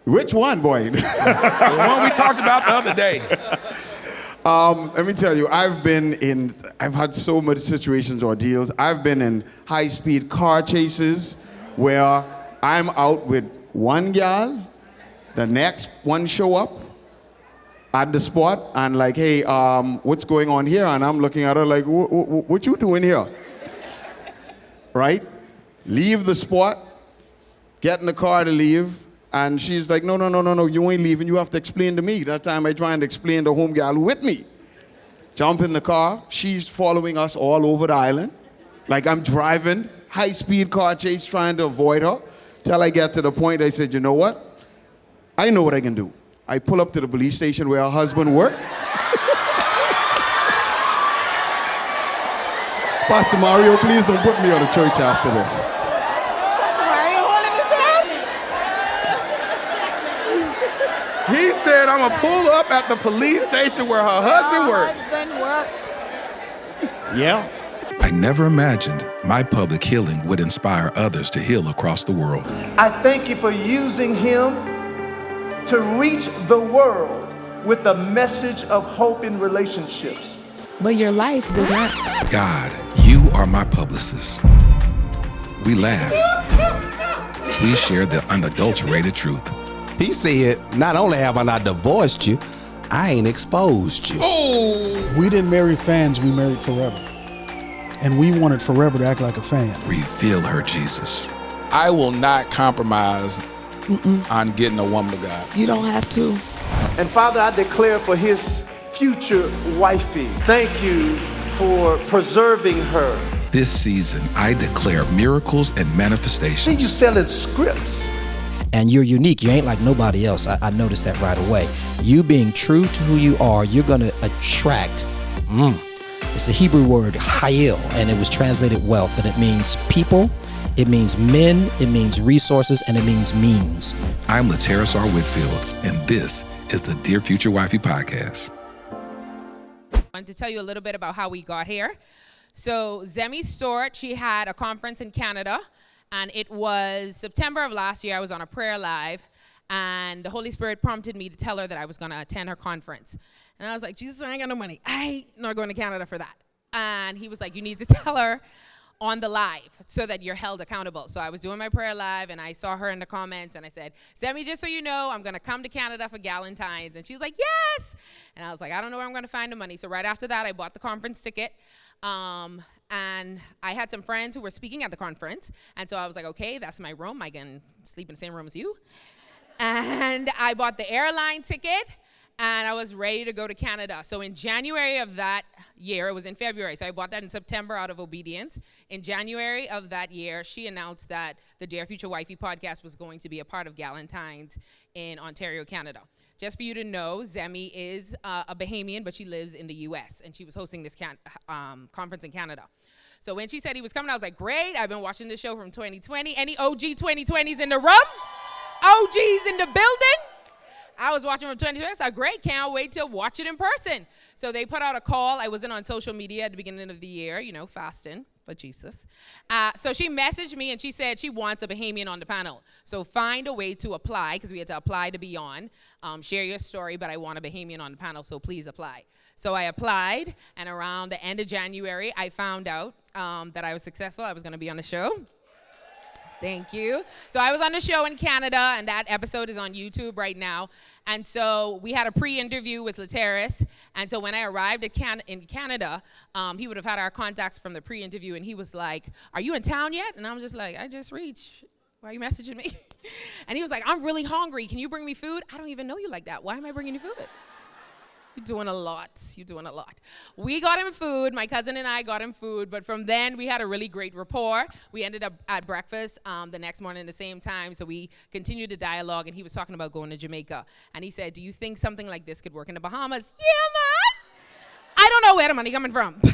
Which one, boy? The one we talked about the other day. Let me tell you, I've had so many situations, ordeals. I've been in high-speed car chases where I'm out with one gal, the next one show up at the spot and like, hey, what's going on here? And I'm looking at her like, what you doing here? Right? Leave the spot, get in the car to leave, and she's like, no, you ain't leaving, you have to explain to me. That time I try and explain to home gal with me. Jump in the car, she's following us all over the island. Like I'm driving, high-speed car chase, trying to avoid her, till I get to the point I said, you know what? I know what I can do. I pull up to the police station where her husband worked. Pastor Mario, please don't put me out of church after this. He said, I'm going to pull up at the police station where her husband works. Yeah. I never imagined my public healing would inspire others to heal across the world. I thank you for using him to reach the world with a message of hope in relationships. But your life does not. God, you are my publicist. We laughed. We shared the unadulterated truth. He said, not only have I not divorced you, I ain't exposed you. Oh! We didn't marry fans, we married forever. And we wanted forever to act like a fan. Reveal her, Jesus. I will not compromise on getting a woman of God. You don't have to. And Father, I declare for his future wifey, thank you for preserving her. This season, I declare miracles and See, manifestations. you selling scripts. And you're unique. You ain't like nobody else. I noticed that right away. You being true to who you are, you're going to attract. It's a Hebrew word, hayil, and it was translated wealth. And it means people, it means men, it means resources, and it means means. I'm Lateris R. Whitfield, and this is the Dear Future Wifey podcast. I wanted to tell you a little bit about how we got here. So Zemi Stewart, she had a conference in Canada. And it was September of last year. I was on a prayer live, and the Holy Spirit prompted me to tell her that I was going to attend her conference. And I was like, Jesus, I ain't got no money. I ain't not going to Canada for that. And he was like, you need to tell her on the live so that you're held accountable. So I was doing my prayer live, and I saw her in the comments, and I said, Zemi, just so you know, I'm going to come to Canada for Galentine's. And she's like, yes. And I was like, I don't know where I'm going to find the money. So right after that, I bought the conference ticket. And I had some friends who were speaking at the conference. And so I was like, okay, that's my room. I can sleep in the same room as you. And I bought the airline ticket, and I was ready to go to Canada. So in January of that year, it was in February, so I bought that in September out of obedience. In January of that year, she announced that the Dear Future Wifey podcast was going to be a part of Galentine's in Ontario, Canada. Just for you to know, Zemi is a Bahamian, but she lives in the U.S., and she was hosting this conference in Canada. So when she said he was coming, I was like, great. I've been watching this show from 2020. Any OG 2020s in the room? OGs in the building? I was watching from 2020. I said, great. Can't wait to watch it in person. So they put out a call. I wasn't on social media at the beginning of the year, fasting for Jesus. So she messaged me, and she said she wants a Bahamian on the panel. So find a way to apply, because we had to apply to be on. Share your story, but I want a Bahamian on the panel, so please apply. So I applied, and around the end of January, I found out that I was successful. I was going to be on the show. Thank you. So I was on the show in Canada, and that episode is on YouTube right now. And so we had a pre-interview with Lateris. And so when I arrived in Canada, he would have had our contacts from the pre-interview, and he was like, are you in town yet? And I'm just like, I just reached. Why are you messaging me? And he was like, I'm really hungry. Can you bring me food? I don't even know you like that. Why am I bringing you food? You're doing a lot. You're doing a lot. We got him food. My cousin and I got him food. But from then, we had a really great rapport. We ended up at breakfast the next morning at the same time. So we continued the dialogue. And he was talking about going to Jamaica. And he said, do you think something like this could work in the Bahamas? Yeah, man. I don't know where the money coming from. But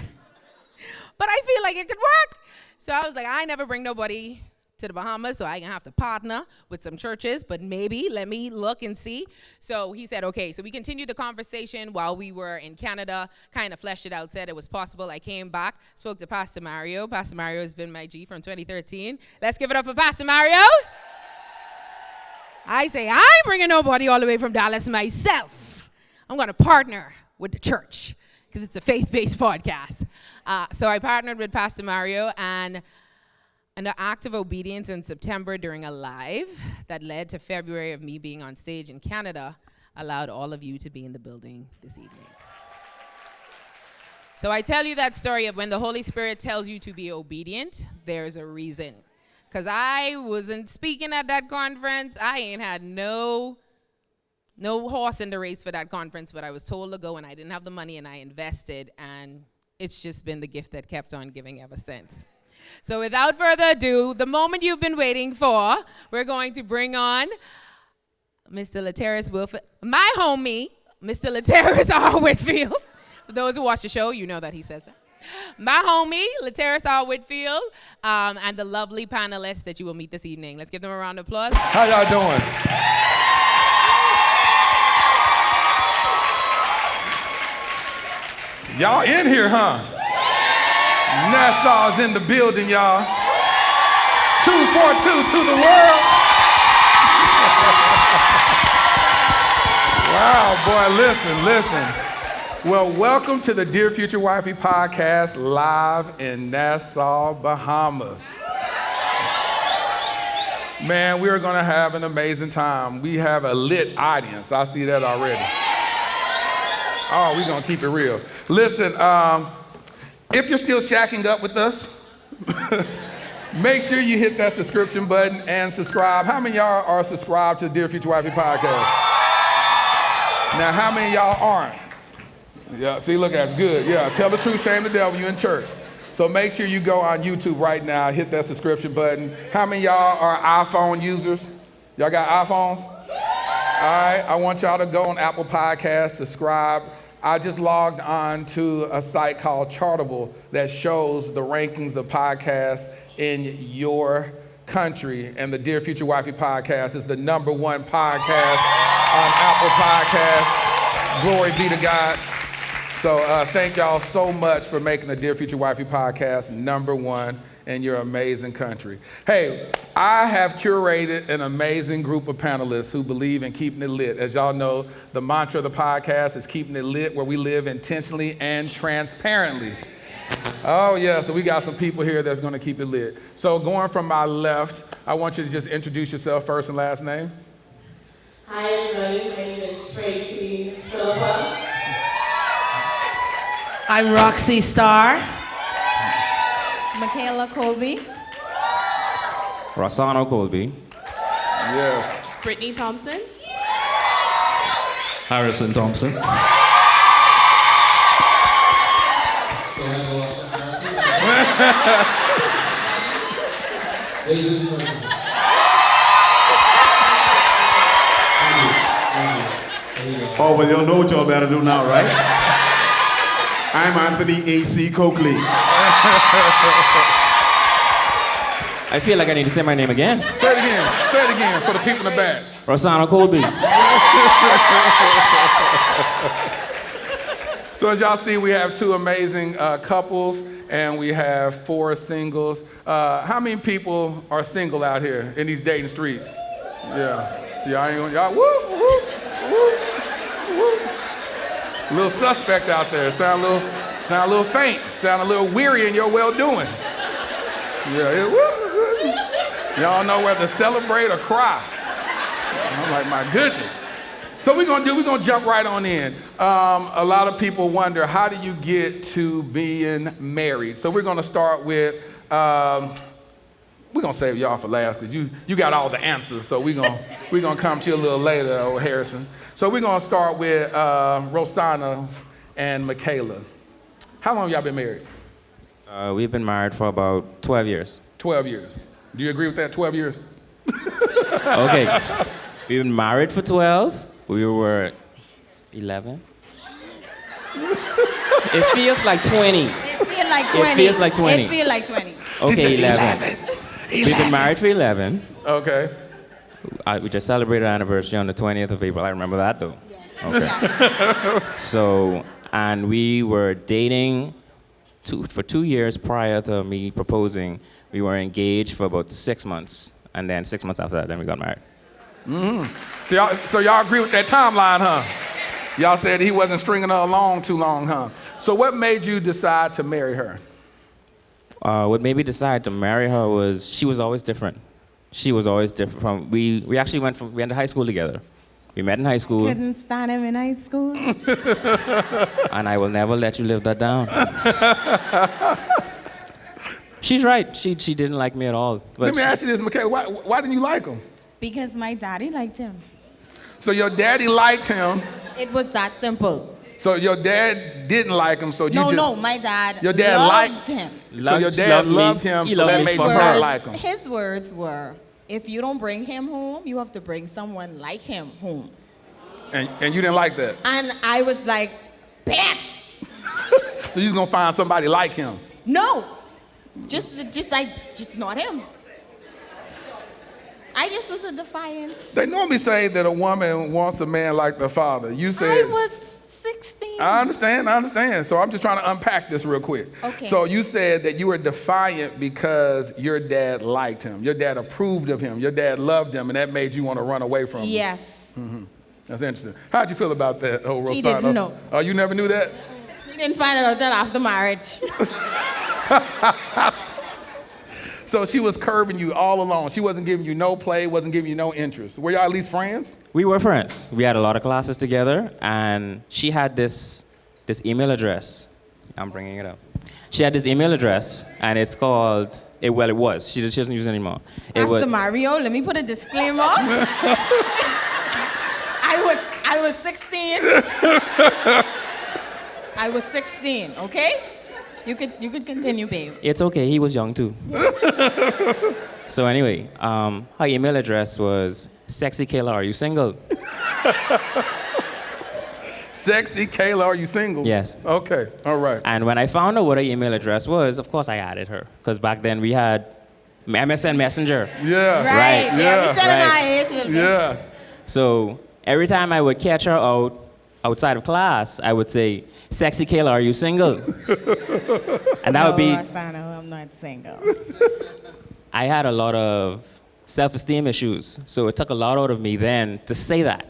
I feel like it could work. So I was like, I never bring nobody to the Bahamas, so I can have to partner with some churches, but maybe let me look and see. So he said, okay. So we continued the conversation while we were in Canada, kind of fleshed it out, said it was possible. I came back, spoke to Pastor Mario. Pastor Mario has been my G from 2013. Let's give it up for Pastor Mario. I say, I ain't bringing nobody all the way from Dallas myself. I'm going to partner with the church because it's a faith-based podcast. So I partnered with Pastor Mario, and an act of obedience in September during a live that led to February of me being on stage in Canada allowed all of you to be in the building this evening. So I tell you that story of when the Holy Spirit tells you to be obedient, there's a reason. Because I wasn't speaking at that conference. I ain't had no horse in the race for that conference, but I was told to go, and I didn't have the money, and I invested, and it's just been the gift that kept on giving ever since. So without further ado, the moment you've been waiting for, we're going to bring on Mr. Laterris Wilford, my homie, Mr. Laterris R. Whitfield. For those who watch the show, you know that he says that. My homie, Laterris R. Whitfield, and the lovely panelists that you will meet this evening. Let's give them a round of applause. How y'all doing? Y'all in here, huh? Nassau's in the building, y'all. 242 to the world. Wow, boy, listen. Well, welcome to the Dear Future Wifey podcast, live in Nassau, Bahamas. Man, we're gonna have an amazing time. We have a lit audience. I see that already. Oh, we're gonna keep it real. Listen, if you're still shacking up with us, make sure you hit that subscription button and subscribe. How many of y'all are subscribed to the Dear Future Wifey podcast? Now, how many of y'all aren't? Yeah, see, look, that's good. Yeah, tell the truth, shame the devil, you in church. So make sure you go on YouTube right now, hit that subscription button. How many of y'all are iPhone users? Y'all got iPhones? All right, I want y'all to go on Apple Podcasts, subscribe. I just logged on to a site called Chartable that shows the rankings of podcasts in your country, and the Dear Future Wifey podcast is the #1 podcast on Apple Podcasts. Glory be to God. So thank y'all so much for making the Dear Future Wifey podcast #1 in your amazing country. Hey, I have curated an amazing group of panelists who believe in keeping it lit. As y'all know, the mantra of the podcast is keeping it lit, where we live intentionally and transparently. Oh yeah, so we got some people here that's gonna keep it lit. So going from my left, I want you to just introduce yourself first and last name. Hi everybody, my name is Tracey, Philippa. I'm Roxie Starr. Mikaella Coleby. Rossano, Coleby. Yeah. Brittany, Thompson. Harrison, Thompson. Oh, well, you'll know what y'all better do now, right? I'm Anthony A.C. Coakley. I feel like I need to say my name again. Say it again for the people in the back. Rossano, Coleby. So as y'all see, we have 2 amazing couples, and we have 4 singles. How many people are single out here in these dating streets? Yeah. See, y'all, woo, woo, woo, woo. A little suspect out there. Sound a little faint. Sound a little weary in your well-doing. Yeah, woo. Y'all know whether to celebrate or cry. I'm like, my goodness. So we're gonna jump right on in. A lot of people wonder, how do you get to being married? So we're gonna start with, we're gonna save y'all for last, because you got all the answers. So we're gonna come to you a little later, old Harrison. So we're gonna start with Rossano and Mikaella. How long y'all been married? We've been married for about 12 years. 12 years. Do you agree with that, 12 years? Okay. We've been married for 12. We were 11. It feels like 20. It feels like 20. It feels like 20. It feels like 20. Okay, 11. We've been married for 11. Okay. We just celebrated our anniversary on the 20th of April. I remember that, though. Yes. Okay. So, and we were dating for 2 years prior to me proposing. We were engaged for about 6 months. And then 6 months after that, then we got married. So y'all agree with that timeline, huh? Y'all said he wasn't stringing her along too long, huh? So what made you decide to marry her? What made me decide to marry her was she was always different. She was always different from, we actually went to high school together. We met in high school. Couldn't stand him in high school. And I will never let you live that down. She's right. She didn't like me at all. But Let me ask you this, Mikaella. Why didn't you like him? Because my daddy liked him. So your daddy liked him. It was that simple. So your dad didn't like him, so you just... No, my dad Your dad loved him. So your dad loved him, so that made her like him. His words were, if you don't bring him home, you have to bring someone like him home. And you didn't like that? And I was like, bam! So you was gonna find somebody like him? No! Just not him. I just was a defiant. They normally say that a woman wants a man like the father. You said... I was 16. I understand. So I'm just trying to unpack this real quick. Okay. So you said that you were defiant because your dad liked him. Your dad approved of him. Your dad loved him, and that made you want to run away from him. Yes. Mm-hmm. That's interesting. How'd you feel about that, Rossano? He didn't know. Oh, you never knew that? We didn't find out until after marriage. So she was curbing you all along. She wasn't giving you no play, wasn't giving you no interest. Were y'all at least friends? we were friends. We had a lot of classes together, and she had this email address. I'm bringing it up. She had this email address, and it's called, it was. She doesn't use it anymore. Pastor Mario, let me put a disclaimer. I was 16. I was 16, okay? You could continue, babe. It's okay, he was young too. So anyway, her email address was, Sexy Kayla, are you single? Sexy Kayla, are you single? Yes. Okay, all right. And when I found out what her email address was, of course I added her. Because back then we had MSN Messenger. Yeah. Right. Yeah. Yeah. So every time I would catch her outside of class, I would say, Sexy Kayla, are you single? And that would be... Rossano, I'm not single. I had a lot of self-esteem issues, so it took a lot out of me then to say that.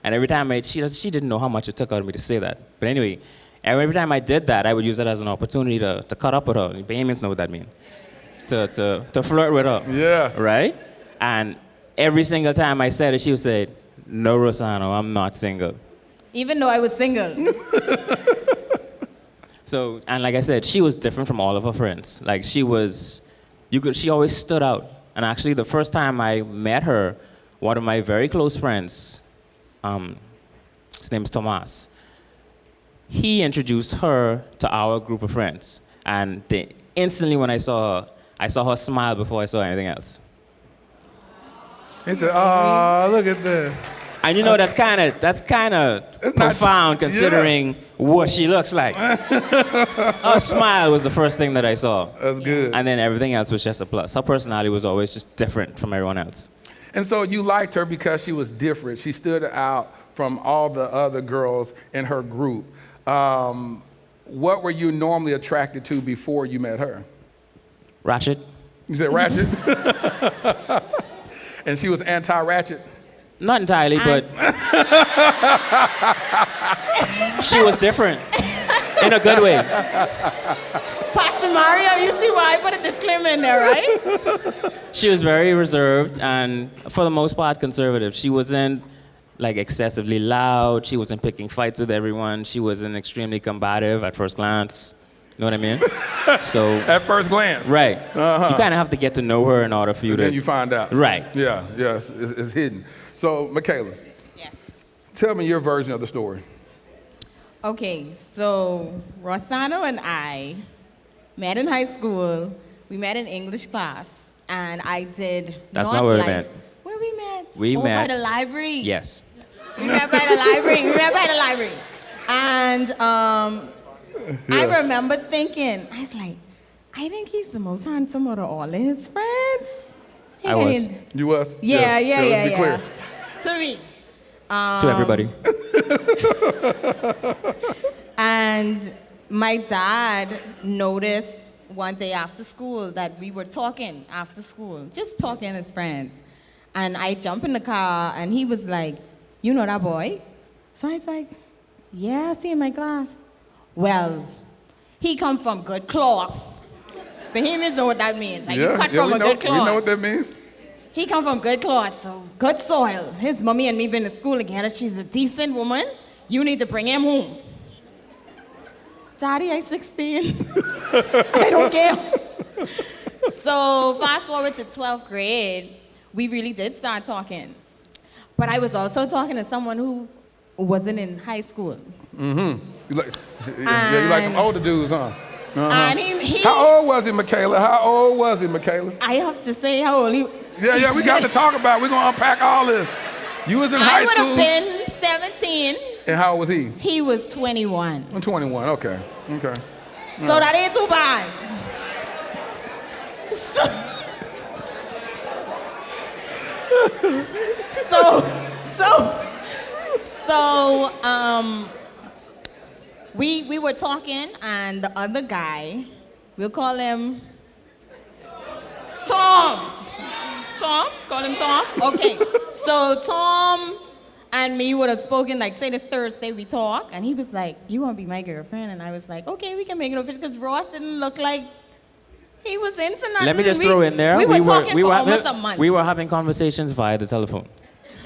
And every time she didn't know how much it took out of me to say that. But anyway, every time I did that, I would use it as an opportunity to cut up with her. Bahamians know what that means. To flirt with her. Yeah. Right? And every single time I said it, she would say, no, Rossano, I'm not single. Even though I was single. So, and like I said, she was different from all of her friends. Like she always stood out. And actually the first time I met her, one of my very close friends, his name is Thomas, he introduced her to our group of friends. And instantly when I saw her smile before I saw anything else. He said, oh, look at this. And you know, that's kind of profound considering what she looks like. Her smile was the first thing that I saw. That's good. And then everything else was just a plus. Her personality was always just different from everyone else. And so you liked her because she was different. She stood out from all the other girls in her group. What were you normally attracted to before you met her? Ratchet. You said ratchet? And she was anti-ratchet? Not entirely, but she was different in a good way. Pastor Mario, you see why I put a disclaimer in there, right? She was very reserved and, for the most part, conservative. She wasn't like excessively loud. She wasn't picking fights with everyone. She wasn't extremely combative at first glance. You know what I mean? So at first glance. Right. Uh-huh. You kind of have to get to know her in order for you to... Then you find out. Right. Yeah, it's hidden. So, Mikaella. Yes. Tell me your version of the story. Okay, so Rossano and I met in high school. We met in English class, and I did That's not where we met. Where we met? We met... by the library. Yes. We met by the library. And I remember thinking, I was like, I think he's the most handsome out of all of his friends. I was. You was? Yeah. Be clear. To me. To everybody. And my dad noticed one day after school that we were talking after school, just talking as friends. And I jump in the car, and he was like, you know that boy? So I was like, yeah, I see him in my class. Well, he come from good cloth. Bahamians know what that means. Like, you cut from a good cloth. We know what that means. He come from good cloth, so good soil. His mommy and me been to school together. She's a decent woman. You need to bring him home. Daddy, I'm 16. I don't care. So fast forward to 12th grade, we really did start talking. But I was also talking to someone who wasn't in high school. You like some older dudes, huh? And he How old was he, Mikaella? How old was he, Mikaella? I have to say how old he. Yeah, we got to talk about it. We're going to unpack all this. You was in high school? I would have been 17. And how old was he? He was 21. I'm 21, okay. So that ain't too bad. We were talking, and the other guy, we'll call him Tom. Call him Tom? Okay. So Tom and me would have spoken, like, say this Thursday we talk, and he was like, you want to be my girlfriend? And I was like, okay, we can make it official, because Ross didn't look like he was into nothing. Let me just throw in there. We were talking for almost a month. We were having conversations via the telephone.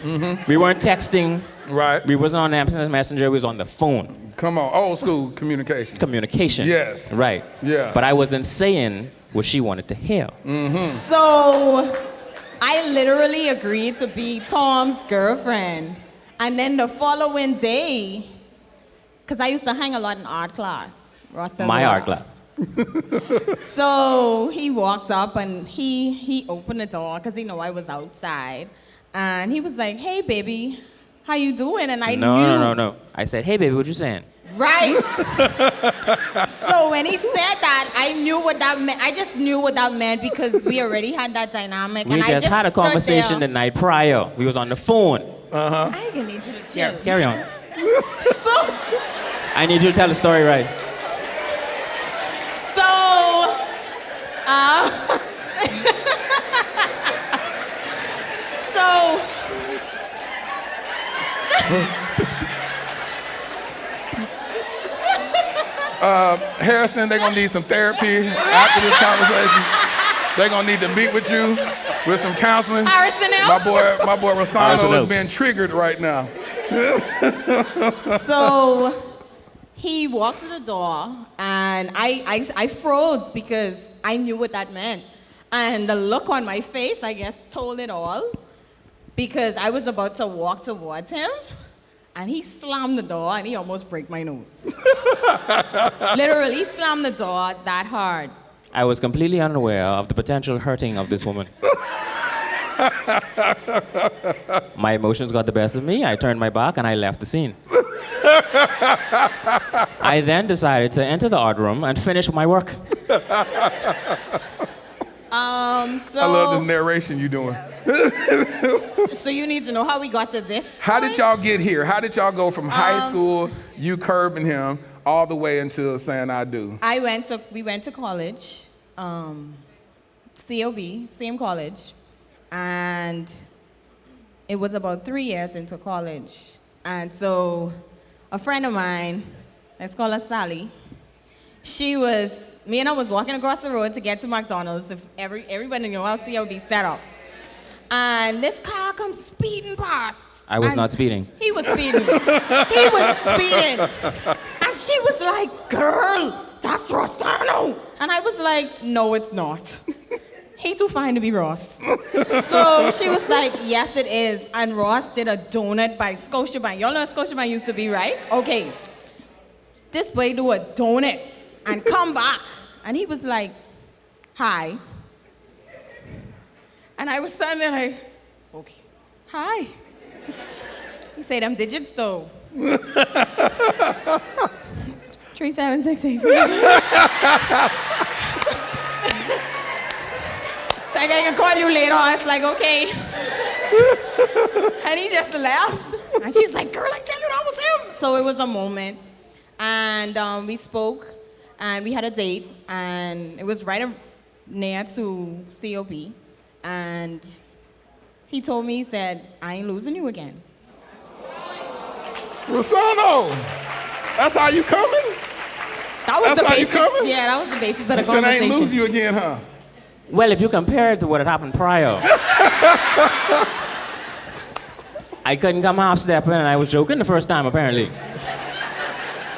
We weren't texting. Right. We wasn't on Amazon Messenger. We was on the phone. Come on, old school communication. Communication. Yes. Right. Yeah. But I wasn't saying what she wanted to hear. So I literally agreed to be Tom's girlfriend. And then the following day, because I used to hang a lot in art class. My art class. So he walked up and he opened the door because he knew I was outside. And he was like, hey, baby, how you doing? And I knew. No. I said, hey, baby, what you saying? Right? So when he said that, I knew what that meant. I just knew what that meant because we already had that dynamic. We just had a conversation the night prior. We was on the phone. I ain't gonna need you to chill. Yeah, carry on. So I need you to tell the story right. Harrison, they're going to need some therapy after this conversation. They're going to need to meet with you with some counseling. Harrison, my boy Rossano is being triggered right now. So he walked to the door, and I froze because I knew what that meant. And the look on my face, I guess, told it all. Because I was about to walk towards him, and he slammed the door, and he almost broke my nose. Literally slammed the door that hard. I was completely unaware of the potential hurting of this woman. My emotions got the best of me. I turned my back, and I left the scene. I then decided to enter the art room and finish my work. I love this narration you're doing. So you need to know how we got to this How point? did y'all get here? How did y'all go from high school, you curbing him, all the way until saying I do? We went to college, COB, same college, and it was about 3 years into college. And so a friend of mine, let's call her Sally, me and her was walking across the road to get to McDonald's. If everybody knew how COB set up. And this car comes speeding past. I was not speeding. He was speeding. He was speeding. And she was like, girl, that's Rossano. And I was like, no, it's not. He too fine to be Ross. So she was like, yes, it is. And Ross did a donut by Scotiabank. Y'all know what Scotiabank used to be, right? Okay. This boy do a donut and come back. And he was like, hi. And I was standing there like, okay, hi. He said, I'm digits though. 3768. It's like, I can call you later. I was like, okay. And he just laughed. And she's like, girl, I tell you that was him. So it was a moment. And we spoke, and we had a date, and it was right near to COB. And he told me, he said, I ain't losing you again. Rossano, that's how you coming? That was That's the how you basis. coming? Yeah, that was the basis of the He said, I ain't conversation. lose you again, huh? Well, if you compare it to what had happened prior, I couldn't come half stepping, and I was joking the first time, apparently.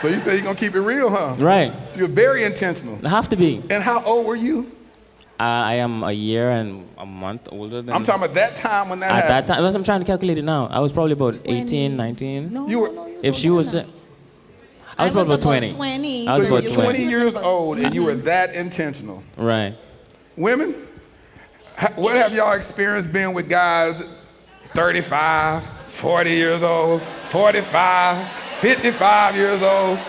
So you say you're gonna keep it real, huh? Right. You're very intentional. I have to be. And how old were you? I am a year and a month older than... I'm talking about that time when that At happened. that time, I'm trying to calculate it now. I was probably about 18, 19. No, You were- no, If she was... I was probably about 20. 20. I was So you were about 20 20. years old and you were that intentional. Right. Women, what have y'all experienced being with guys 35, 40 years old, 45, 55 years old?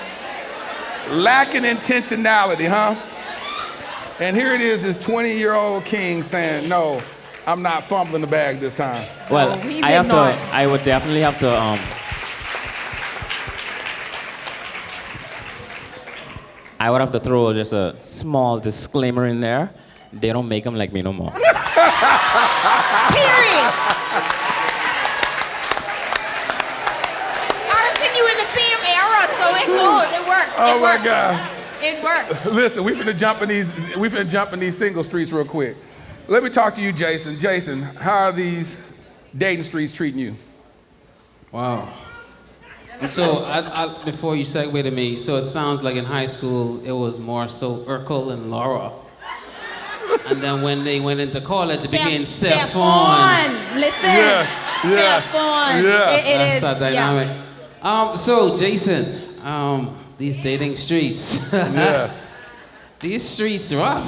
Lacking intentionality, huh? And here it is, this 20-year-old king saying, no, I'm not fumbling the bag this time. Well, No, he I did have not. to... I would definitely have to... I would have to throw just a small disclaimer in there. They don't make them like me no more. Period. I think you in the same era, so it goes. It works. Oh it my works. God. It works. Listen, we finna jump in these single streets real quick. Let me talk to you, Jason. Jason, how are these dating streets treating you? Wow. So, before you segue to me, so it sounds like in high school it was more so Urkel and Laura. And then when they went into college, it became Stephon. Listen. Yeah. Stephon. Yeah. It That's is. that dynamic. So, Jason, these dating streets. Yeah. These streets rough.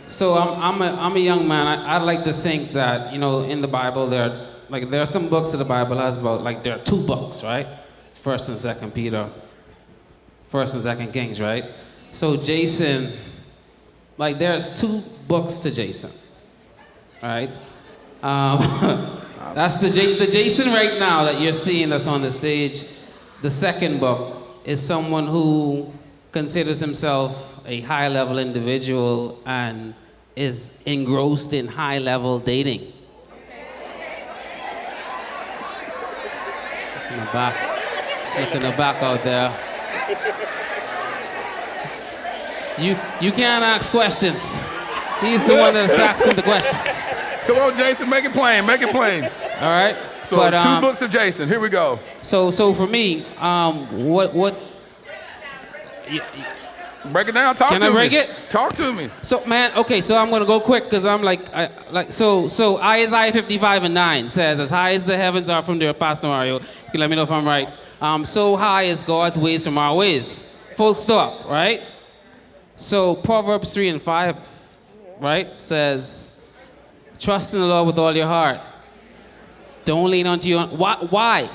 So I'm a young man. I'd like to think that, you know, in the Bible there are some books of the Bible has about, like, there are two books, right? 1st and 2nd Peter, 1st and 2nd Kings, right? So Jason, like, there's 2 books to Jason, right? That's the Jason right now that you're seeing that's on the stage. The second book is someone who considers himself a high-level individual and is engrossed in high-level dating. In the back, just look in the back out there. You can't ask questions. He's the one that's asking the questions. Come on, Jason, make it plain, make it plain. All right. So but, 2 books of Jason, here we go. So for me, what? Break it down, talk to me. Can I break it? Talk to me. So man, okay, so I'm gonna go quick because I'm so Isaiah 55:9 says, as high as the heavens are from there, Pastor Mario, you can let me know if I'm right. So high is God's ways from our ways. Full stop, right? So Proverbs 3:5, right, says, trust in the Lord with all your heart. Don't lean onto your own. Why?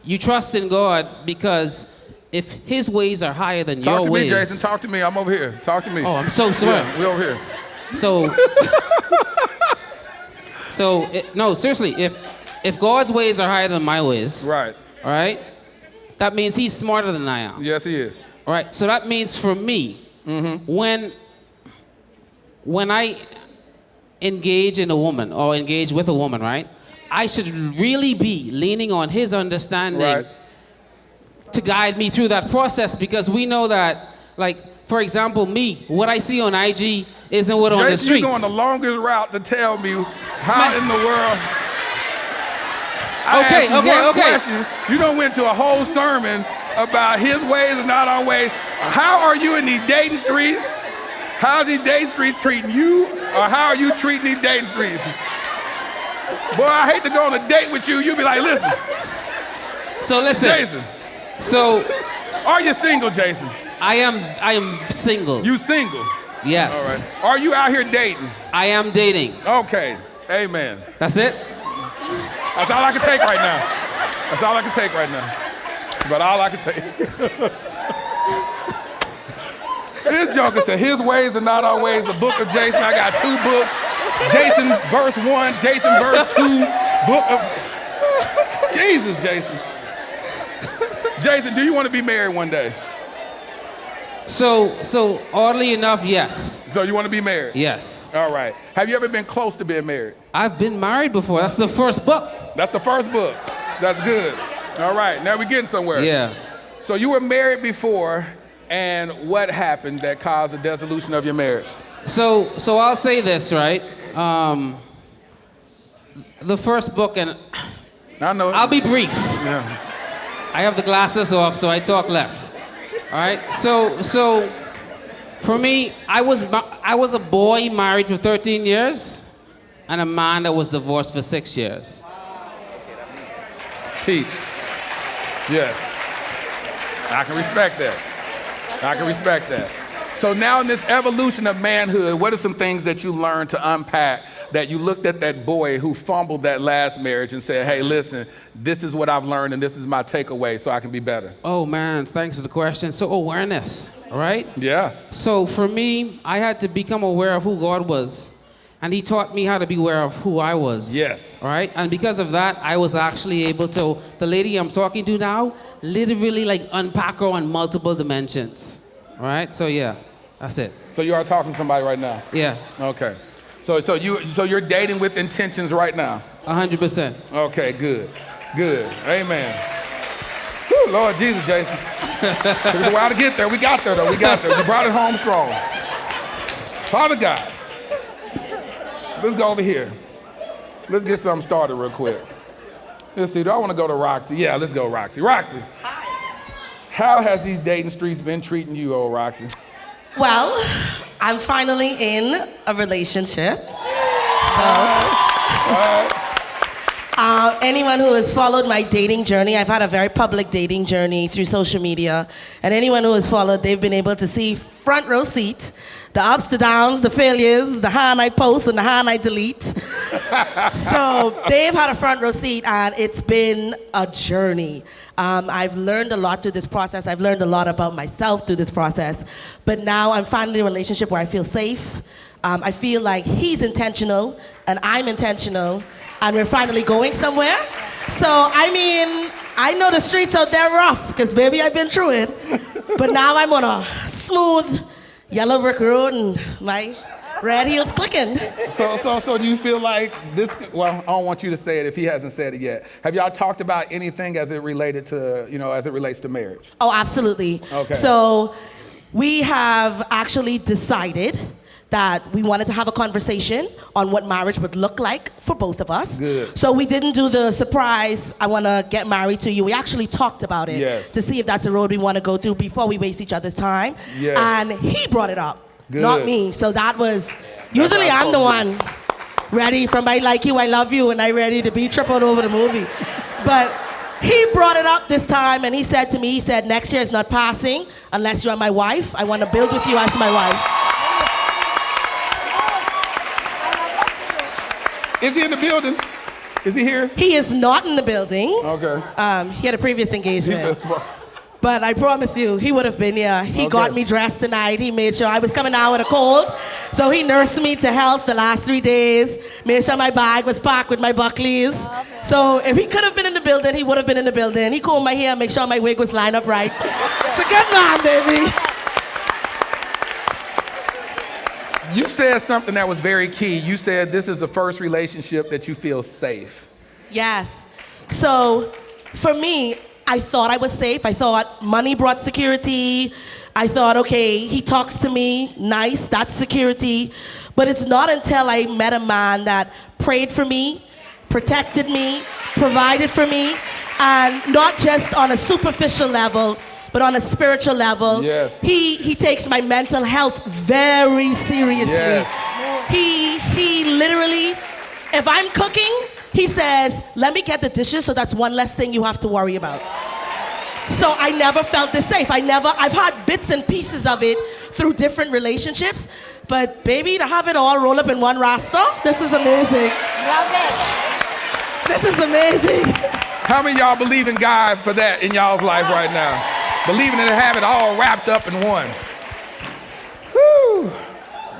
You trust in God because if His ways are higher than your ways. Talk to me, Jason. Talk to me. I'm over here. Talk to me. Oh, I'm so sorry. Yeah, we over here. So, no, seriously. If God's ways are higher than my ways, right? All right, that means He's smarter than I am. Yes, He is. All right. So that means for me, when I engage in a woman or engage with a woman, right, I should really be leaning on His understanding to guide me through that process, because we know that, like, for example, me, what I see on IG isn't what on the streets. You're going the longest route to tell me how in the world. I asked you one question. You done went to a whole sermon about His ways and not our ways. How are you in these dating streets? How's these dating streets treating you? Or how are you treating these dating streets? Boy, I hate to go on a date with you. You be like, listen. So listen. Jason. So. Are you single, Jason? I am single. You single? Yes. All right. Are you out here dating? I am dating. Okay. Amen. That's it? That's all I can take right now. That's all I can take right now. But all I can take. This joker said, His ways are not our ways. The book of Jason. I got 2 books. Jason verse 1, Jason verse 2, book of Jesus, Jason. Jason, do you want to be married one day? So oddly enough, yes. So you want to be married? Yes. All right. Have you ever been close to being married? I've been married before. That's the first book. That's the first book. That's good. All right. Now we're getting somewhere. Yeah. So you were married before, and what happened that caused the dissolution of your marriage? So I'll say this, right? The first book, and I know. I'll be brief. Yeah. I have the glasses off, so I talk less. All right. So for me, I was a boy married for 13 years, and a man that was divorced for 6 years. Teach. Yes. I can respect that. I can respect that. So now in this evolution of manhood, what are some things that you learned to unpack that you looked at that boy who fumbled that last marriage and said, hey, listen, this is what I've learned and this is my takeaway so I can be better? Oh man, thanks for the question. So awareness, all right? Yeah. So for me, I had to become aware of who God was. And he taught me how to be aware of who I was. Yes. All right? And because of that, I was actually able to, the lady I'm talking to now, literally like unpack her on multiple dimensions. All right? So yeah, that's it. So you are talking to somebody right now? Yeah. Okay. So you're dating with intentions right now? 100%. Okay, good. Good. Amen. Whew, Lord Jesus, Jason. Took us a while to get there. We got there, though. We got there. You brought it home strong. Father God. Let's go over here. Let's get something started real quick. Let's see, do I want to go to Roxie? Yeah, let's go Roxie. Roxie. Hi. How has these dating streets been treating you, old Roxie? Well, I'm finally in a relationship. Anyone who has followed my dating journey, I've had a very public dating journey through social media, and anyone who has followed, they've been able to see front row seat, the ups, the downs, the failures, the hand I post and the hand I delete. So they've had a front row seat, and it's been a journey. I've learned a lot through this process. I've learned a lot about myself through this process. But now I'm finally in a relationship where I feel safe. I feel like he's intentional and I'm intentional, and we're finally going somewhere. So, I mean, I know the streets out there rough, because baby, I've been through it. But now I'm on a smooth yellow brick road and my red heels clicking. So do you feel like this, well, I don't want you to say it if he hasn't said it yet. Have y'all talked about anything as it related to, as it relates to marriage? Oh, absolutely. Okay. So we have actually decided that we wanted to have a conversation on what marriage would look like for both of us. Good. So we didn't do the surprise, I want to get married to you. We actually talked about it to see if that's a road we want to go through before we waste each other's time. Yes. And he brought it up, Good. not me. So that was, usually I'm the one ready from I like you, I love you, and I ready to be tripled over the movie. But he brought it up this time, and he said to me, he said, next year is not passing unless you're my wife. I want to build with you as my wife. Is he in the building? Is he here? He is not in the building. Okay. He had a previous engagement. But I promise you, he would have been here. He got me dressed tonight. He made sure I was coming out with a cold. So he nursed me to health the last 3 days, made sure my bag was packed with my Buckleys. So if he could have been in the building, he would have been in the building. He combed my hair, make sure my wig was lined up right. It's a good man, baby. You said something that was very key. You said this is the first relationship that you feel safe. Yes. So for me, I thought I was safe. I thought money brought security. I thought, okay, he talks to me, nice, that's security. But it's not until I met a man that prayed for me, protected me, provided for me, and not just on a superficial level, but on a spiritual level. Yes. He takes my mental health very seriously. Yes. He literally, if I'm cooking, he says, let me get the dishes so that's one less thing you have to worry about. So I never felt this safe. I've had bits and pieces of it through different relationships, but baby, to have it all roll up in one rasta, this is amazing. Love it. This is amazing. How many of y'all believe in God for that in y'all's life right now? Believing in to have it all wrapped up in one. Woo!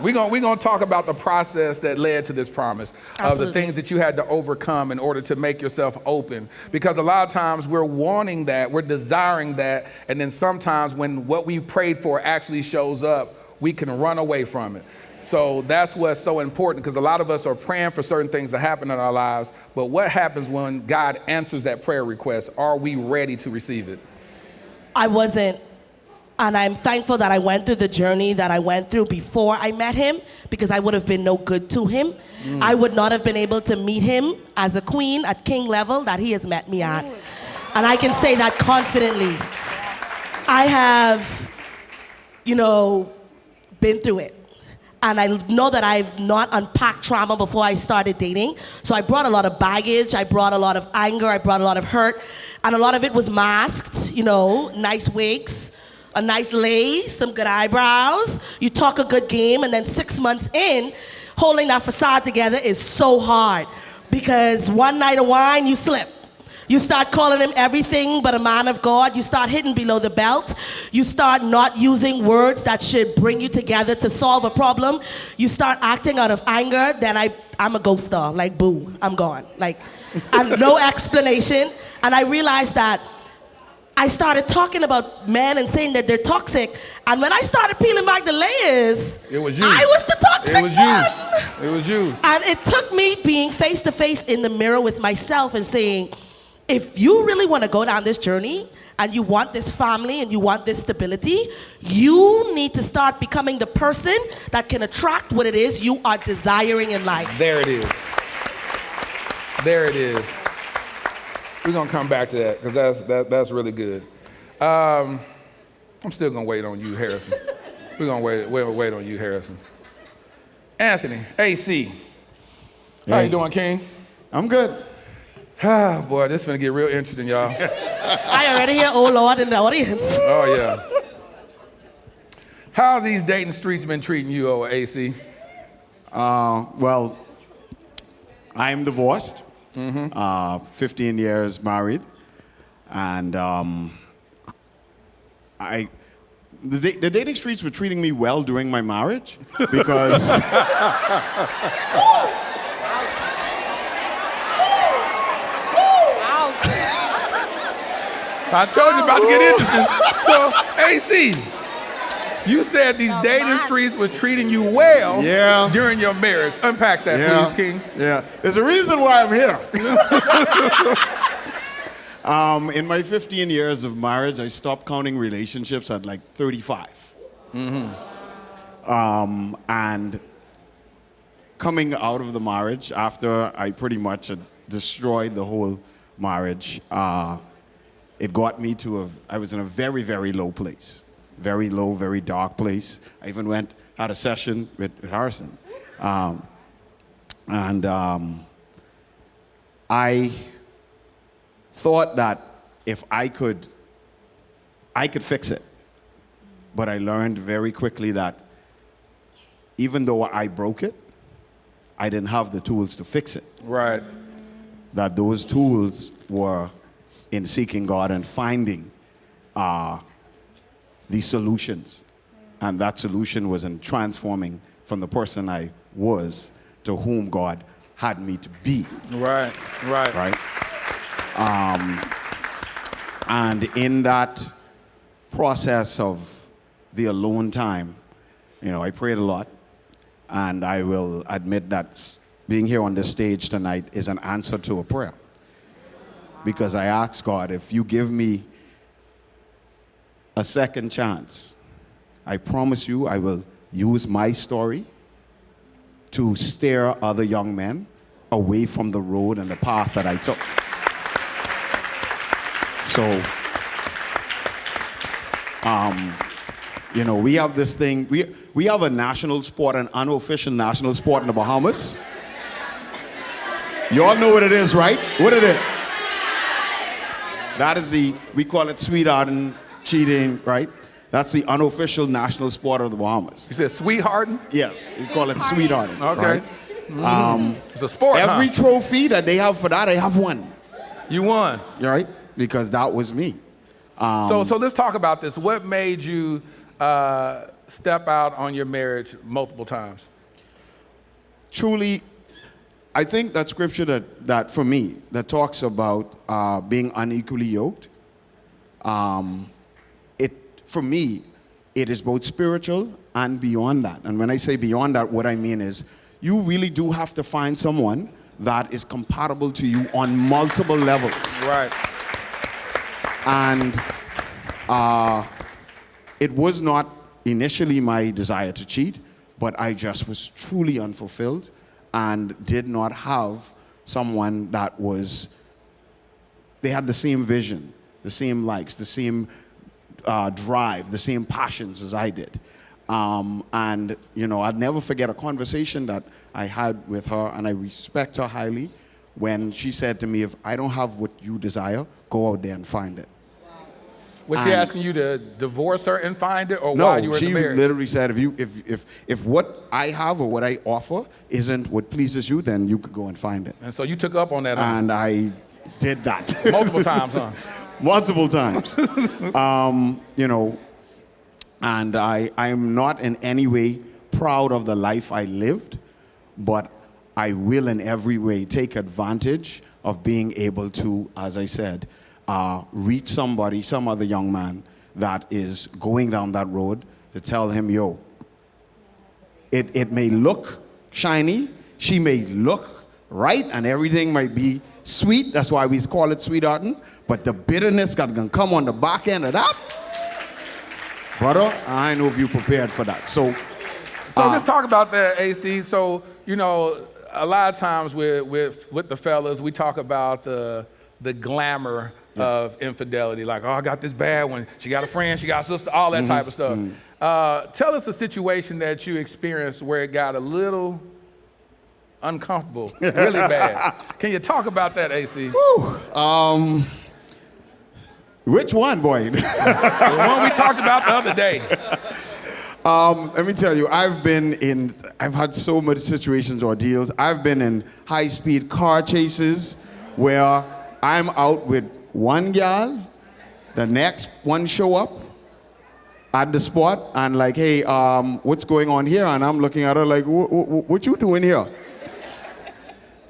We're gonna talk about the process that led to this promise, of the things that you had to overcome in order to make yourself open. Because a lot of times we're wanting that, we're desiring that, and then sometimes when what we prayed for actually shows up, we can run away from it. So that's what's so important, because a lot of us are praying for certain things to happen in our lives, but what happens when God answers that prayer request? Are we ready to receive it? I wasn't. And I'm thankful that I went through the journey that I went through before I met him, because I would have been no good to him. I would not have been able to meet him as a queen at king level that he has met me at. And I can say that confidently. I have, been through it. And I know that I've not unpacked trauma before I started dating. So I brought a lot of baggage, I brought a lot of anger, I brought a lot of hurt. And a lot of it was masked, nice wigs, a nice lace, some good eyebrows. You talk a good game, and then 6 months in, holding that facade together is so hard. Because one night of wine, you slip. You start calling him everything but a man of God. You start hitting below the belt. You start not using words that should bring you together to solve a problem. You start acting out of anger. Then I'm a ghost star. Like, boo, I'm gone. And no explanation. And I realized that I started talking about men and saying that they're toxic. And when I started peeling back the layers, it was you. I was the toxic one. It was you. And it took me being face to face in the mirror with myself and saying, if you really want to go down this journey and you want this family and you want this stability, you need to start becoming the person that can attract what it is you are desiring in life. There it is. There it is. We're going to come back to that, because that's really good. I'm still going to wait on you, Harrison. We're going to wait on you, Harrison. Anthony, AC. How you doing, King? I'm good. Ah, boy, this is going to get real interesting, y'all. I already hear "Oh Lord" in the audience. Oh, yeah. How have these dating streets been treating you, AC? Well, I'm divorced. 15 years married. And the dating streets were treating me well during my marriage because... I told you about to get interesting. So, AC, you said these dating streets were treating you well during your marriage. Unpack that, please, King. Yeah, there's a reason why I'm here. In my 15 years of marriage, I stopped counting relationships at like 35. And coming out of the marriage, after I pretty much had destroyed the whole marriage, it got me to I was in a very, very low place. Very low, very dark place. I even had a session with Harrison. I thought that if I could fix it. But I learned very quickly that even though I broke it, I didn't have the tools to fix it. Right. That those tools were in seeking God and finding the solutions. And that solution was in transforming from the person I was to whom God had me to be. Right. And in that process of the alone time, I prayed a lot. And I will admit that being here on this stage tonight is an answer to a prayer. Because I asked God, if you give me a second chance, I promise you I will use my story to steer other young men away from the road and the path that I took. So, we have this thing, we have a national sport, an unofficial national sport in the Bahamas. You all know what it is, right? What it is? That is we call it sweethearting, cheating, right? That's the unofficial national sport of the Bahamas. You said sweethearting? Yes, we call it sweethearting. Okay. Right? It's a sport, every trophy that they have for that, I have won. You won? Right? Because that was me. So let's talk about this. What made you step out on your marriage multiple times? Truly, I think that scripture that for me, that talks about being unequally yoked, for me, it is both spiritual and beyond that. And when I say beyond that, what I mean is you really do have to find someone that is compatible to you on multiple levels. Right. And it was not initially my desire to cheat, but I just was truly unfulfilled and did not have someone that they had the same vision, the same likes, the same drive, the same passions as I did. And, I'd never forget a conversation that I had with her, and I respect her highly, when she said to me, if I don't have what you desire, go out there and find it. Was she asking you to divorce her and find it, or no, while you were in the she marriage? literally said, if what I have or what I offer isn't what pleases you, then you could go and find it. And so you took up on that. And I did that. Multiple times, huh? Multiple times. And I'm not in any way proud of the life I lived, but I will in every way take advantage of being able to, as I said, reach some other young man that is going down that road, to tell him, yo, it may look shiny, she may look right, and everything might be sweet. That's why we call it sweethearting. But the bitterness got to come on the back end of that. Brother, I know if you prepared for that. So let's talk about that, AC. So, a lot of times with the fellas, we talk about the glamour of infidelity. Like, oh, I got this bad one. She got a friend, she got a sister, all that type of stuff. Tell us a situation that you experienced where it got a little uncomfortable, really bad. Can you talk about that, AC? Which one, boy? The one we talked about the other day. Let me tell you, I've had so many situations, ordeals. I've been in high-speed car chases where I'm out with one gal, the next one show up at the spot and like, hey, what's going on here? And I'm looking at her like, what you doing here?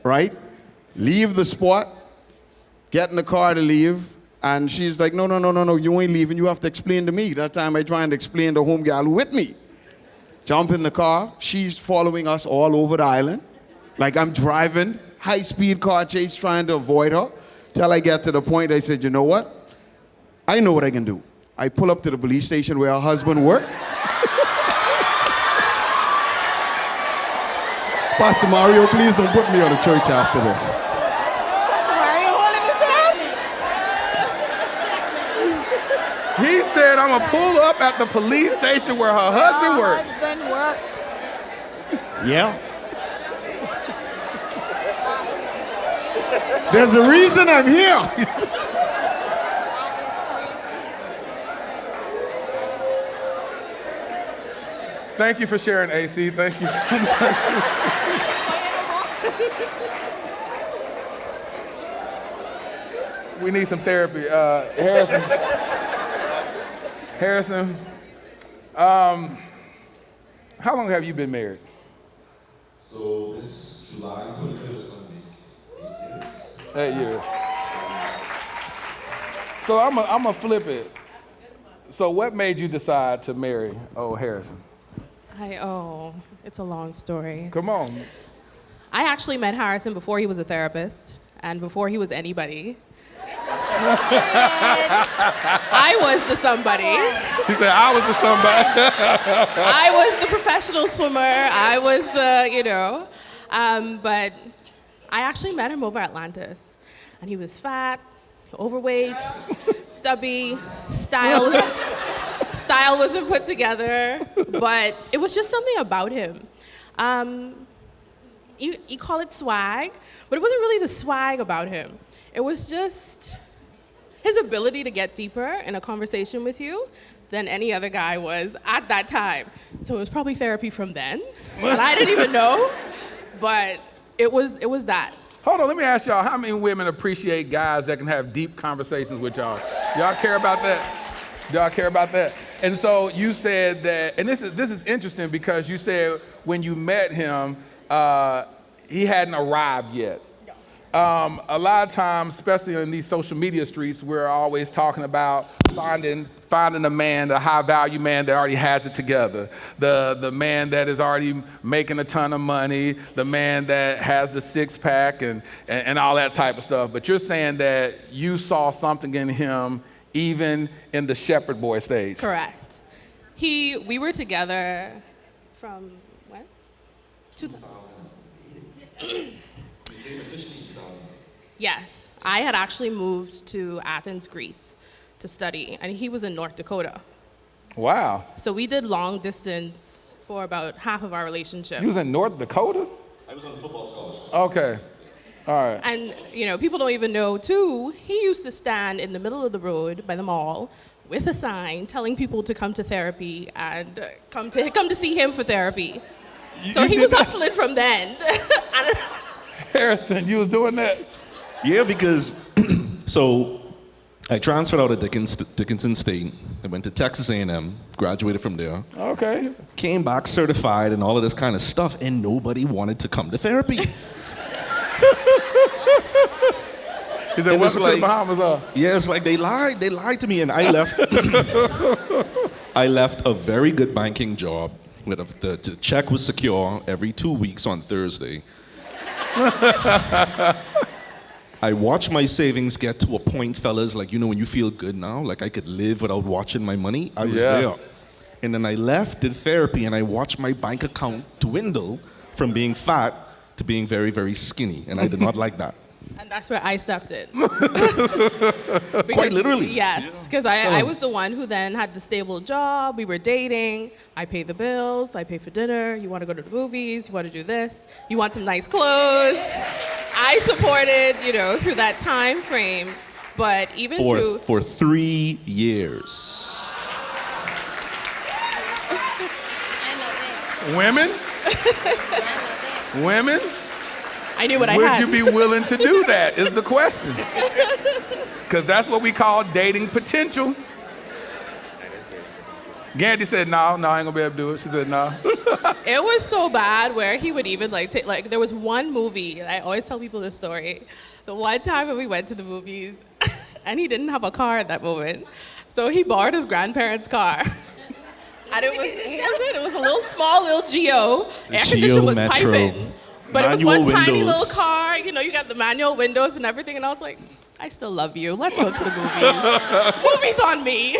Right? Leave the spot, get in the car to leave. And she's like, no, you ain't leaving. You have to explain to me. That time I try and explain to home gal who with me. Jump in the car. She's following us all over the island. Like I'm driving, high-speed car chase, trying to avoid her. Till I get to the point, I said, you know what? I know what I can do. I pull up to the police station where her husband worked. Pastor Mario, please don't put me on the church after this. He said, I'm gonna pull up at the police station where her husband works. Yeah. There's a reason I'm here. Thank you for sharing, AC. Thank you so much. We need some therapy. Harrison, how long have you been married? So this July 25th is going to be 8 years. So I'm gonna flip it. So what made you decide to marry old Harrison? It's a long story. Come on. I actually met Harrison before he was a therapist and before he was anybody. I was the somebody. She said, I was the somebody. I was the professional swimmer. I was the, but I actually met him over Atlantis. And he was fat, overweight, stubby, style wasn't put together, but it was just something about him. You call it swag, but it wasn't really the swag about him. It was just his ability to get deeper in a conversation with you than any other guy was at that time. So it was probably therapy from then, and I didn't even know, but it was that. Hold on, let me ask y'all, how many women appreciate guys that can have deep conversations with y'all? Y'all care about that? Y'all care about that? And so you said that, and this is interesting because you said when you met him, he hadn't arrived yet. A lot of times, especially in these social media streets, we're always talking about finding a man, the high value man that already has it together, the man that is already making a ton of money, the man that has the six pack and all that type of stuff. But you're saying that you saw something in him even in the shepherd boy stage. Correct. We were together from when? 2000. Yes, I had actually moved to Athens, Greece to study, and he was in North Dakota. Wow. So we did long distance for about half of our relationship. He was in North Dakota? I was on a football scholarship. Okay. All right. And, people don't even know, too, he used to stand in the middle of the road by the mall with a sign telling people to come to therapy and come to see him for therapy. So he was hustling from then. Harrison, you was doing that? Yeah, because so I transferred out of Dickinson State. I went to Texas A&M, graduated from there. Okay. Came back certified and all of this kind of stuff, and nobody wanted to come to therapy. He said, welcome to the Bahamas, huh? Yeah, it's like they lied to me, and I left. I left a very good banking job with the check was secure every 2 weeks on Thursday. I watched my savings get to a point, fellas, like, when you feel good now, like I could live without watching my money. I was there. And then I left, did therapy, and I watched my bank account dwindle from being fat to being very, very skinny. And I did not like that. And that's where I stepped in. Quite literally. Yes, because I was the one who then had the stable job. We were dating. I pay the bills. I pay for dinner. You want to go to the movies. You want to do this. You want some nice clothes. I supported, through that time frame. But even for 3 years. Women? Women? I knew what I had. Would you be willing to do that is the question. Because that's what we call dating potential. Gandhi said, no, I ain't gonna be able to do it. She said, no. It was so bad where he would even take, there was one movie, and I always tell people this story. The one time when we went to the movies, and he didn't have a car at that moment. So he borrowed his grandparents' car. And it was a little small, Geo. Air conditioner was piping. But manual it was one tiny windows. little car, you got the manual windows and everything, and I was like, I still love you. Let's go to the movies. Movies on me.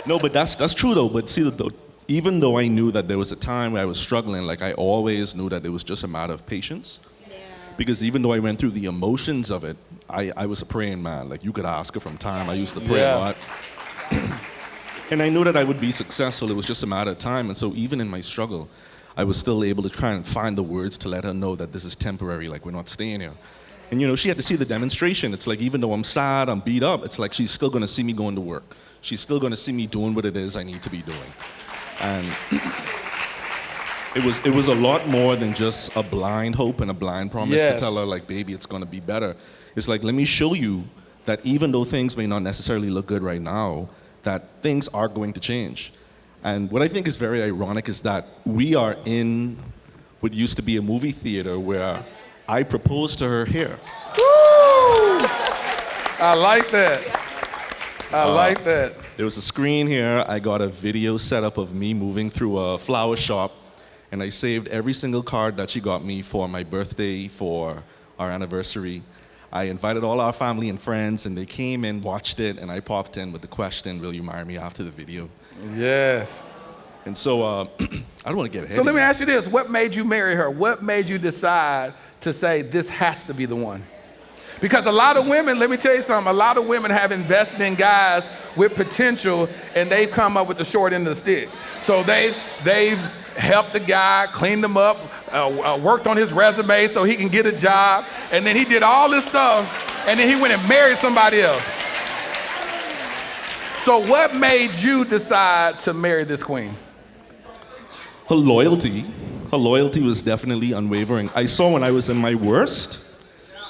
No, but that's true though. But see, even though I knew that there was a time where I was struggling, like I always knew that it was just a matter of patience. Yeah. Because even though I went through the emotions of it, I was a praying man. Like you could ask her from time. I used to pray a lot. And I knew that I would be successful. It was just a matter of time. And so even in my struggle, I was still able to try and find the words to let her know that this is temporary, like we're not staying here. And she had to see the demonstration. It's like even though I'm sad, I'm beat up, it's like she's still gonna see me going to work. She's still gonna see me doing what it is I need to be doing. And it was a lot more than just a blind hope and a blind promise to tell her like, baby, it's gonna be better. It's like, let me show you that even though things may not necessarily look good right now, that things are going to change. And what I think is very ironic is that we are in what used to be a movie theater where I proposed to her here. Woo! I like that. I like that. There was a screen here. I got a video set up of me moving through a flower shop, and I saved every single card that she got me for my birthday, for our anniversary. I invited all our family and friends, and they came and watched it, and I popped in with the question, will you marry me after the video? Yes. And so, I don't want to get ahead. So let me ask you this. What made you marry her? What made you decide to say this has to be the one? Because a lot of women, let me tell you something, a lot of women have invested in guys with potential, and they've come up with the short end of the stick. So they've helped the guy, cleaned him up, worked on his resume so he can get a job, and then he did all this stuff, and then he went and married somebody else. So what made you decide to marry this queen? Her loyalty was definitely unwavering. I saw when I was in my worst,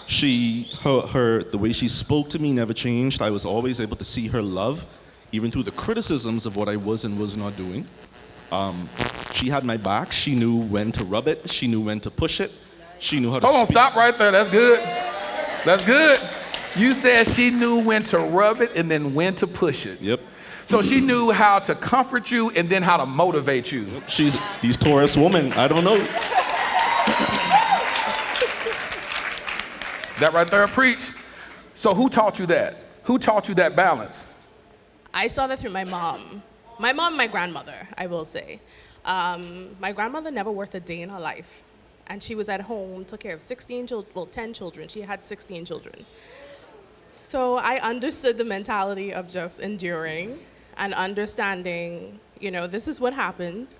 the way she spoke to me never changed. I was always able to see her love, even through the criticisms of what I was and was not doing. She had my back. She knew when to rub it. She knew when to push it. She knew how to Hold on, speak. stop right there. That's good. That's good. You said she knew when to rub it and then when to push it. Yep. So she knew how to comfort you and then how to motivate you. Yep. She's these Taurus women. I don't know. That right there, preach. So who taught you that? Who taught you that balance? I saw that through my mom. My mom and my grandmother, I will say. My grandmother never worked a day in her life. And she was at home, took care of 10 children. She had 16 children. So I understood the mentality of just enduring and understanding, this is what happens.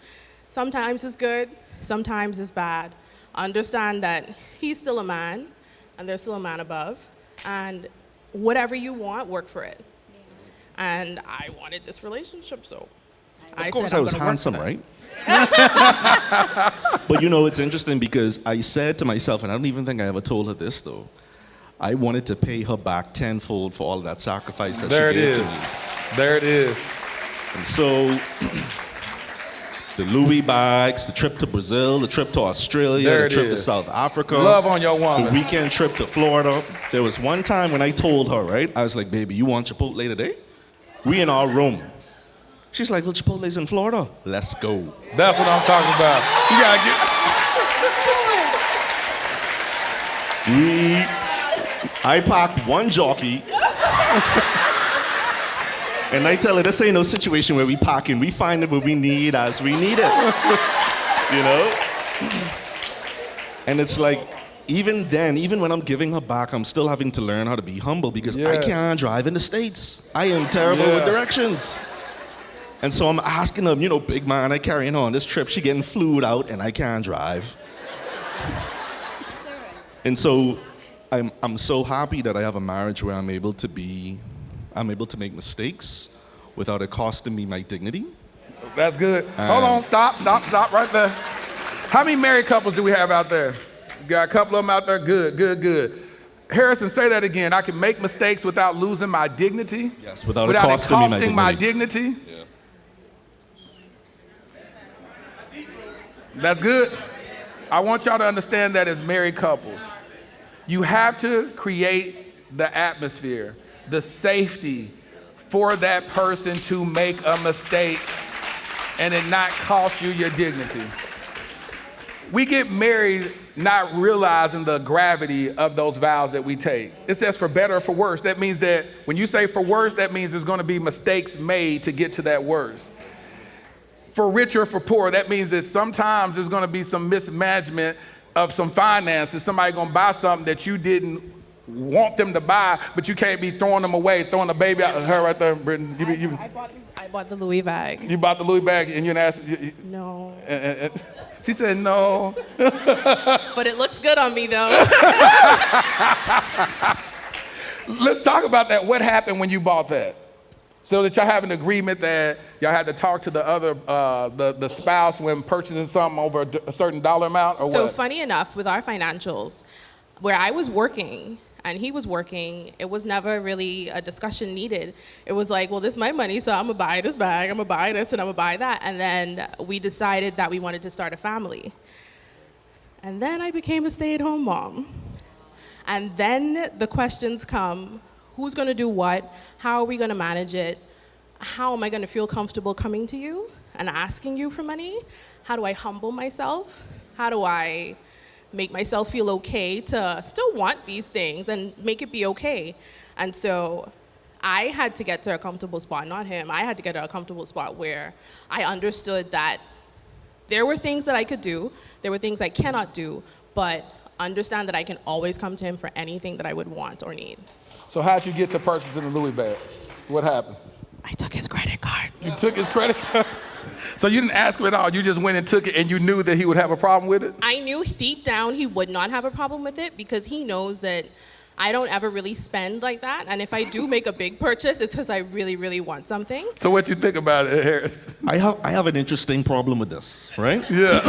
Sometimes it's good, sometimes it's bad. Understand that he's still a man, and there's still a man above. And whatever you want, work for it. And I wanted this relationship, so Of course I was handsome, right? But it's interesting because I said to myself, and I don't even think I ever told her this though, I wanted to pay her back tenfold for all of that sacrifice that she gave to me. There it is. And so the Louis bags, the trip to Brazil, the trip to Australia, the trip to South Africa. Love on your woman. The weekend trip to Florida. There was one time when I told her, right? I was like, baby, you want Chipotle today? We in our room. She's like, well, Chipotle's in Florida. Let's go. That's what I'm talking about. You gotta get... I packed one jockey. And I tell her, this ain't no situation where we packing. We find it what we need as we need it. And it's like, even then, even when I'm giving her back, I'm still having to learn how to be humble because I can't drive in the States. I am terrible with directions. And so I'm asking her, big man, I carrying her on this trip. She getting flued out and I can't drive. And so I'm so happy that I have a marriage where I'm able to make mistakes without it costing me my dignity. That's good. Hold on, stop right there. How many married couples do we have out there? Got a couple of them out there? Good. Harrison, say that again. I can make mistakes without losing my dignity? Yes, without it costing me my dignity? Yeah. That's good. I want y'all to understand that as married couples, you have to create the atmosphere, the safety for that person to make a mistake and it not cost you your dignity. We get married not realizing the gravity of those vows that we take. It says for better or for worse. That means that when you say for worse, that means there's going to be mistakes made to get to that worse. For richer or for poor, that means that sometimes there's going to be some mismanagement of some finances. Somebody going to buy something that you didn't want them to buy, but you can't be throwing them away, throwing the baby out. Her right there, Brittany. I bought the Louis bag. You bought the Louis bag and you didn't ask? No. She said no. But it looks good on me though. Let's talk about that. What happened when you bought that? So that y'all have an agreement that y'all had to talk to the other, the spouse when purchasing something over a certain dollar amount, or what? So funny enough, with our financials, where I was working and he was working, it was never really a discussion needed. It was like, well, this is my money, so I'm gonna buy this bag, I'm gonna buy this, and I'm gonna buy that. And then we decided that we wanted to start a family. And then I became a stay-at-home mom. And then the questions come, who's gonna do what? How are we gonna manage it? How am I gonna feel comfortable coming to you and asking you for money? How do I humble myself? How do I make myself feel okay to still want these things and make it be okay? And so I had to get to a comfortable spot, not him. I had to get to a comfortable spot where I understood that there were things that I could do, there were things I cannot do, but understand that I can always come to him for anything that I would want or need. So how'd you get to purchasing the Louis bag? What happened? I took his credit card. You took his credit card? So you didn't ask him at all, you just went and took it and you knew that he would have a problem with it? I knew deep down he would not have a problem with it because he knows that I don't ever really spend like that. And if I do make a big purchase, it's because I really, really want something. So what you think about it, Harris? I have an interesting problem with this, right? Yeah.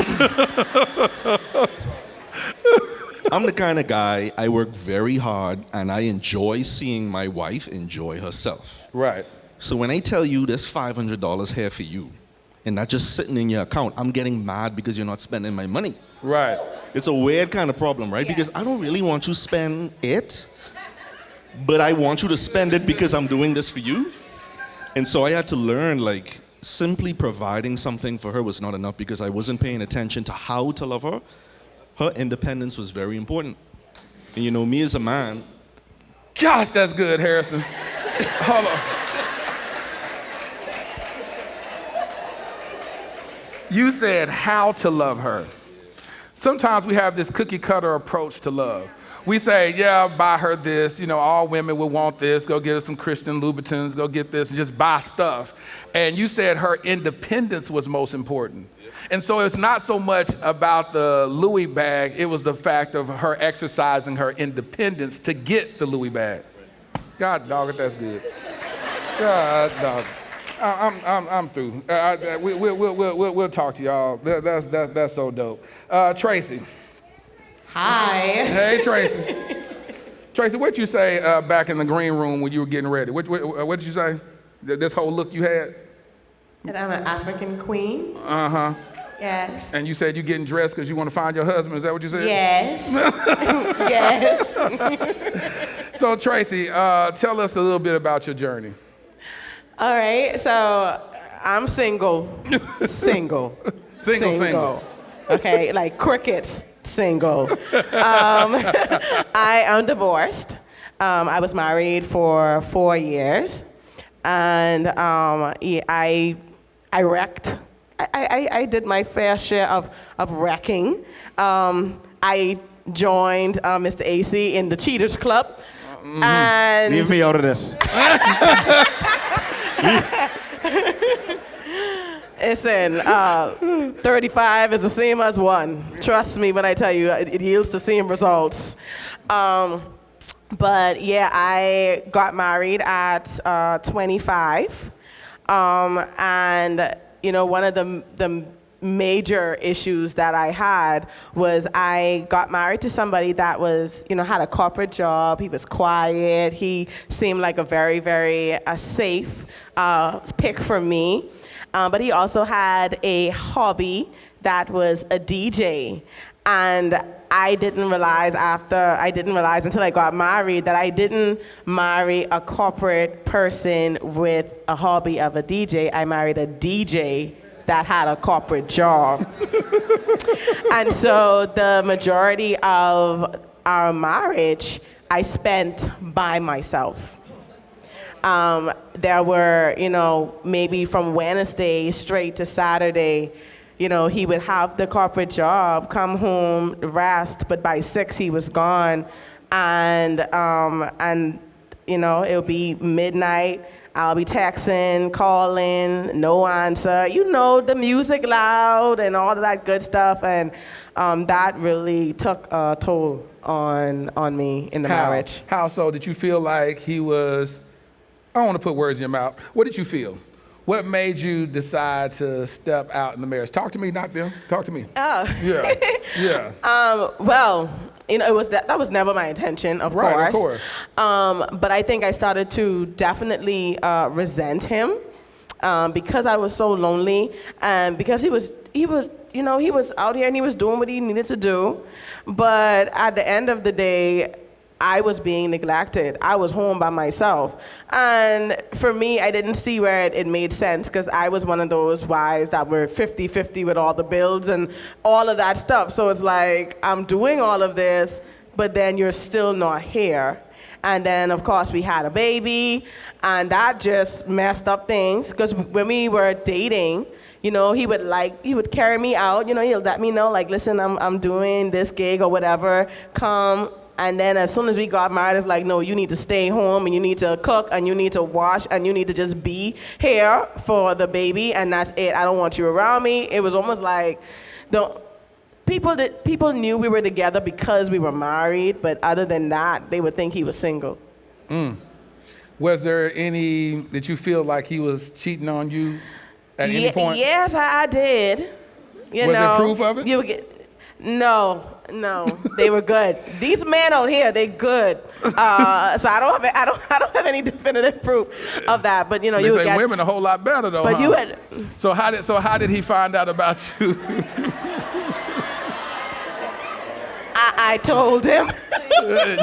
I'm the kind of guy, I work very hard and I enjoy seeing my wife enjoy herself. Right. So when I tell you there's $500 here for you, and not just sitting in your account, I'm getting mad because you're not spending my money. Right. It's a weird kind of problem, right? Because I don't really want you to spend it, but I want you to spend it because I'm doing this for you. And so I had to learn, like, simply providing something for her was not enough because I wasn't paying attention to how to love her. Her independence was very important. And you know, me as a man. Gosh, that's good, Harrison. Hold on. You said how to love her. Sometimes we have this cookie cutter approach to love. We say, yeah, buy her this, you know, all women will want this, go get her some Christian Louboutins, go get this, and just buy stuff. And you said her independence was most important. And so it's not so much about the Louis bag, it was the fact of her exercising her independence to get the Louis bag. God dog it, that's good. God dog. I'm through. We'll talk to y'all. That's so dope. Tracey. Hi. Hey, Tracey. Tracey, what'd you say back in the green room when you were getting ready? What did you say? This whole look you had? That I'm an African queen. Uh-huh. Yes. And you said you're getting dressed because you want to find your husband. Is that what you said? Yes. Yes. So, Tracey, tell us a little bit about your journey. All right, so I'm single. Single. Okay, like crickets, single. I am divorced. I was married for 4 years, and I wrecked. I did my fair share of wrecking. I joined Mr. AC in the Cheaters Club. And leave me out of this. Listen, 35 is the same as 1. Trust me when I tell you, it yields the same results. But yeah, I got married at 25. And, you know, one of the major issues that I had was I got married to somebody that was, you know, had a corporate job. He was quiet. He seemed like a very, very safe pick for me. But he also had a hobby that was a DJ. And I didn't realize until I got married that I didn't marry a corporate person with a hobby of a DJ. I married a DJ that had a corporate job. And so the majority of our marriage I spent by myself. There were, you know, maybe from Wednesday straight to Saturday, you know, he would have the corporate job, come home, rest, but by 6 he was gone. And you know, it'll be midnight. I'll be texting, calling, no answer. You know, the music loud and all of that good stuff. And that really took a toll on me in the marriage. How so? Did you feel like he was, I don't want to put words in your mouth. What did you feel? What made you decide to step out in the marriage? Talk to me, not them. Talk to me. Oh. Yeah, yeah. Well, you know, that was never my intention, of course. Of course. But I think I started to definitely resent him because I was so lonely, and because he was, you know, he was out here and he was doing what he needed to do. But at the end of the day, I was being neglected. I was home by myself. And for me, I didn't see where it made sense because I was one of those wives that were 50-50 with all the bills and all of that stuff. So it's like, I'm doing all of this, but then you're still not here. And then, of course, we had a baby, and that just messed up things because when we were dating, you know, he would carry me out. You know, he'll let me know, like, listen, I'm doing this gig or whatever, come. And then as soon as we got married, it's like, no, you need to stay home and you need to cook and you need to wash and you need to just be here for the baby and that's it. I don't want you around me. It was almost like people knew we were together because we were married, but other than that, they would think he was single. Was there any, did you feel like he was cheating on you at any point? Yes, I did. Was there proof of it? No, No, they were good. These men out here, they good. So I don't have any definitive proof of that. But you know, They you would say get women a whole lot better though. But huh? you had. So how did he find out about you? I told him.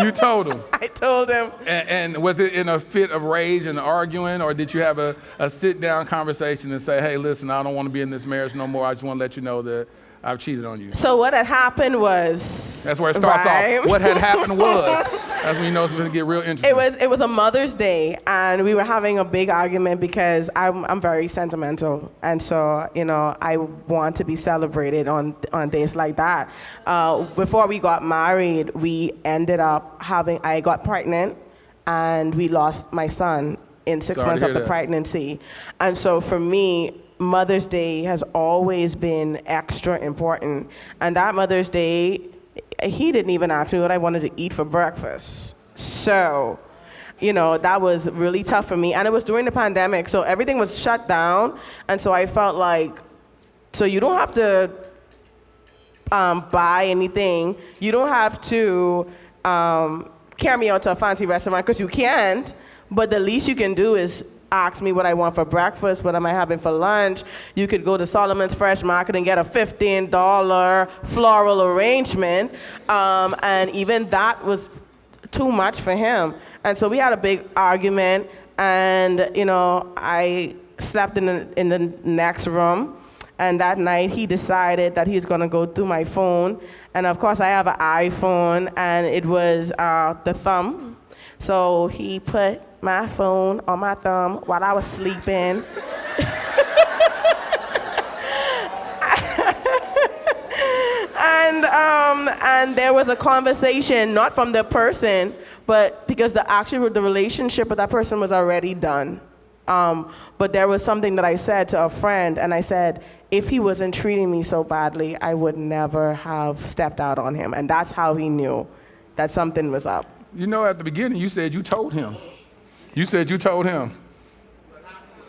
You told him. I told him. And was it in a fit of rage and arguing, or did you have a sit-down conversation and say, hey, listen, I don't want to be in this marriage no more. I just want to let you know that I've cheated on you. So what had happened was. That's where it starts off. What had happened was. That's when you know it's going to get real interesting. It was a Mother's Day, and we were having a big argument because I'm very sentimental, and so you know I want to be celebrated on days like that. Before we got married, we ended up I got pregnant, and we lost my son in 6 months of the pregnancy, and so for me, Mother's Day has always been extra important. And that Mother's Day, he didn't even ask me what I wanted to eat for breakfast. So, you know, that was really tough for me. And it was during the pandemic, so everything was shut down. And so I felt like, so you don't have to buy anything. You don't have to carry me out to a fancy restaurant, because you can't. But the least you can do is ask me what I want for breakfast, what am I having for lunch. You could go to Solomon's Fresh Market and get a $15 floral arrangement. And even that was too much for him. And so we had a big argument, and you know, I slept in the next room. And that night he decided that he's gonna go through my phone. And of course I have an iPhone, and it was the thumb. So he put my phone on my thumb while I was sleeping. And there was a conversation, not from the person, but because the relationship with that person was already done. But there was something that I said to a friend, and I said, if he wasn't treating me so badly, I would never have stepped out on him. And that's how he knew that something was up. You know, at the beginning, you said you told him. You said you told him.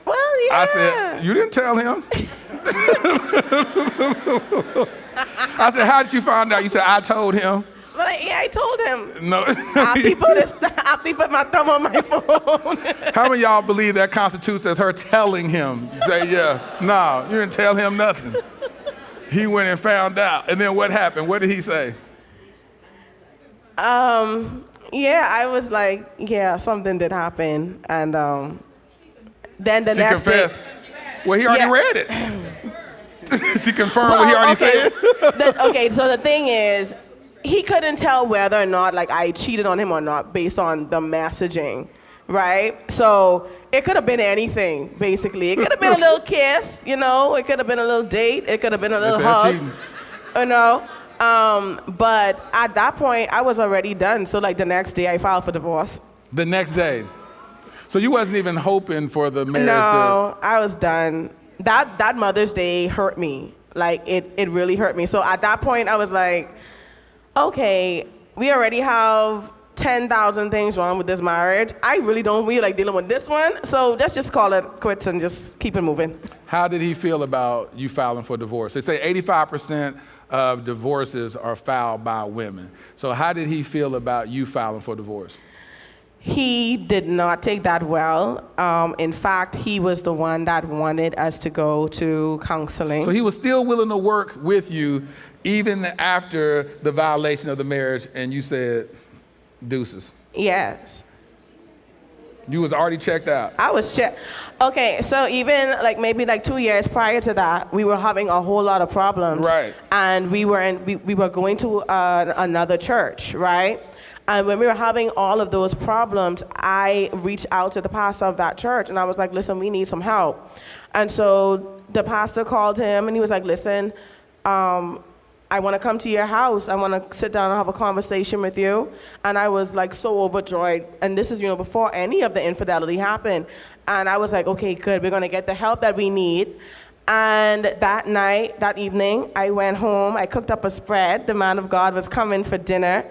Well, yeah. I said, you didn't tell him. I said, how did you find out? You said, I told him. But I told him. No. After he put my thumb on my phone. How many of y'all believe that constitutes as her telling him? You say, yeah. No, you didn't tell him nothing. He went and found out. And then what happened? What did he say? Yeah, I was like, yeah, something did happen. And then the next confessed. day. Well, he already read it. She confirmed what he already said. Okay, so the thing is, he couldn't tell whether or not like I cheated on him or not based on the messaging, right? So it could have been anything, basically. It could have been a little kiss, you know. It could have been a little date. It could have been a little hug, you know. But at that point, I was already done. So like the next day, I filed for divorce. The next day. So you wasn't even hoping for the marriage? No, I was done. That Mother's Day hurt me. Like it really hurt me. So at that point, I was like, okay, we already have 10,000 things wrong with this marriage. I really don't really like dealing with this one. So let's just call it quits and just keep it moving. How did he feel about you filing for divorce? They say 85% of divorces are filed by women. So how did he feel about you filing for divorce? He did not take that well. In fact, he was the one that wanted us to go to counseling. So he was still willing to work with you even after the violation of the marriage, and you said deuces. Yes. You was already checked out. I was checked. Okay, so even like maybe like 2 years prior to that, we were having a whole lot of problems. Right. And we were going to another church, right? And when we were having all of those problems, I reached out to the pastor of that church, and I was like, listen, we need some help. And so the pastor called him, and he was like, listen, I want to come to your house. I want to sit down and have a conversation with you. And I was like so overjoyed. And this is, you know, before any of the infidelity happened. And I was like, okay, good. We're going to get the help that we need. And that night, that evening, I went home. I cooked up a spread. The man of God was coming for dinner.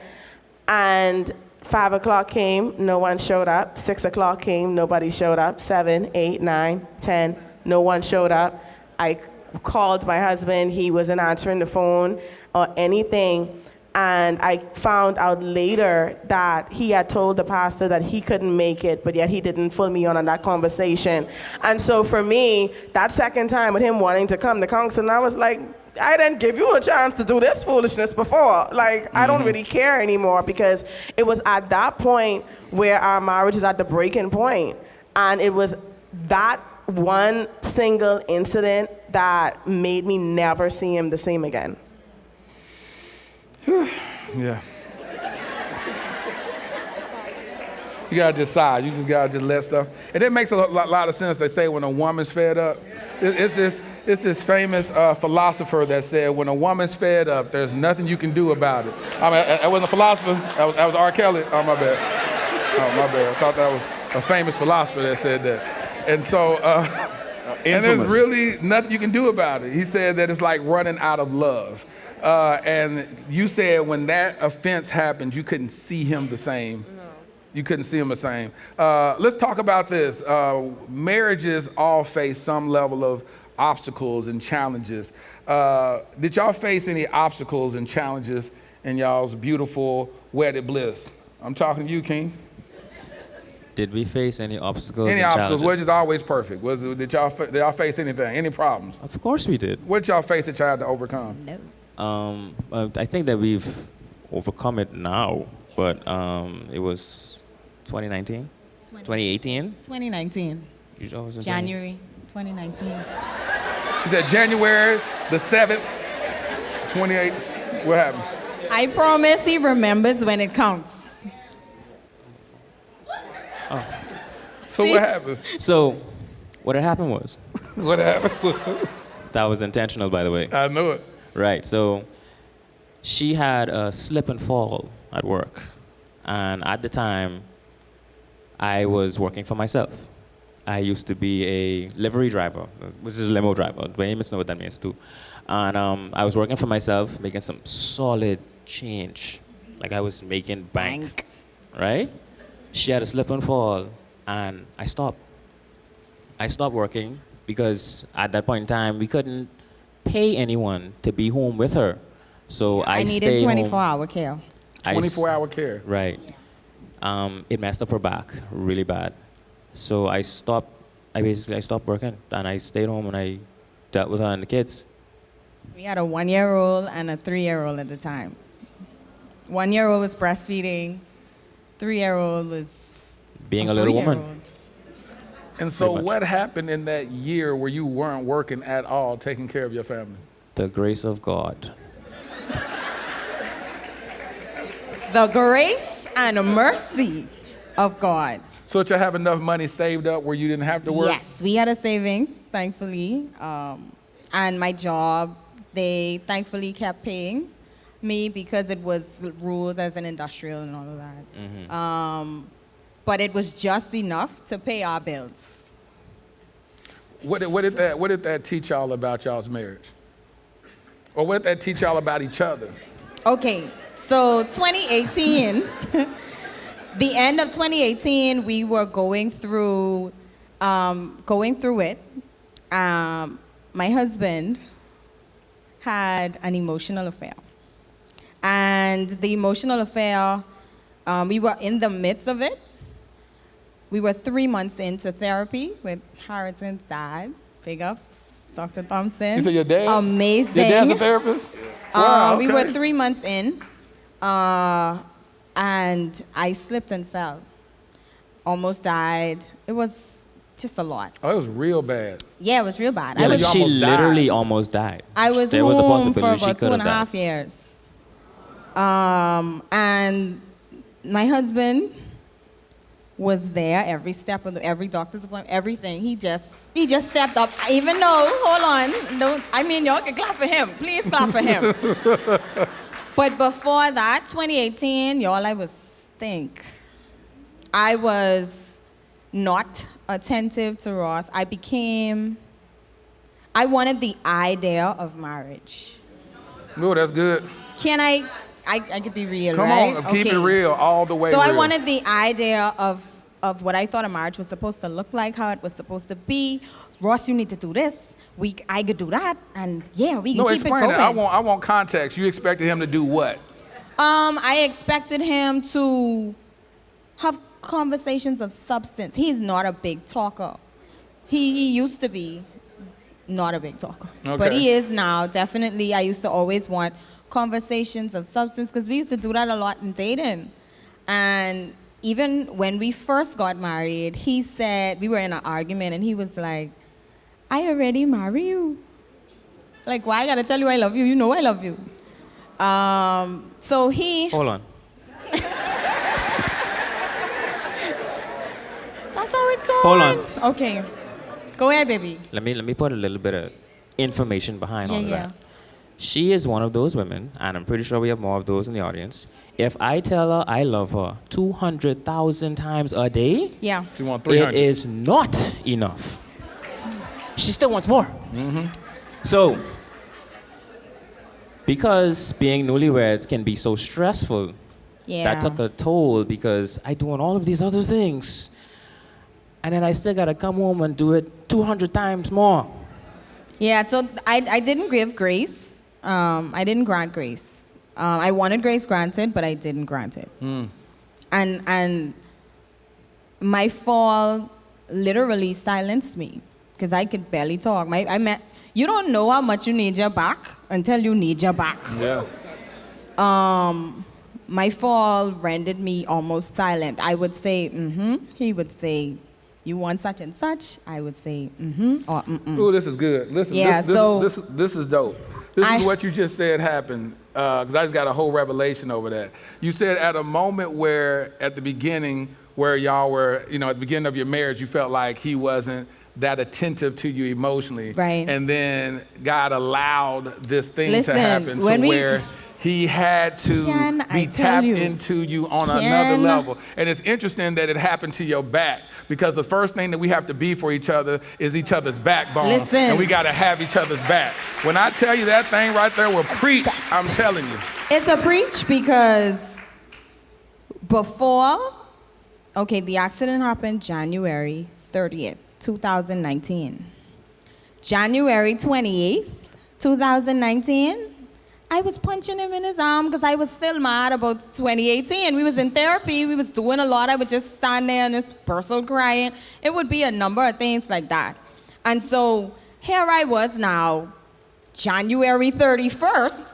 And 5 o'clock came, no one showed up. 6 o'clock came, nobody showed up. 7, 8, 9, 10, no one showed up. I called my husband. He wasn't answering the phone or anything. And I found out later that he had told the pastor that he couldn't make it, but yet he didn't fill me on that conversation. And so for me, that second time with him wanting to come to counsel, I was like, I didn't give you a chance to do this foolishness before. Like, I don't really care anymore, because it was at that point where our marriage is at the breaking point. And it was that one single incident that made me never see him the same again. Yeah. You gotta decide. You just gotta let stuff. And it makes a lot of sense. They say when a woman's fed up, it's this famous philosopher that said, when a woman's fed up, there's nothing you can do about it. I mean, that wasn't a philosopher. That was R. Kelly. Oh, my bad. Oh, my bad. I thought that was a famous philosopher that said that. And so, and there's really nothing you can do about it. He said that it's like running out of love. And you said when that offense happened, you couldn't see him the same. No. You couldn't see him the same. Let's talk about this. Marriages all face some level of obstacles and challenges. Did y'all face any obstacles and challenges in y'all's beautiful wedded bliss? I'm talking to you, King. Did we face any obstacles Any and obstacles? challenges? Was it always perfect? Did y'all face anything? Any problems? Of course we did. What did y'all face that y'all had to overcome? No. I think that we've overcome it now, but it was 2019? 2018? 2019. January 2019. She said January the 7th, 28. What happened? I promise he remembers when it counts. Oh. So what happened? So what had happened was. What happened? That was intentional, by the way. I knew it. Right. So she had a slip and fall at work. And at the time, I was working for myself. I used to be a livery driver, which is a limo driver. Bahamians know what that means too. And I was working for myself, making some solid change. Like I was making bank. Right? She had a slip and fall, and I stopped. I stopped working because at that point in time, we couldn't pay anyone to be home with her. So I needed stayed 24-hour care. 24-hour care. Right. It messed up her back really bad. So I stopped working, and I stayed home and I dealt with her and the kids. We had a 1-year-old and a 3-year-old at the time. 1-year-old was breastfeeding. 3-year-old was being a little woman. And so what happened in that year where you weren't working at all, taking care of your family? The grace of God. The grace and mercy of God. So did you have enough money saved up where you didn't have to work? Yes, we had a savings, thankfully. And my job, they thankfully kept paying me because it was ruled as an industrial and all of that. Mm-hmm. But it was just enough to pay our bills. What did that teach y'all about y'all's marriage? Or what did that teach y'all about each other? Okay, so 2018, the end of 2018, we were going through it. My husband had an emotional affair. And the emotional affair, we were in the midst of it. We were 3 months into therapy with Harrison's dad. Big ups, Dr. Thompson. You said your dad? Amazing. Your dad's a therapist? Wow, okay. We were 3 months in, and I slipped and fell. Almost died. It was just a lot. Oh, it was real bad. Yeah, it was real bad. Yeah, she literally almost died. I was there home was a for possibility she about could have 2.5 years. And my husband was there every step of every doctor's appointment, everything. He just stepped up. Even though, hold on, y'all can clap for him. Please clap for him. But before that, 2018, y'all, I was stink. I was not attentive to Ross. I wanted the idea of marriage. No, that's good. Can I could be real, Come right? on, keep it real all the way So real. I wanted the idea of what I thought a marriage was supposed to look like, how it was supposed to be. Ross, you need to do this. I could do that, and yeah, we can keep it going. Explain it. I want context. You expected him to do what? I expected him to have conversations of substance. He's not a big talker. He used to be not a big talker. Okay. But he is now, definitely. I used to always want conversations of substance because we used to do that a lot in dating. And even when we first got married, he said, we were in an argument, and he was like, I already married you. Like, why I gotta tell you I love you? You know I love you. So he... Hold on. That's how it goes. Hold on. Okay. Go ahead, baby. Let me put a little bit of information behind all of Yeah. that. She is one of those women, and I'm pretty sure we have more of those in the audience. If I tell her I love her 200,000 times a day, yeah, she wants it 300. is not enough. She still wants more. Mm-hmm. So, because being newlyweds can be so stressful, Yeah. that took a toll because I doing all of these other things. And then I still gotta come home and do it 200 times more. Yeah, so I didn't give grace. I didn't grant grace. I wanted grace granted, but I didn't grant it. And my fall literally silenced me because I could barely talk. You don't know how much you need your back until you need your back. Yeah. My fall rendered me almost silent. I would say, He would say, you want such and such? I would say, or Ooh, this is good. Listen, Yeah, this is dope. This is what you just said happened, because I just got a whole revelation over that. You said at a moment where, at the beginning, where y'all were, at the beginning of your marriage, you felt like he wasn't that attentive to you emotionally. Right. And then God allowed this thing Listen, to happen when to we- where he had to Can I be tell tapped you? into you on another Can- level. And it's interesting that it happened to your back, because the first thing that we have to be for each other is each other's backbone. Listen. And we got to have each other's back. When I tell you that thing right there will preach, I'm telling you. It's a preach because before, the accident happened January 30th, 2019. January 28th, 2019, I was punching him in his arm because I was still mad about 2018. We was in therapy, we was doing a lot. I would just stand there and just burst out crying. It would be a number of things like that. And so here I was now, January 31st,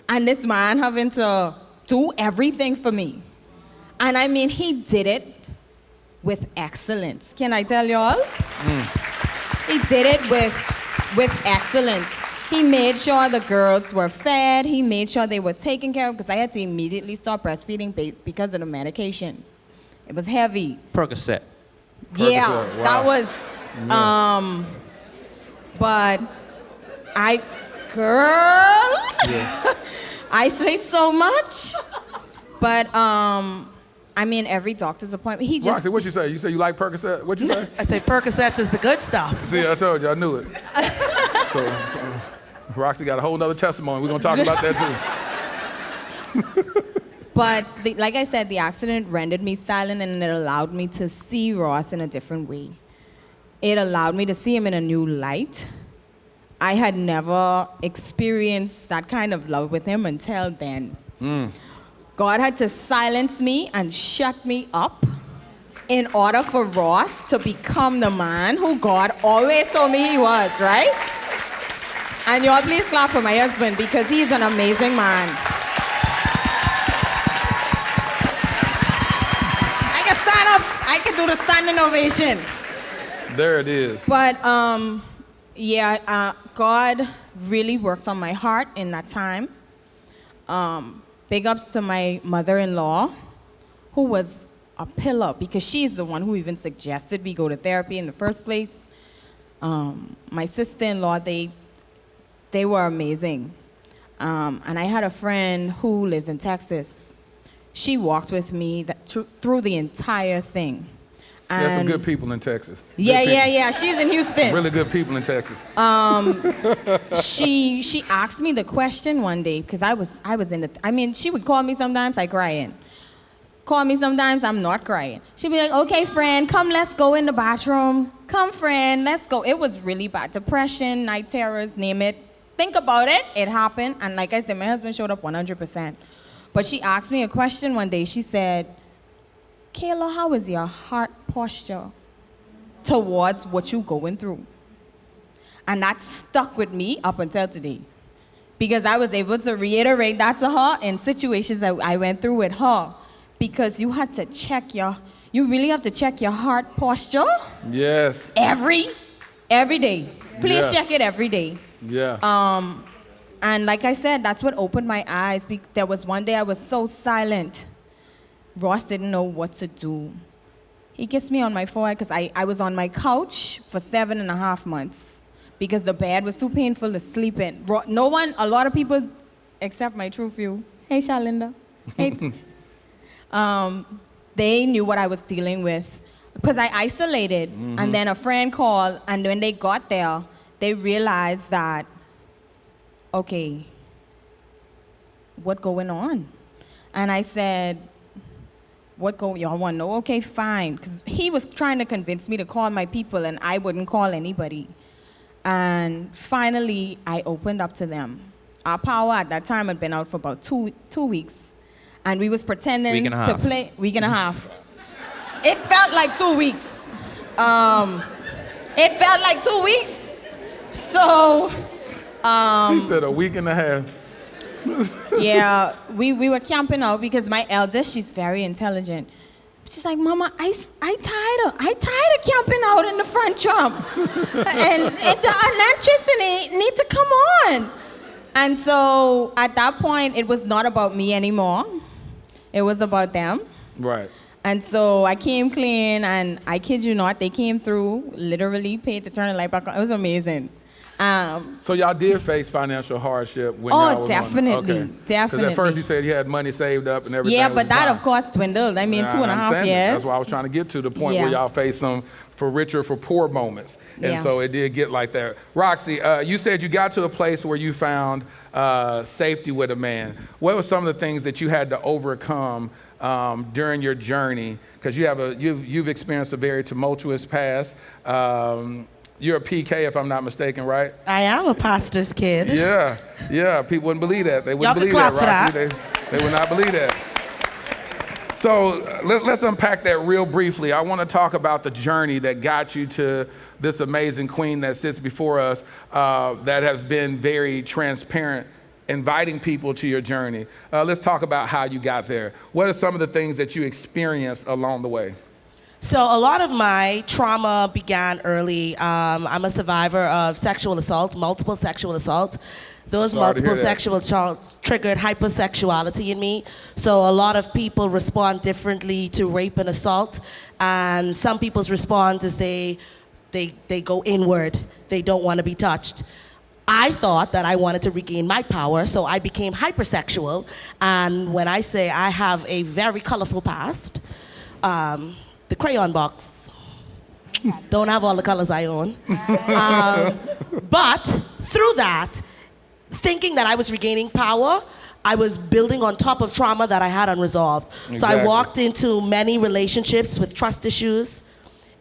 and this man having to do everything for me. And I mean, he did it with excellence. Can I tell y'all? He did it with excellence. He made sure the girls were fed. He made sure they were taken care of because I had to immediately stop breastfeeding because of the medication. It was heavy. Percocet. Yeah, Percocet, wow. that was, but I sleep so much. But, every doctor's appointment, he just... Roxie, what you say? You say you like Percocet? What'd you say? I say Percocet is the good stuff. See, I told you, I knew it. So, Roxie got a whole nother testimony. We're going to talk about that too. But like I said, the accident rendered me silent, and it allowed me to see Ross in a different way. It allowed me to see him in a new light. I had never experienced that kind of love with him until then. God had to silence me and shut me up in order for Ross to become the man who God always told me he was, right? And y'all please clap for my husband because he's an amazing man. I can stand up. I can do the standing ovation. There it is. But God really worked on my heart in that time. Big ups to my mother-in-law, who was a pillar because she's the one who even suggested we go to therapy in the first place. My sister-in-law, they were amazing. And I had a friend who lives in Texas. She walked with me through the entire thing. There's some good people in Texas. Yeah. She's in Houston. Really good people in Texas. She asked me the question one day because I was in the. She would call me sometimes, I crying. Call me sometimes, I'm not crying. She'd be like, "Okay, friend, come, let's go in the bathroom. Come, friend, let's go." It was really bad. Depression, night terrors, name it. Think about it. It happened, and like I said, my husband showed up 100%. But she asked me a question one day. She said, Kayla, how is your heart posture towards what you're going through? And that stuck with me up until today. Because I was able to reiterate that to her in situations that I went through with her. Because you had to you really have to check your heart posture. Yes. Every day. Please check it every day. Yeah. And like I said, that's what opened my eyes. There was one day I was so silent. Ross didn't know what to do. He kissed me on my forehead because I was on my couch for 7.5 months because the bed was too painful to sleep in. A lot of people, except my true few, hey Shalinda, hey, they knew what I was dealing with because I isolated. Mm-hmm. And then a friend called, and when they got there, they realized that, okay, what going on? And I said, y'all want to know? Okay, fine. Because he was trying to convince me to call my people, and I wouldn't call anybody. And finally, I opened up to them. Our power at that time had been out for about two weeks. And we was pretending to play. Week and a half. It felt like 2 weeks. It felt like 2 weeks. So, she said a week and a half. Yeah, we were camping out because my eldest, she's very intelligent. She's like, Mama, I tired of camping out in the front jump. and the electricity need to come on. And so at that point, it was not about me anymore. It was about them. Right. And so I came clean, and I kid you not, they came through, literally paid to turn the light back on. It was amazing. So y'all did face financial hardship when y'all was definitely, okay. definitely. Because at first you said you had money saved up and everything. Yeah, but that, of course, dwindled. I mean, 2.5 years. That's why I was trying to get to the point where y'all faced some for richer, for poor moments. And so it did get like that. Roxie, you said you got to a place where you found safety with a man. What were some of the things that you had to overcome during your journey? Because you've experienced a very tumultuous past. You're a PK, if I'm not mistaken, right? I am a pastor's kid. Yeah. People wouldn't believe that. They wouldn't believe that, Roxie. They would not believe that. So let's unpack that real briefly. I want to talk about the journey that got you to this amazing queen that sits before us, that has been very transparent, inviting people to your journey. Let's talk about how you got there. What are some of the things that you experienced along the way? So a lot of my trauma began early. I'm a survivor of sexual assault, multiple sexual assault. Those multiple sexual assaults triggered hypersexuality in me. So a lot of people respond differently to rape and assault. And some people's response is they go inward. They don't want to be touched. I thought that I wanted to regain my power, so I became hypersexual. And when I say I have a very colorful past, the crayon box. Don't have all the colors I own. But through that, thinking that I was regaining power, I was building on top of trauma that I had unresolved. Exactly. So I walked into many relationships with trust issues,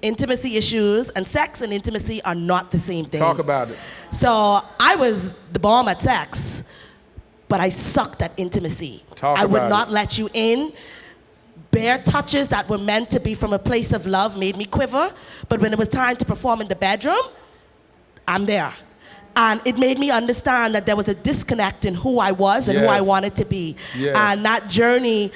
intimacy issues, and sex and intimacy are not the same thing. Talk about it. So I was the bomb at sex, but I sucked at intimacy. I would not let you in. Bare touches that were meant to be from a place of love made me quiver, but when it was time to perform in the bedroom, I'm there. And it made me understand that there was a disconnect in who I was and who I wanted to be. Yes. And that journey,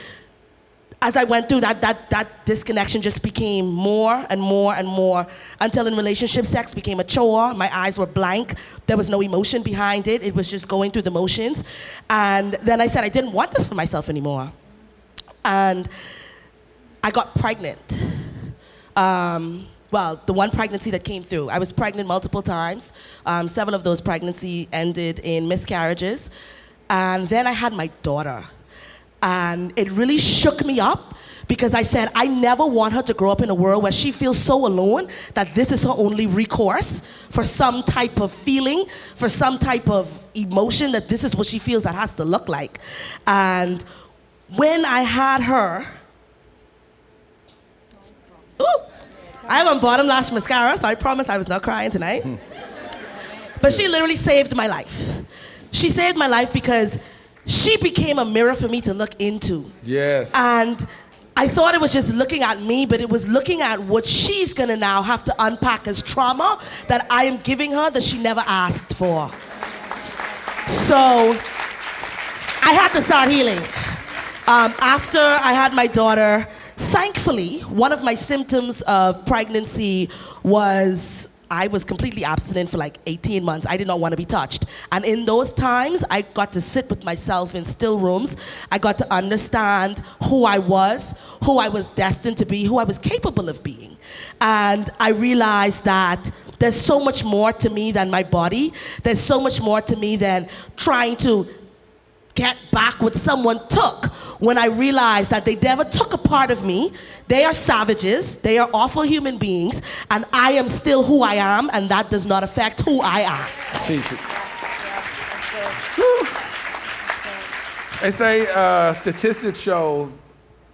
as I went through that disconnection just became more and more and more until in relationship sex became a chore. My eyes were blank. There was no emotion behind it. It was just going through the motions. And then I said, I didn't want this for myself anymore. And I got pregnant. Well, the one pregnancy that came through. I was pregnant multiple times. Several of those pregnancies ended in miscarriages. And then I had my daughter. And it really shook me up because I said, I never want her to grow up in a world where she feels so alone that this is her only recourse for some type of feeling, for some type of emotion, that this is what she feels that has to look like. And when I had her, I have on bottom lash mascara, so I promise I was not crying tonight. But she literally saved my life. She saved my life because she became a mirror for me to look into. Yes. And I thought it was just looking at me, but it was looking at what she's gonna now have to unpack as trauma that I am giving her that she never asked for. So I had to start healing. After I had my daughter, thankfully, one of my symptoms of pregnancy was I was completely abstinent for like 18 months. I did not want to be touched. And in those times, I got to sit with myself in still rooms. I got to understand who I was destined to be, who I was capable of being. And I realized that there's so much more to me than my body. There's so much more to me than trying to get back what someone took. When I realized that they never took a part of me, they are savages, they are awful human beings, and I am still who I am, and that does not affect who I am. They say statistics show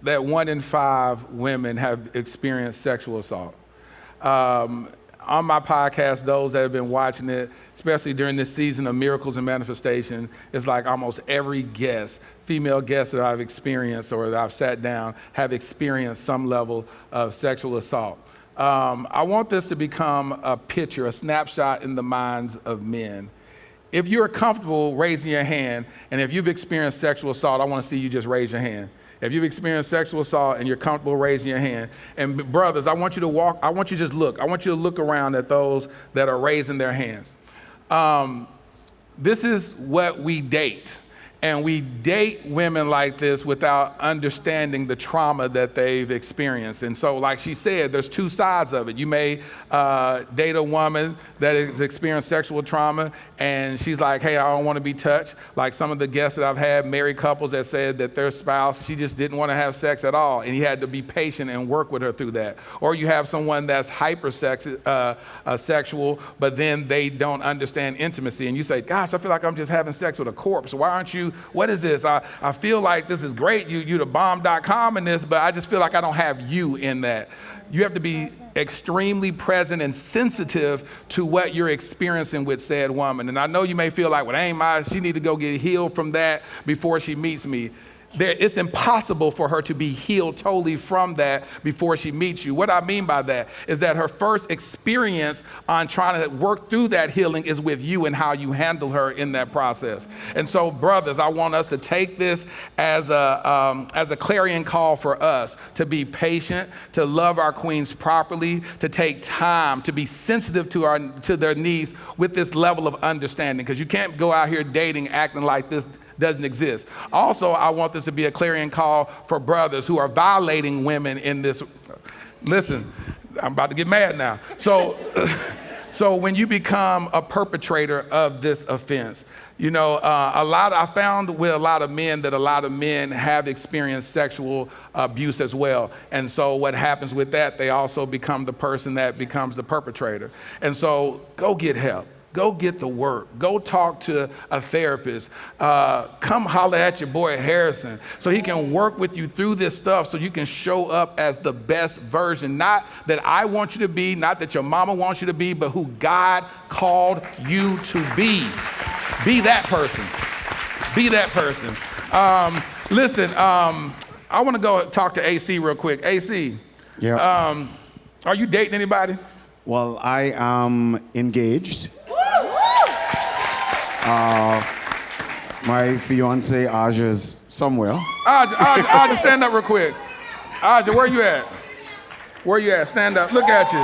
that 1 in 5 women have experienced sexual assault. On my podcast, those that have been watching it, especially during this season of Miracles and Manifestation, it's like almost every guest, female guest that I've experienced or that I've sat down, have experienced some level of sexual assault. I want this to become a picture, a snapshot in the minds of men. If you're comfortable raising your hand, and if you've experienced sexual assault, I want to see you just raise your hand. If you've experienced sexual assault and you're comfortable raising your hand, and brothers, I want you to walk, I want you to just look. I want you to look around at those that are raising their hands. This is what we date. And we date women like this without understanding the trauma that they've experienced. And so, like she said, there's two sides of it. You may date a woman that has experienced sexual trauma, and she's like, hey, I don't want to be touched. Like some of the guests that I've had, married couples that said that their spouse, she just didn't want to have sex at all, and he had to be patient and work with her through that. Or you have someone that's sexual, but then they don't understand intimacy, and you say, gosh, I feel like I'm just having sex with a corpse. Why aren't you, what is this? I feel like this is great, you the bomb.com in this, but I just feel like I don't have you in that. You have to be extremely present and sensitive to what you're experiencing with said woman. And I know you may feel like, well, she need to go get healed from that before she meets me. It's impossible for her to be healed totally from that before she meets you. What I mean by that is that her first experience on trying to work through that healing is with you and how you handle her in that process. And so, brothers, I want us to take this as a clarion call for us to be patient, to love our queens properly, to take time, to be sensitive to their needs with this level of understanding, because you can't go out here dating acting like this doesn't exist. Also, I want this to be a clarion call for brothers who are violating women in this. Listen, I'm about to get mad now. So when you become a perpetrator of this offense, I found with a lot of men that a lot of men have experienced sexual abuse as well. And so what happens with that, they also become the person that becomes the perpetrator. And so go get help. Go get the work. Go talk to a therapist. Come holler at your boy Harrison so he can work with you through this stuff so you can show up as the best version. Not that I want you to be, not that your mama wants you to be, but who God called you to be. Be that person. Be that person. Listen, I want to go talk to AC real quick. AC, yeah. Are you dating anybody? Well, I am engaged. My fiance Aja's somewhere. Aja, stand up real quick. Aja, where you at? Where you at? Stand up. Look at you.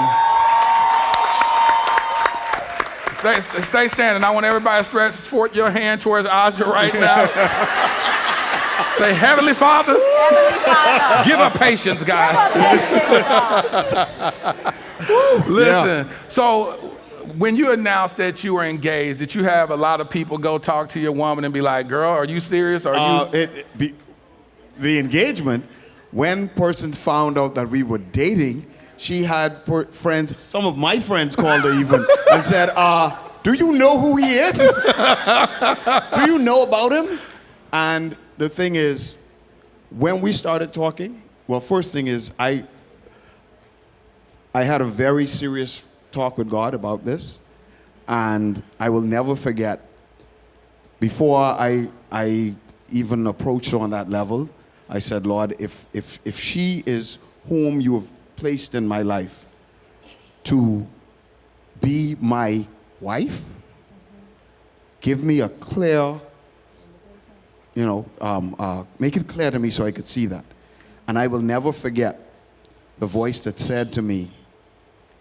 Stay standing. I want everybody to stretch forth your hand towards Aja right now. Say, Heavenly Father, give her patience, God. Listen, so when you announced that you were engaged, did you have a lot of people go talk to your woman and be like, girl, are you serious? The engagement, when persons found out that we were dating, she had friends, some of my friends called her even and said, do you know who he is? Do you know about him? And the thing is, when we started talking, well, first thing is I had a very serious talk with God about this, and I will never forget, before I even approach her on that level. I said, Lord, if she is whom you have placed in my life to be my wife, give me a clear, make it clear to me so I could see that. And I will never forget the voice that said to me,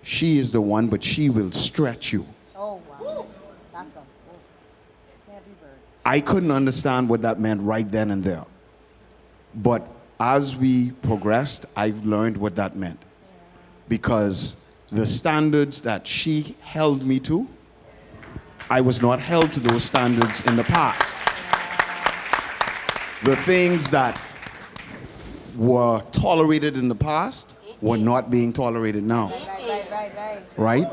she is the one, but she will stretch you. Oh, wow. That's a heavy bird. I couldn't understand what that meant right then and there. But as we progressed, I've learned what that meant. Because the standards that she held me to, I was not held to those standards in the past. The things that were tolerated in the past were not being tolerated now. Right?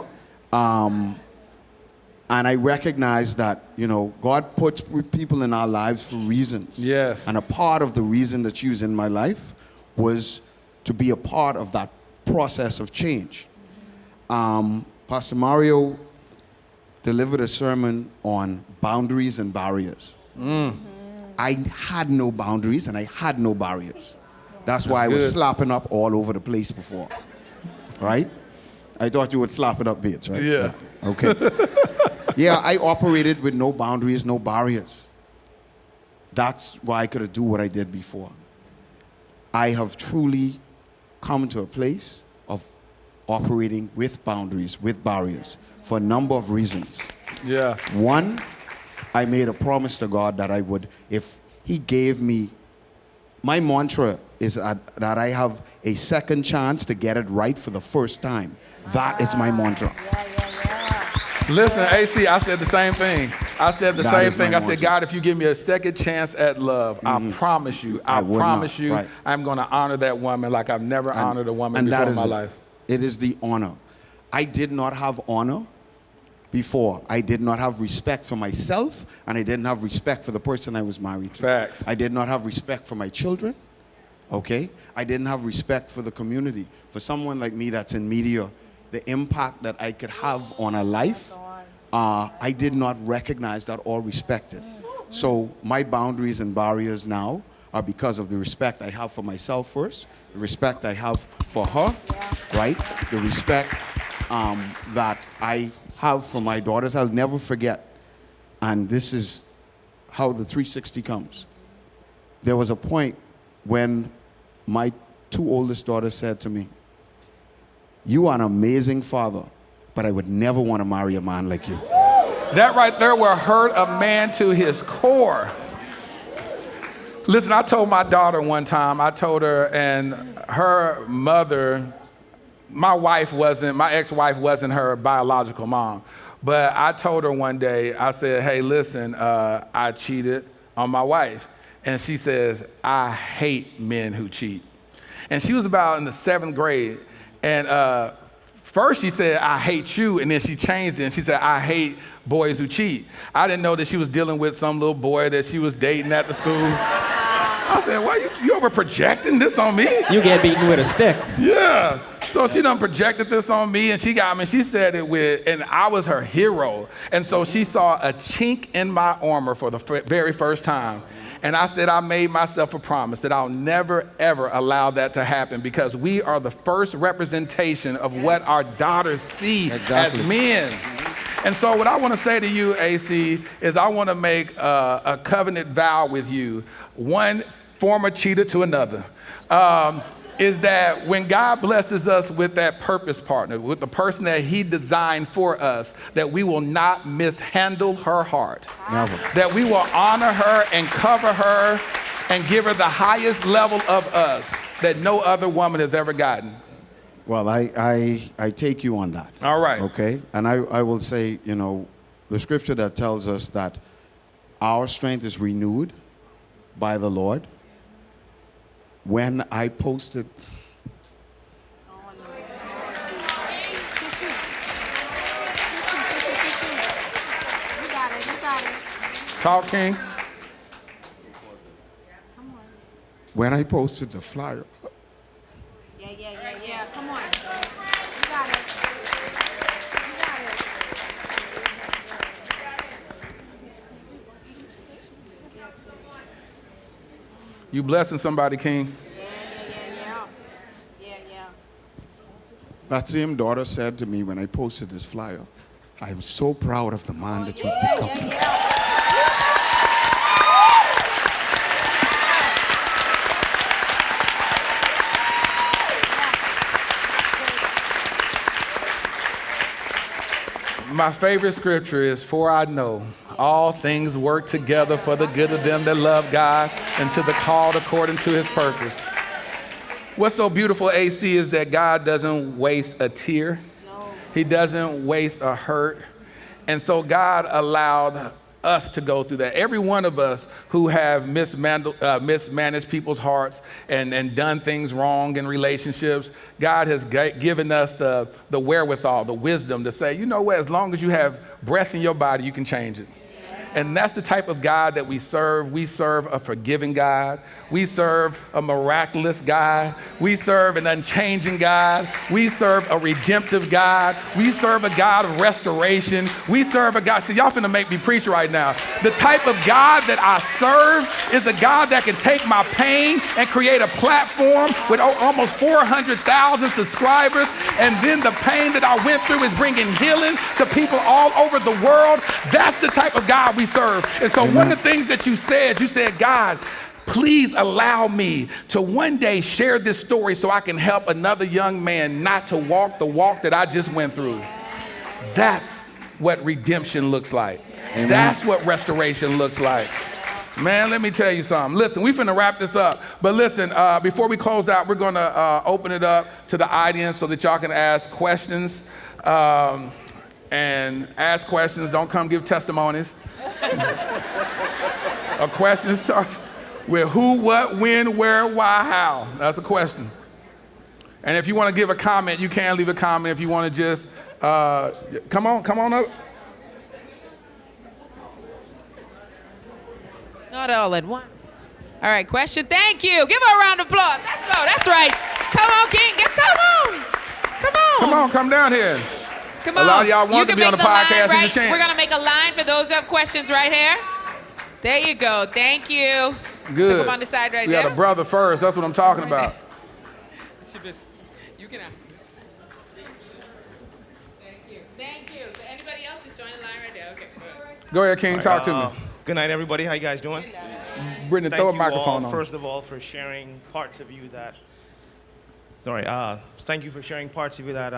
And I recognize that, God puts people in our lives for reasons. Yes. And a part of the reason that she was in my life was to be a part of that process of change. Pastor Mario delivered a sermon on boundaries and barriers. I had no boundaries and I had no barriers. That's why I was slapping up all over the place before. Right? I thought you would slap it up bits, right? Yeah. Okay. Yeah, I operated with no boundaries, no barriers. That's why I could do what I did before. I have truly come to a place of operating with boundaries, with barriers, for a number of reasons. Yeah. One, I made a promise to God that I would, if He gave me, my mantra is that I have a second chance to get it right for the first time. That is my mantra. Listen, AC, I said the same thing. I said the That same is my thing. I said, mantra. God, if you give me a second chance at love, I promise you, I would promise not. you, Right. I'm going to honor that woman like I've never honored a woman before that in is my it. life. It is the honor. I did not have honor before. I did not have respect for myself, and I didn't have respect for the person I was married to. Facts. I did not have respect for my children. Okay? I didn't have respect for the community. For someone like me that's in media, the impact that I could have on a life, I did not recognize that or respect it. So my boundaries and barriers now are because of the respect I have for myself first, the respect I have for her, right? The respect that I have for my daughters. I'll never forget. And this is how the 360 comes. There was a point when my two oldest daughters said to me, "You are an amazing father, but I would never want to marry a man like you." That right there will hurt a man to his core. Listen, I told my daughter one time, I told her, and her mother, my ex-wife wasn't her biological mom. But I told her one day, I said, hey, listen, I cheated on my wife. And she says, I hate men who cheat. And she was about in the 7th grade. And first she said, I hate you. And then she changed it and she said, I hate boys who cheat. I didn't know that she was dealing with some little boy that she was dating at the school. I said, why you over projecting this on me? You get beaten with a stick. Yeah. So she done projected this on me and she said it with, and I was her hero. And so she saw a chink in my armor for the very first time. And I said, I made myself a promise that I'll never, ever allow that to happen because we are the first representation of what our daughters see as men. And so what I want to say to you, AC, is I want to make a covenant vow with you, one former cheater to another, is that when God blesses us with that purpose partner, with the person that he designed for us, that we will not mishandle her heart. Never. That we will honor her and cover her and give her the highest level of us that no other woman has ever gotten. Well, I take you on that. All right. Okay? And I will say, the scripture that tells us that our strength is renewed by the Lord. When I posted... Talk, King. When I posted the flyer... Yeah. Come on. You got it. You blessing somebody, King. That same daughter said to me when I posted this flyer, I am so proud of the man that you've become. My favorite scripture is, for I know all things work together for the good of them that love God and to the called according to his purpose. What's so beautiful, AC, is that God doesn't waste a tear. He doesn't waste a hurt. And so God allowed us to go through that. Every one of us who have mismanaged people's hearts and done things wrong in relationships, God has given us the wherewithal, the wisdom to say, you know what, as long as you have breath in your body, you can change it. And that's the type of God that we serve. We serve a forgiving God. We serve a miraculous God. We serve an unchanging God. We serve a redemptive God. We serve a God of restoration. We serve a God, see, y'all finna make me preach right now. The type of God that I serve is a God that can take my pain and create a platform with almost 400,000 subscribers. And then the pain that I went through is bringing healing to people all over the world. That's the type of God we serve. And so one of the things that you said, God, please allow me to one day share this story so I can help another young man not to walk the walk that I just went through. That's what redemption looks like. Amen. That's what restoration looks like. Man, let me tell you something. Listen, we finna wrap this up. But listen, before we close out, we're gonna open it up to the audience so that y'all can ask questions. And ask questions, don't come give testimonies. A question starts with who, what, when, where, why, how. That's a question. And if you want to give a comment, you can leave a comment. If you want to just, come on up. Not all at once. All right, question. Thank you. Give her a round of applause. Let's go. That's right. Come on, King. Come on. Come on. Come on, come down here. Come on. A lot of y'all want to be on the podcast. Line, right? We're going to make a line for those who have questions right here. There you go. Thank you. Good. So come on the side right we there. got a brother first. That's what I'm talking about. You can ask. Thank you. So anybody else just join the line right there? Okay. Go ahead, King. Talk to me. Good night, everybody. How you guys doing? Brittany, throw a microphone on. First of all, for sharing parts of you that... thank you for sharing parts of you that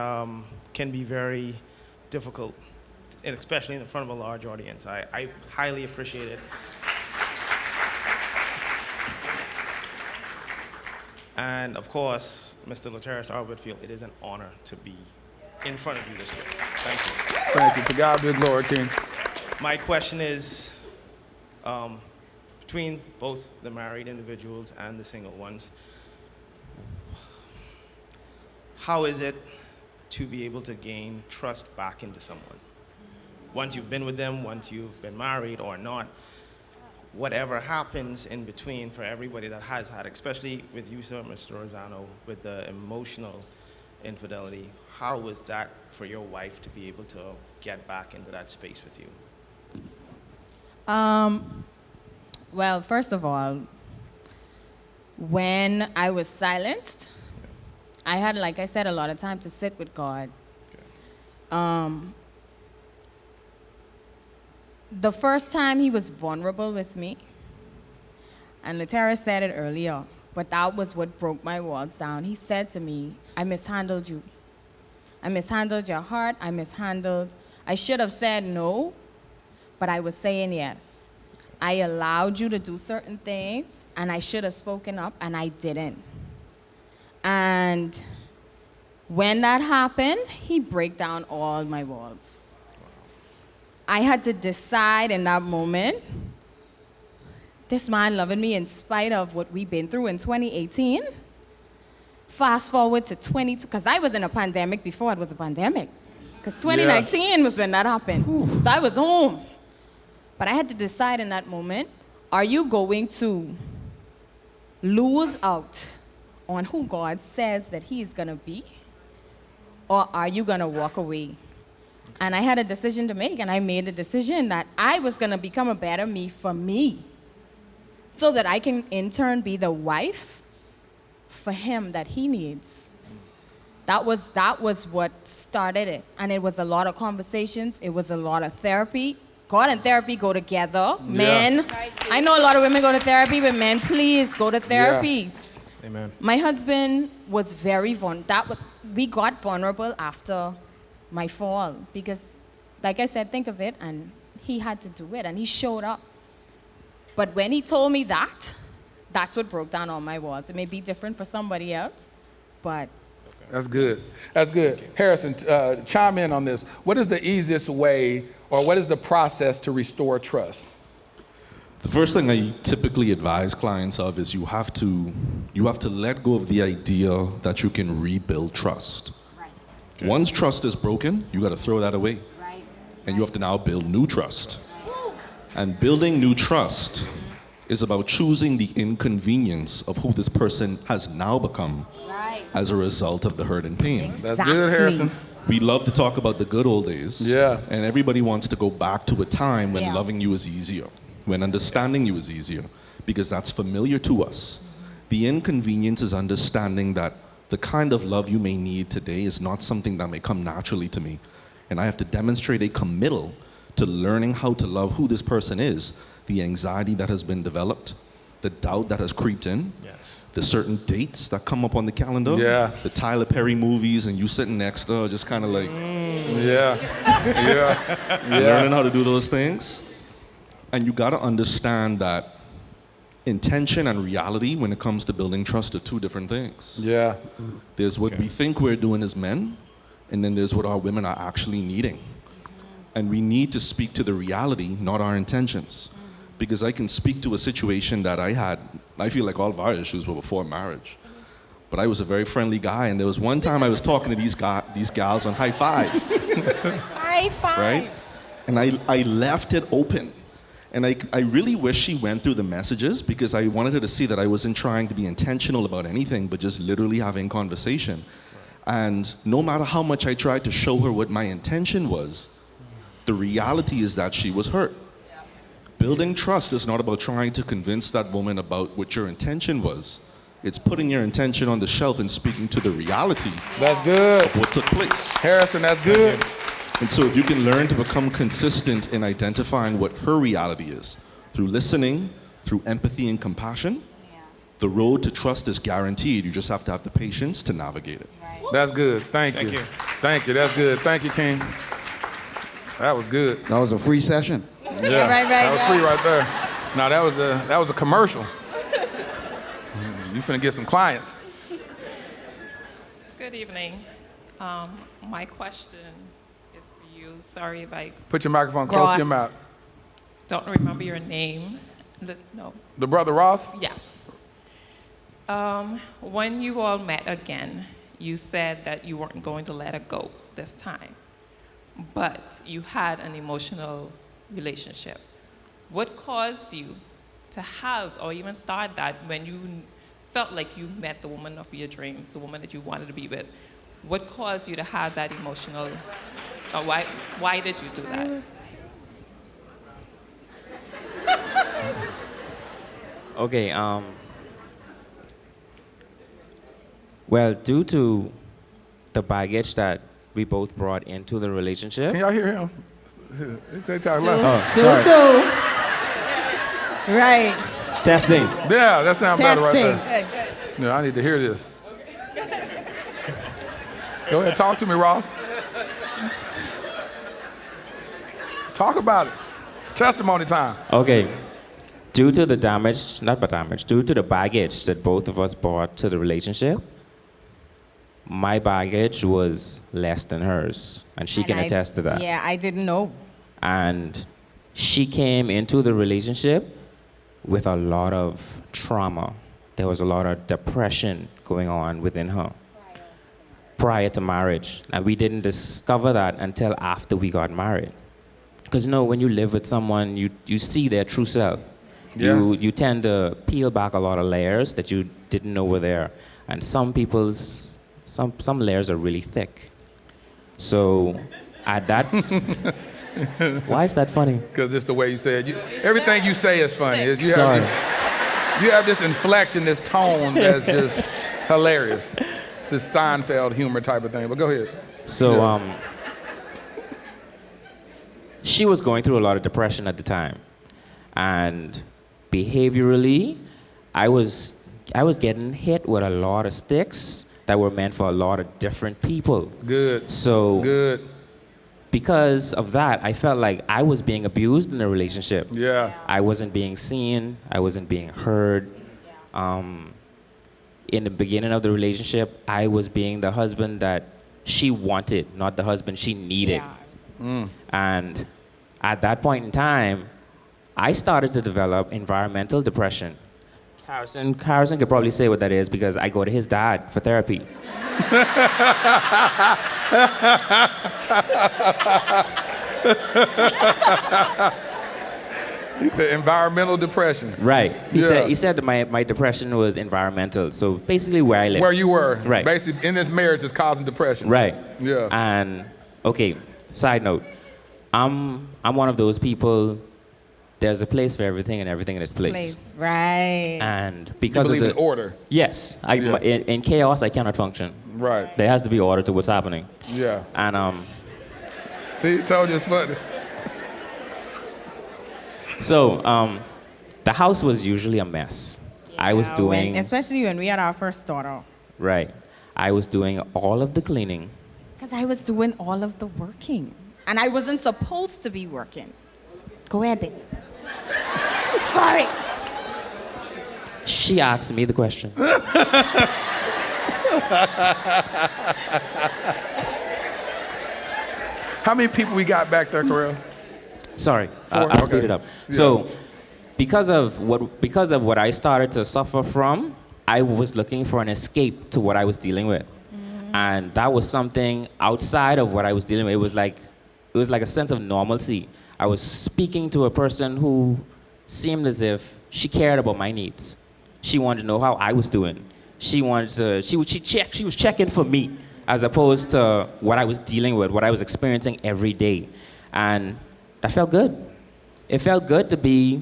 can be very difficult, and especially in front of a large audience. I highly appreciate it. And of course, Mr. Lateris Arbertfield, it is an honor to be in front of you this way. Thank you. Thank you. To God be the glory, King. My question is, between both the married individuals and the single ones, how is it to be able to gain trust back into someone? Once you've been with them, once you've been married or not, whatever happens in between for everybody that has had, especially with you, sir, Mr. Rossano, with the emotional infidelity, how was that for your wife to be able to get back into that space with you? Well, first of all, when I was silenced, I had, like I said, a lot of time to sit with God. The first time he was vulnerable with me, and Latera said it earlier, but that was what broke my walls down. He said to me, I mishandled you. I mishandled your heart. I should have said no, but I was saying yes. I allowed you to do certain things, and I should have spoken up, and I didn't. And when that happened, he broke down all my walls. I had to decide in that moment, this man loving me in spite of what we've been through in 2018. Fast forward to 22, because I was in a pandemic before it was a pandemic. Because 2019 was when that happened. So I was home. But I had to decide in that moment, are you going to lose out on who God says that he's going to be? Or are you going to walk away? And I had a decision to make, and I made a decision that I was going to become a better me for me. so that I can in turn be the wife for him that he needs. That was what started it. And it was a lot of conversations. It was a lot of therapy. God and therapy go together. Men, I know a lot of women go to therapy, but men, please go to therapy. Yeah. Amen. My husband was very vulnerable. We got vulnerable after my fall because, like I said, think of it, and he had to do it, and he showed up. But when he told me that, that's what broke down all my walls. It may be different for somebody else, but... That's good. That's good. Harrison, chime in on this. What is the easiest way, or what is the process to restore trust? The first thing I typically advise clients of is you have to let go of the idea that you can rebuild trust. Right. Okay. Once trust is broken, you got to throw that away. Right. And you have to now build new trust. Right. And building new trust is about choosing the inconvenience of who this person has now become as a result of the hurt and pain. Exactly. That's good, Harrison. We love to talk about the good old days. Yeah. And everybody wants to go back to a time when loving you was easier, when understanding you was easier, because that's familiar to us. The inconvenience is understanding that the kind of love you may need today is not something that may come naturally to me. And I have to demonstrate a committal to learning how to love who this person is, the anxiety that has been developed, the doubt that has creeped in, the certain dates that come up on the calendar, the Tyler Perry movies, and you sitting next to her just kind of like, learning how to do those things. And you got to understand that intention and reality when it comes to building trust are two different things. Yeah. There's what we think we're doing as men, and then there's what our women are actually needing. And we need to speak to the reality, not our intentions. Because I can speak to a situation that I had. I feel like all of our issues were before marriage. But I was a very friendly guy, and there was one time I was talking to these gals on High Five. High Five. Right? And I left it open. And I really wish she went through the messages, because I wanted her to see that I wasn't trying to be intentional about anything, but just literally having conversation. And no matter how much I tried to show her what my intention was, the reality is that she was hurt. Building trust is not about trying to convince that woman about what your intention was. It's putting your intention on the shelf and speaking to the reality of what took place. Harrison, that's good. And so if you can learn to become consistent in identifying what her reality is, through listening, through empathy and compassion, the road to trust is guaranteed. You just have to have the patience to navigate it. That's good. Thank you. Thank you. That's good. Thank you, King. That was good. That was a free session. Yeah, right. That was free right there. No, that was a commercial. You finna get some clients. Good evening. My question is for you. Sorry if I put your microphone close to your mouth. Don't remember your name. No. The brother Ross? Yes. When you all met again, you said that you weren't going to let it go this time, but you had an emotional relationship. What caused you to have or even start that when you felt like you met the woman of your dreams, the woman that you wanted to be with? What caused you to have that emotional, or why did you do that? Okay, well, due to the baggage that we both brought into the relationship. Can y'all hear him? Right. Testing. Yeah, that sounds better right there. Testing. No, I need to hear this. Go ahead, talk to me, Ross. Talk about it. It's testimony time. Okay. Due to the damage, due to the baggage that both of us brought to the relationship, my baggage was less than hers, and she can attest to that. Yeah, I didn't know. And she came into the relationship with a lot of trauma. There was a lot of depression going on within her prior to marriage. And we didn't discover that until after we got married. Because when you live with someone, you see their true self. Yeah. You tend to peel back a lot of layers that you didn't know were there. And some layers are really thick. So at that, why is that funny? Because just the way you say it. Everything you say is funny. Sorry. You have this inflection, this tone that's just hilarious. It's this Seinfeld humor type of thing, but go ahead. So, she was going through a lot of depression at the time. And behaviorally, I was getting hit with a lot of sticks that were meant for a lot of different people. Good. So, good. Because of that, I felt like I was being abused in the relationship. Yeah. I wasn't being seen. I wasn't being heard. In the beginning of the relationship, I was being the husband that she wanted, not the husband she needed. And at that point in time, I started to develop environmental depression. Harrison could probably say what that is because I go to his dad for therapy. He said environmental depression. Right. He said that my depression was environmental. So basically where I live. Where you were. Right. Basically, in this marriage is causing depression. Right. Yeah. And okay, side note. I'm one of those people. There's a place for everything and everything in its place. Right. And because you believe of in order. Yes. In chaos, I cannot function. Right. There has to be order to what's happening. Yeah. And See, told you it's funny. So, the house was usually a mess. I was doing... especially when we had our first daughter. Right. I was doing all of the cleaning. Because I was doing all of the working. And I wasn't supposed to be working. Go ahead, baby. Sorry. She asked me the question. How many people we got back there, Corel? Sorry, I'll speed it up. Yeah. So, because of what I started to suffer from, I was looking for an escape to what I was dealing with, and that was something outside of what I was dealing with. It was like a sense of normalcy. I was speaking to a person who seemed as if she cared about my needs. She wanted to know how I was doing. She was checking for me, as opposed to what I was dealing with, what I was experiencing every day, and that felt good. It felt good to be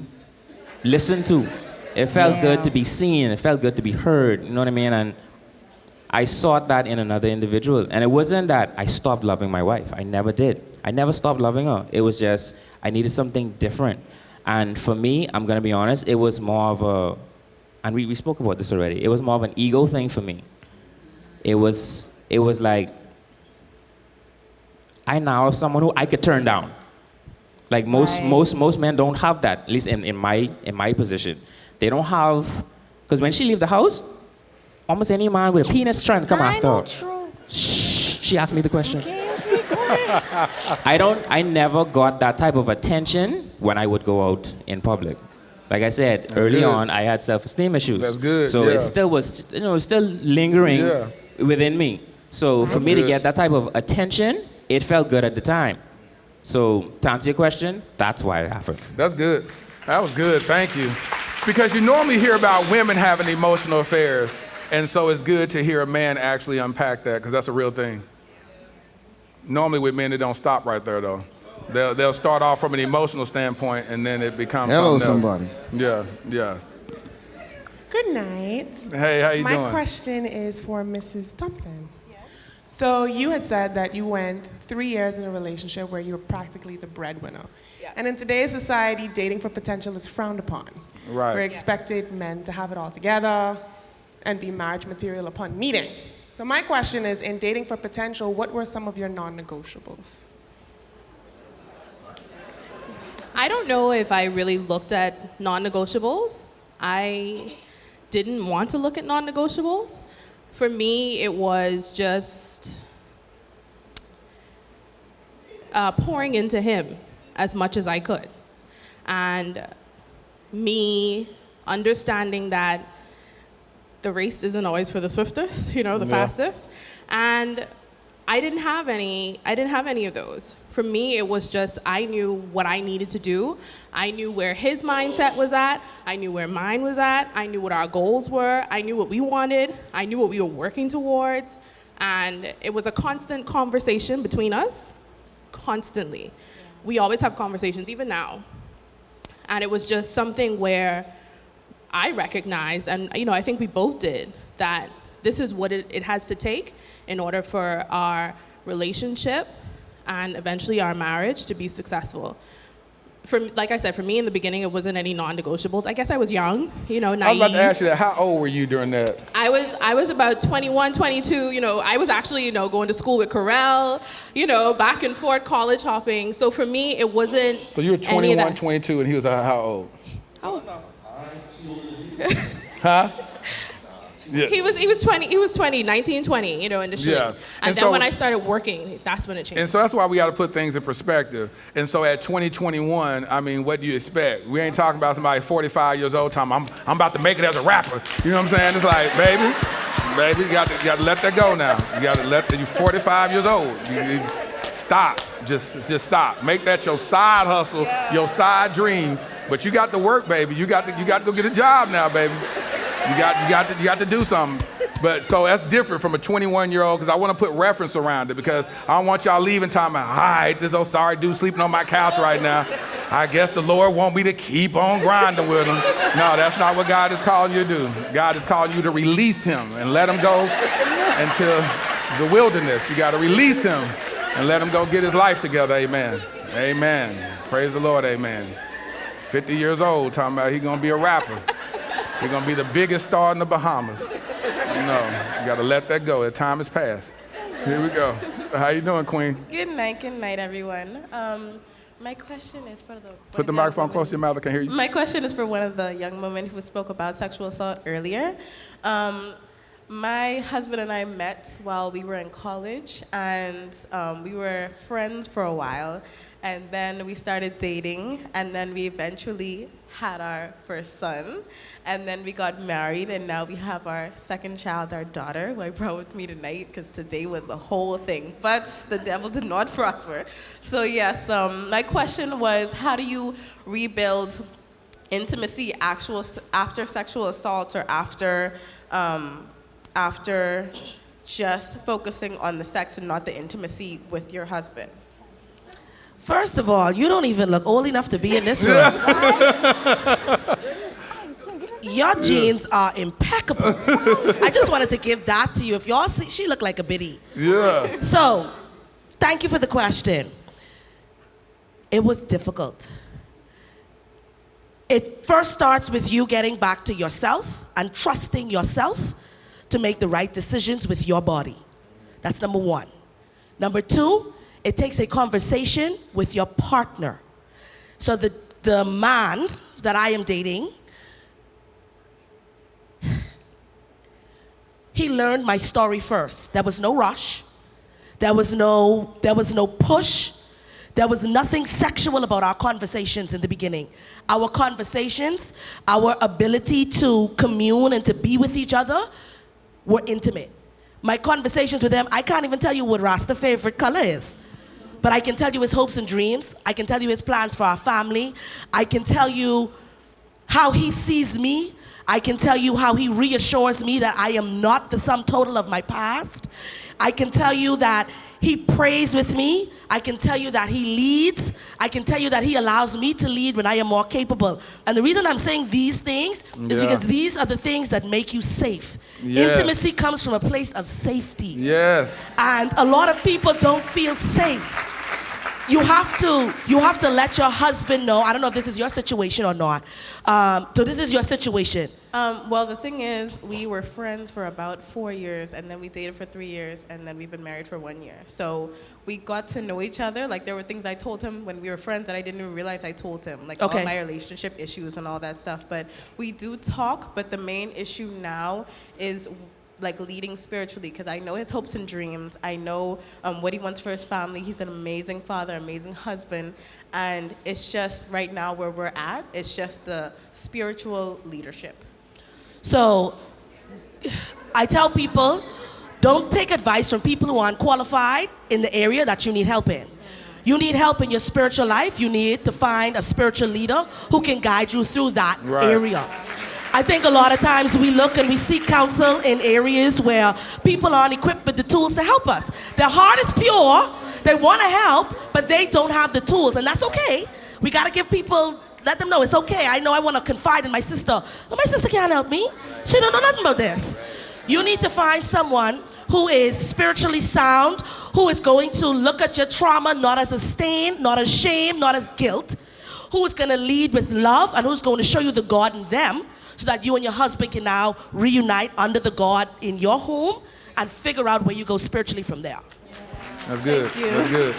listened to. It felt good to be seen. It felt good to be heard. You know what I mean? And I sought that in another individual. And it wasn't that I stopped loving my wife. I never did. I never stopped loving her. It was just I needed something different. And for me, I'm gonna be honest, it was more of a, and we spoke about this already. It was more of an ego thing for me. It was like I now have someone who I could turn down. Like most men don't have that, at least in my position. They don't have, because when she leave the house, almost any man with a penis trying to come after her. True. Shh, she asked me the question. I never got that type of attention when I would go out in public. Like I said, early on, I had self-esteem issues. That's good. So it still was, still lingering within me. So for me to get that type of attention, it felt good at the time. So to answer your question, that's why it happened. That's good. That was good. Thank you. Because you normally hear about women having emotional affairs, and so it's good to hear a man actually unpack that, because that's a real thing. Normally with men, they don't stop right there, though. They'll start off from an emotional standpoint, and then it becomes somebody. Yeah, yeah. Good night. Hey, how you doing? My question is for Mrs. Thompson. So you had said that you went 3 years in a relationship where you were practically the breadwinner. Yes. And in today's society, dating for potential is frowned upon. Right. We're expected men to have it all together and be marriage material upon meeting. So my question is, in dating for potential, what were some of your non-negotiables? I don't know if I really looked at non-negotiables. I didn't want to look at non-negotiables. For me, it was just pouring into him as much as I could. And me understanding that the race isn't always for the swiftest, the fastest. And I didn't have any of those. For me, it was just, I knew what I needed to do. I knew where his mindset was at. I knew where mine was at. I knew what our goals were. I knew what we wanted. I knew what we were working towards. And it was a constant conversation between us, constantly. Yeah. We always have conversations, even now. And it was just something where I recognized, and I think we both did, that this is what it has to take in order for our relationship and eventually our marriage to be successful. Like I said, for me in the beginning, it wasn't any non-negotiables. I guess I was young, naive. I was about to ask you that. How old were you during that? I was about 21, 22. I was actually, going to school with Corel, back and forth, college hopping. So for me, it wasn't. So you were 21, 22, and he was how old? Oh. Huh? Yeah. He was 20, 19, 20, in the shit. Yeah. And then when I started working, that's when it changed. And so that's why we got to put things in perspective. And so at 2021, I mean, what do you expect? We ain't talking about somebody 45 years old talking, I'm about to make it as a rapper. You know what I'm saying? It's like, baby, you got to let that go now. You got to you're 45 years old. You stop. Just stop. Make that your side hustle, your side dream. But you got to work, baby. You got to go get a job now, baby. You got to do something. But so that's different from a 21-year-old, because I want to put reference around it, because I don't want y'all leaving time. All right, this old sorry dude sleeping on my couch right now. I guess the Lord want me to keep on grinding with him. No, that's not what God is calling you to do. God is calling you to release him and let him go into the wilderness. You got to release him and let him go get his life together. Amen. Amen. Praise the Lord. Amen. 50 years old, talking about he's going to be a rapper. He's going to be the biggest star in the Bahamas. You got to let that go. The time has passed. Here we go. How you doing, Queen? Good night, everyone. My question is for the... Put the microphone close to your mouth, I can hear you. My question is for one of the young women who spoke about sexual assault earlier. My husband and I met while we were in college, and we were friends for a while, and then we started dating, and then we eventually had our first son, and then we got married, and now we have our second child, our daughter, who I brought with me tonight, because today was a whole thing, but the devil did not prosper. So yes, my question was, how do you rebuild intimacy after sexual assault, or after just focusing on the sex and not the intimacy with your husband? First of all, you don't even look old enough to be in this room. Your jeans are impeccable. I just wanted to give that to you. If y'all see, she looked like a biddy. Yeah. So, thank you for the question. It was difficult. It first starts with you getting back to yourself and trusting yourself to make the right decisions with your body. That's number one. Number two, it takes a conversation with your partner. So the man that I am dating, he learned my story first. There was no rush. There was no push. There was nothing sexual about our conversations in the beginning. Our conversations, our ability to commune and to be with each other were intimate. My conversations with him, I can't even tell you what Rasta's favorite color is. But I can tell you his hopes and dreams. I can tell you his plans for our family. I can tell you how he sees me. I can tell you how he reassures me that I am not the sum total of my past. I can tell you that he prays with me. I can tell you that he leads. I can tell you that he allows me to lead when I am more capable. And the reason I'm saying these things is because these are the things that make you safe. Yes. Intimacy comes from a place of safety. Yes. And a lot of people don't feel safe. You have to let your husband know. I don't know if this is your situation or not. So this is your situation. Well, the thing is, we were friends for about 4 years, and then we dated for 3 years, and then we've been married for 1 year. So we got to know each other. Like, there were things I told him when we were friends that I didn't even realize I told him. Like, all my relationship issues and all that stuff. But we do talk, but the main issue now is like leading spiritually, because I know his hopes and dreams. I know what he wants for his family. He's an amazing father, amazing husband, and it's just right now where we're at, it's just the spiritual leadership. So I tell people, don't take advice from people who aren't qualified in the area that you need help in. You need help in your spiritual life. You need to find a spiritual leader who can guide you through that area. I think a lot of times we look and we seek counsel in areas where people aren't equipped with the tools to help us. Their heart is pure, they want to help, but they don't have the tools, and that's okay. We got to give people let them know it's okay. I know I want to confide in my sister, but my sister can't help me. She don't know nothing about this. You need to find someone who is spiritually sound, who is going to look at your trauma not as a stain, not as shame, not as guilt, who is going to lead with love, and who's going to show you the God in them, so that you and your husband can now reunite under the God in your home and figure out where you go spiritually from there. That's good. Thank you. That's good.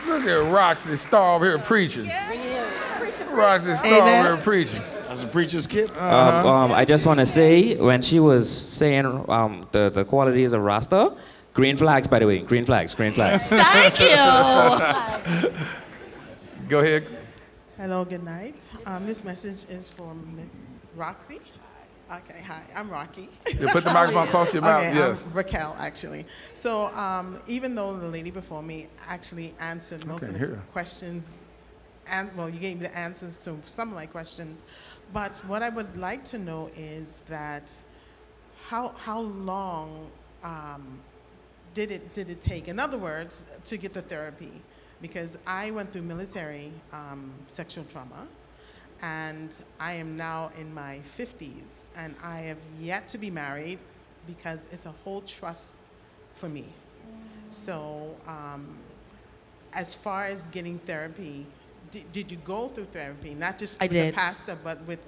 Look at Roxie Starr over here preaching. Roxie Starr over here preaching. That's a preacher's kid. I just want to say, when she was saying the qualities of Rasta, green flags, by the way, green flags. Thank you. Go ahead. Hello, good night. This message is for Miss Roxie. Okay, hi, I'm Rocky. Yeah, put the microphone close to your mouth, okay, yes. I'm Raquel, actually. So even though the lady before me actually answered most of the questions, and well, you gave the answers to some of my questions, but what I would like to know is that how long did it take, in other words, to get the therapy? Because I went through military sexual trauma, and I am now in my 50s, and I have yet to be married because it's a whole trust for me. So as far as getting therapy, did you go through therapy? Not just with the pastor, but with,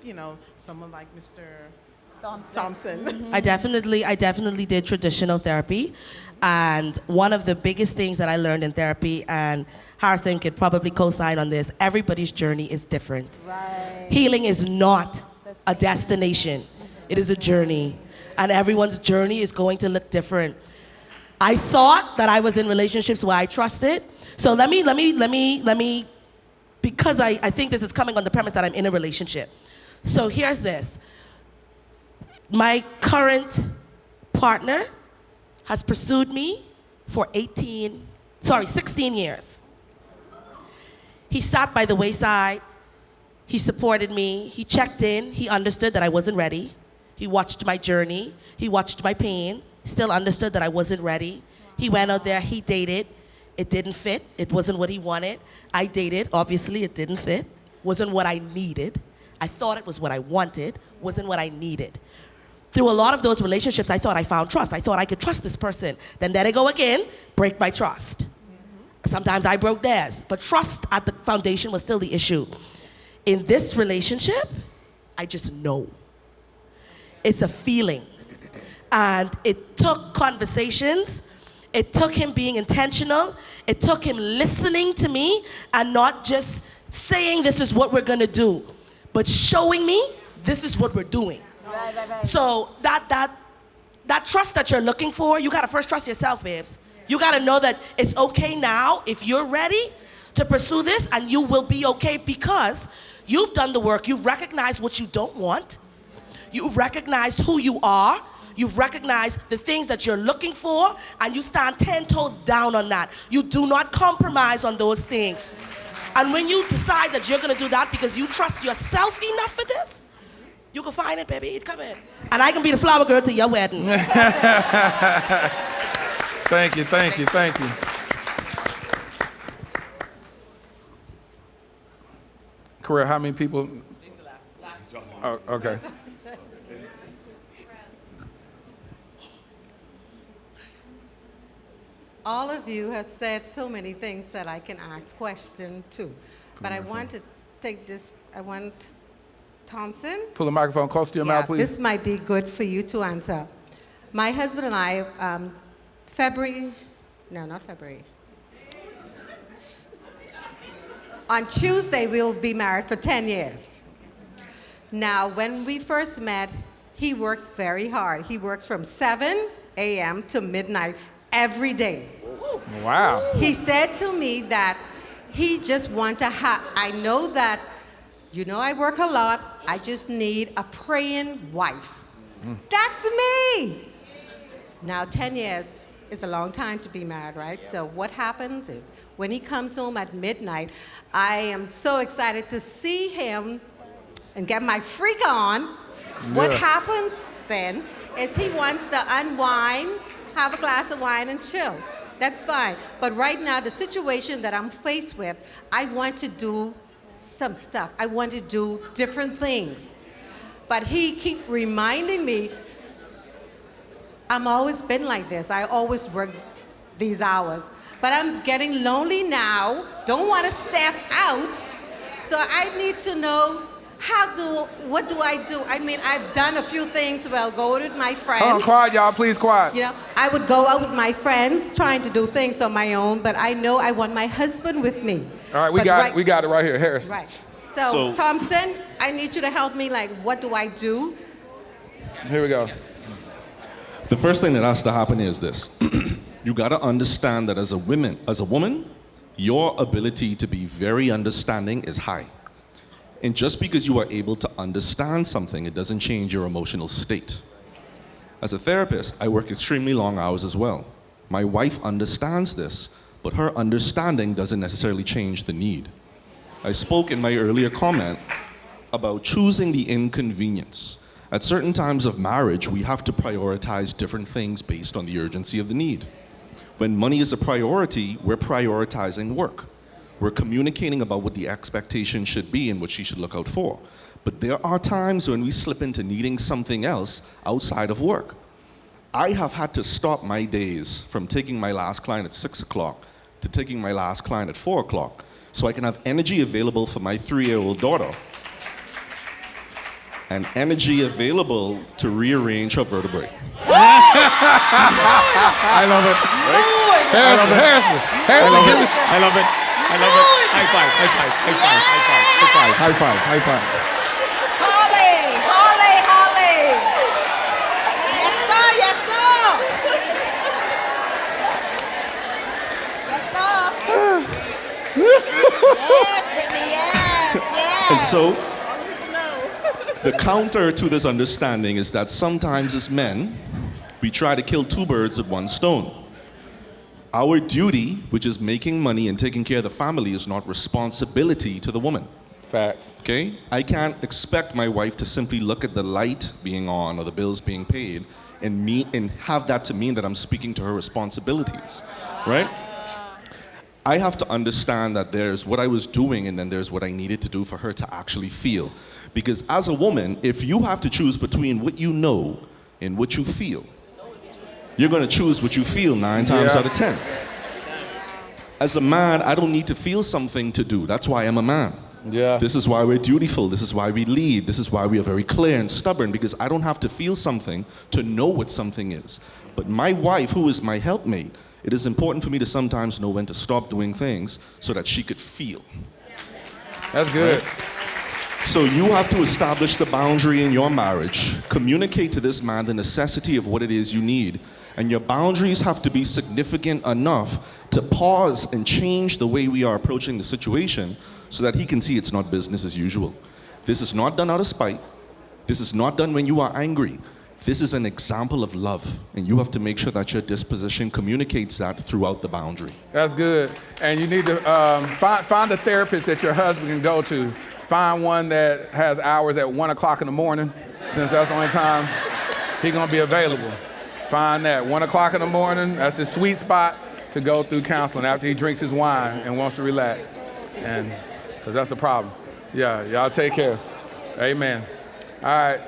someone like Mr. Thompson. I definitely did traditional therapy. And one of the biggest things that I learned in therapy, and Harrison could probably co-sign on this, everybody's journey is different. Right. Healing is not a destination. It is a journey. And everyone's journey is going to look different. I thought that I was in relationships where I trusted. So let me, because I think this is coming on the premise that I'm in a relationship. So here's this. My current partner has pursued me for 16 years. He sat by the wayside. He supported me. He checked in. He understood that I wasn't ready. He watched my journey. He watched my pain. Still understood that I wasn't ready. He went out there. He dated. It didn't fit. It wasn't what he wanted. I dated. Obviously, it didn't fit. Wasn't what I needed. I thought it was what I wanted. Wasn't what I needed. Through a lot of those relationships, I thought I found trust. I thought I could trust this person. Then there they go again, break my trust. Sometimes I broke theirs, but trust at the foundation was still the issue. In this relationship, I just know. It's a feeling. And it took conversations. It took him being intentional. It took him listening to me and not just saying this is what we're gonna do, but showing me this is what we're doing. Right. So that trust that you're looking for, you gotta first trust yourself, babes. You gotta know that it's okay now if you're ready to pursue this, and you will be okay because you've done the work. You've recognized what you don't want. You've recognized who you are. You've recognized the things that you're looking for, and you stand 10 toes down on that. You do not compromise on those things. And when you decide that you're gonna do that because you trust yourself enough for this, you can find it, baby. Come in. And I can be the flower girl to your wedding. Thank you. Correct, how many people? Oh, okay. All of you have said so many things that I can ask questions to. But I want to take this, Thompson. Pull the microphone close to your mouth, please. This might be good for you to answer. My husband and I, on Tuesday, we'll be married for 10 years. Now, when we first met, he works very hard. He works from 7 a.m. to midnight every day. Wow. He said to me that he just wants to I know that, I work a lot. I just need a praying wife. That's me. Now, 10 years is a long time to be married, right? So what happens is when he comes home at midnight, I am so excited to see him and get my freak on. Yeah. What happens then is he wants to unwind, have a glass of wine and chill. That's fine. But right now, the situation that I'm faced with, I want to do some stuff. I want to do different things. But he keep reminding me, I'm always been like this. I always work these hours. But I'm getting lonely now, don't want to step out. So I need to know what do I do? I mean, I've done a few things. Well, go with my friends. Hold on, quiet, y'all, please, quiet. You know, I would go out with my friends trying to do things on my own, but I know I want my husband with me. All right, we got it right here, Harris. Right. So, Thompson, I need you to help me, like, what do I do? Here we go. The first thing that has to happen is this. You gotta understand that as a woman, your ability to be very understanding is high. And just because you are able to understand something, it doesn't change your emotional state. As a therapist, I work extremely long hours as well. My wife understands this, but her understanding doesn't necessarily change the need. I spoke in my earlier comment about choosing the inconvenience. At certain times of marriage, we have to prioritize different things based on the urgency of the need. When money is a priority, we're prioritizing work. We're communicating about what the expectation should be and what she should look out for. But there are times when we slip into needing something else outside of work. I have had to stop my days from taking my last client at 6 o'clock to taking my last client at 4 o'clock so I can have energy available for my 3-year-old daughter and energy available to rearrange her vertebrae. I love it. I love it. High five. Holly. Yes, sir. Yes, Brittany, yes. And so, the counter to this understanding is that sometimes as men, we try to kill 2 birds with 1 stone. Our duty, which is making money and taking care of the family, is not responsibility to the woman. Facts. Okay? I can't expect my wife to simply look at the light being on or the bills being paid and have that to mean that I'm speaking to her responsibilities, right? I have to understand that there's what I was doing and then there's what I needed to do for her to actually feel. Because as a woman, if you have to choose between what you know and what you feel, you're gonna choose what you feel 9 times out of 10. As a man, I don't need to feel something to do. That's why I'm a man. Yeah. This is why we're dutiful. This is why we lead. This is why we are very clear and stubborn, because I don't have to feel something to know what something is. But my wife, who is my helpmate, it is important for me to sometimes know when to stop doing things so that she could feel. That's good. Right? So you have to establish the boundary in your marriage, communicate to this man the necessity of what it is you need, and your boundaries have to be significant enough to pause and change the way we are approaching the situation so that he can see it's not business as usual. This is not done out of spite. This is not done when you are angry. This is an example of love, and you have to make sure that your disposition communicates that throughout the boundary. That's good. And you need to find a therapist that your husband can go to. Find one that has hours at 1 o'clock in the morning, since that's the only time he's gonna be available. Find that 1 o'clock in the morning. That's his sweet spot to go through counseling after he drinks his wine and wants to relax. And because that's the problem. Yeah, y'all take care. Amen. All right.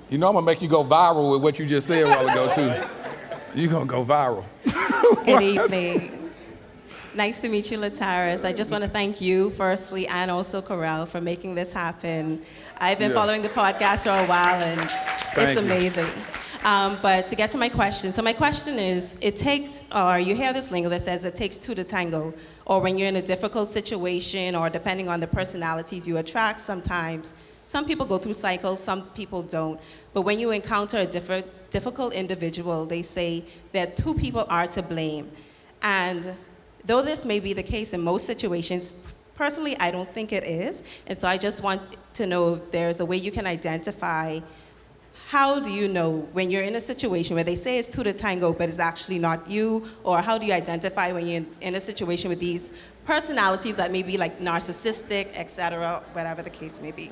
You know I'm gonna make you go viral with what you just said a while ago too. You're gonna go viral. Good evening. Nice to meet you, Lataris. I just want to thank you, firstly, and also Corel for making this happen. I've been following the podcast for a while, and it's amazing. But to get to my question, so my question is, you hear this lingo that says it takes 2 to tango, or when you're in a difficult situation, or depending on the personalities you attract sometimes, some people go through cycles, some people don't. But when you encounter a difficult individual, they say that 2 people are to blame. And though this may be the case in most situations, personally, I don't think it is. And so I just want to know if there's a way you can identify, how do you know when you're in a situation where they say it's 2 to tango, but it's actually not you? Or how do you identify when you're in a situation with these personalities that may be like narcissistic, etc., whatever the case may be?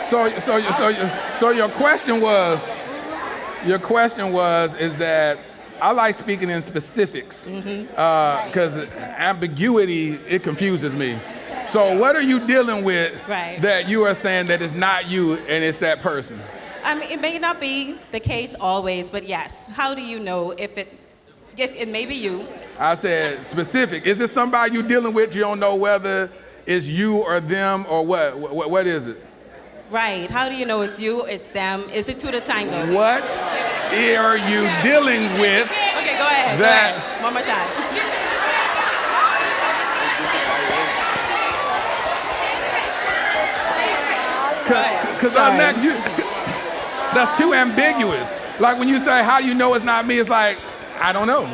So your question was, is that I like speaking in specifics because ambiguity, it confuses me. So what are you dealing with that you are saying that it's not you and it's that person? I mean, it may not be the case always, but yes. How do you know if it may be you? I said specific. Is it somebody you dealing with? You don't know whether it's you or them or what? What is it? Right. How do you know it's you, it's them? Is it two to tango? What are you dealing with? Okay, go ahead. Go ahead. One more time. Because that's too ambiguous. Like when you say, how do you know it's not me? It's like, I don't know.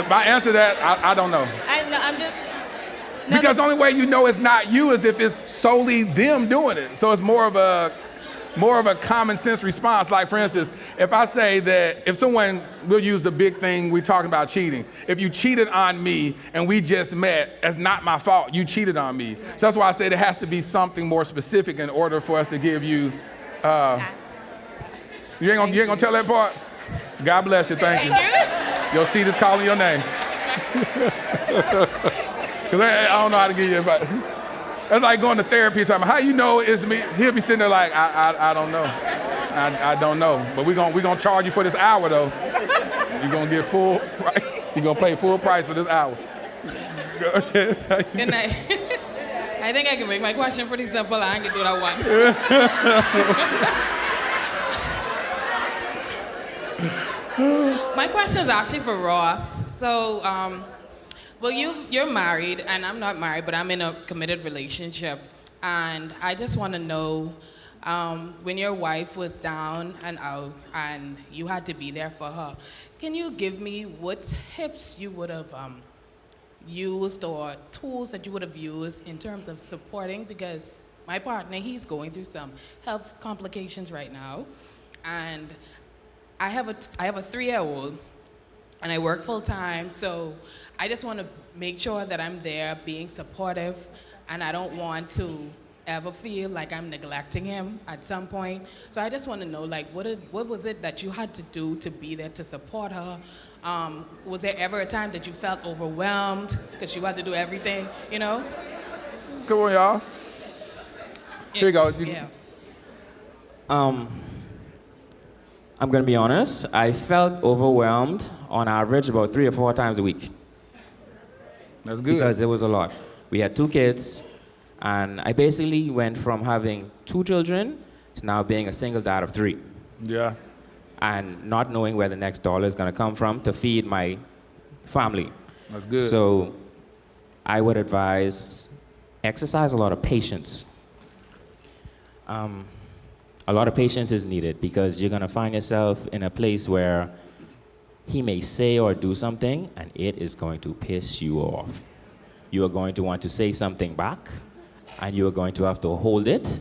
My answer to that, I don't know. I'm just... Because the only way you know it's not you is if it's solely them doing it. So it's more of a common sense response. Like for instance, if I say that if someone, we'll use the big thing we're talking about cheating. If you cheated on me and we just met, that's not my fault. You cheated on me. So that's why I say there has to be something more specific in order for us to give you. You ain't gonna tell that part? God bless you. Thank you. Your seat is calling your name. Because I don't know how to give you advice. That's like going to therapy talking, how you know it's me? He'll be sitting there like, I don't know. I don't know. But we're gonna charge you for this hour though. You're gonna get full price. You're gonna pay full price for this hour. Go ahead. Good night. I think I can make my question pretty simple. I can do what I want. My question is actually for Ross. So, well, you're married, and I'm not married, but I'm in a committed relationship. And I just want to know, when your wife was down and out, and you had to be there for her, can you give me what tips you would have used or tools that you would have used in terms of supporting? Because my partner, he's going through some health complications right now, and I have a 3-year-old, and I work full time, so I just want to make sure that I'm there being supportive, and I don't want to ever feel like I'm neglecting him at some point. So I just want to know, like, what was it that you had to do to be there to support her? Was there ever a time that you felt overwhelmed because you had to do everything, you know? Come on, y'all. Here you go. Yeah. I'm gonna be honest, I felt overwhelmed on average about 3 or 4 times a week. That's good. Because it was a lot. We had 2 kids, and I basically went from having 2 children to now being a single dad of 3. Yeah. And not knowing where the next dollar is gonna come from to feed my family. That's good. So I would advise exercise a lot of patience. A lot of patience is needed because you're gonna find yourself in a place where he may say or do something and it is going to piss you off. You are going to want to say something back and you are going to have to hold it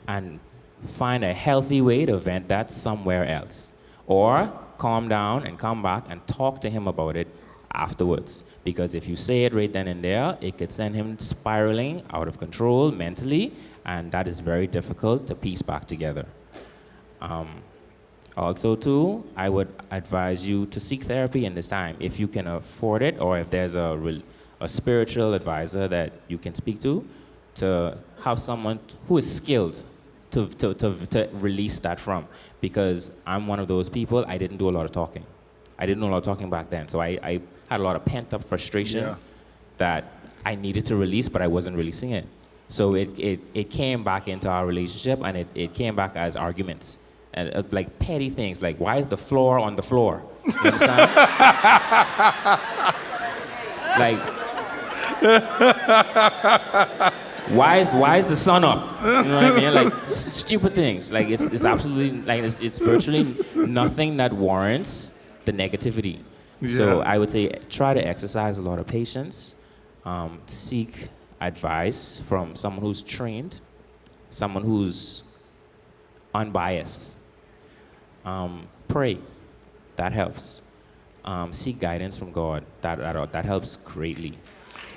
and find a healthy way to vent that somewhere else. Or calm down and come back and talk to him about it afterwards. Because if you say it right then and there, it could send him spiraling out of control mentally, and that is very difficult to piece back together. Also, too, I would advise you to seek therapy in this time if you can afford it, or if there's a spiritual advisor that you can speak to have someone who is skilled to release that from. Because I'm one of those people, I didn't do a lot of talking. I didn't do a lot of talking back then, so I had a lot of pent-up frustration that I needed to release, but I wasn't releasing it. So it came back into our relationship, and it came back as arguments. And like petty things, like why is the floor on the floor? You understand? Like, why is the sun up? You know what I mean? Like stupid things. Like it's absolutely like it's virtually nothing that warrants the negativity. Yeah. So I would say try to exercise a lot of patience. Seek advice from someone who's trained, someone who's unbiased. Pray, that helps. Seek guidance from God, that helps greatly.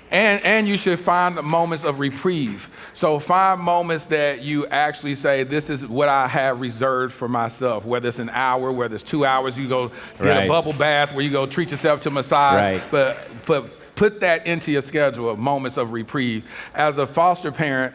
And you should find moments of reprieve. So find moments that you actually say, this is what I have reserved for myself, whether it's an hour, whether it's 2 hours, you go get a bubble bath, where you go treat yourself to massage. But put that into your schedule of moments of reprieve. As a foster parent,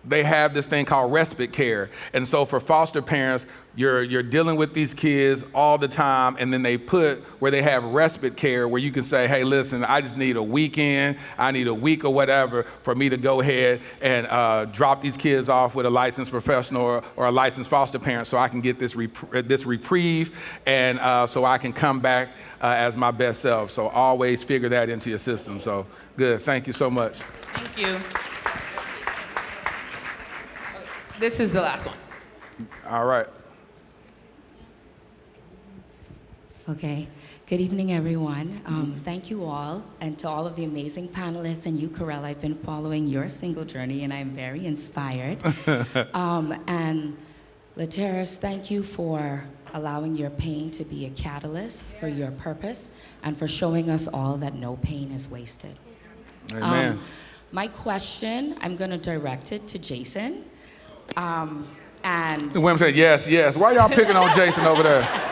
they have this thing called respite care. And so for foster parents, you're dealing with these kids all the time, and then they put where they have respite care where you can say, hey, listen, I just need a weekend, I need a week or whatever for me to go ahead and drop these kids off with a licensed professional or a licensed foster parent so I can get this reprieve and so I can come back as my best self. So always figure that into your system. So good, thank you so much. Thank you. This is the last one. All right. Okay. Good evening, everyone. Thank you all, and to all of the amazing panelists and you, Corel. I've been following your single journey, and I'm very inspired. And Lateris, thank you for allowing your pain to be a catalyst for your purpose, and for showing us all that no pain is wasted. Amen. My question, I'm going to direct it to Jason. And the women said yes, yes. Why y'all picking on Jason over there?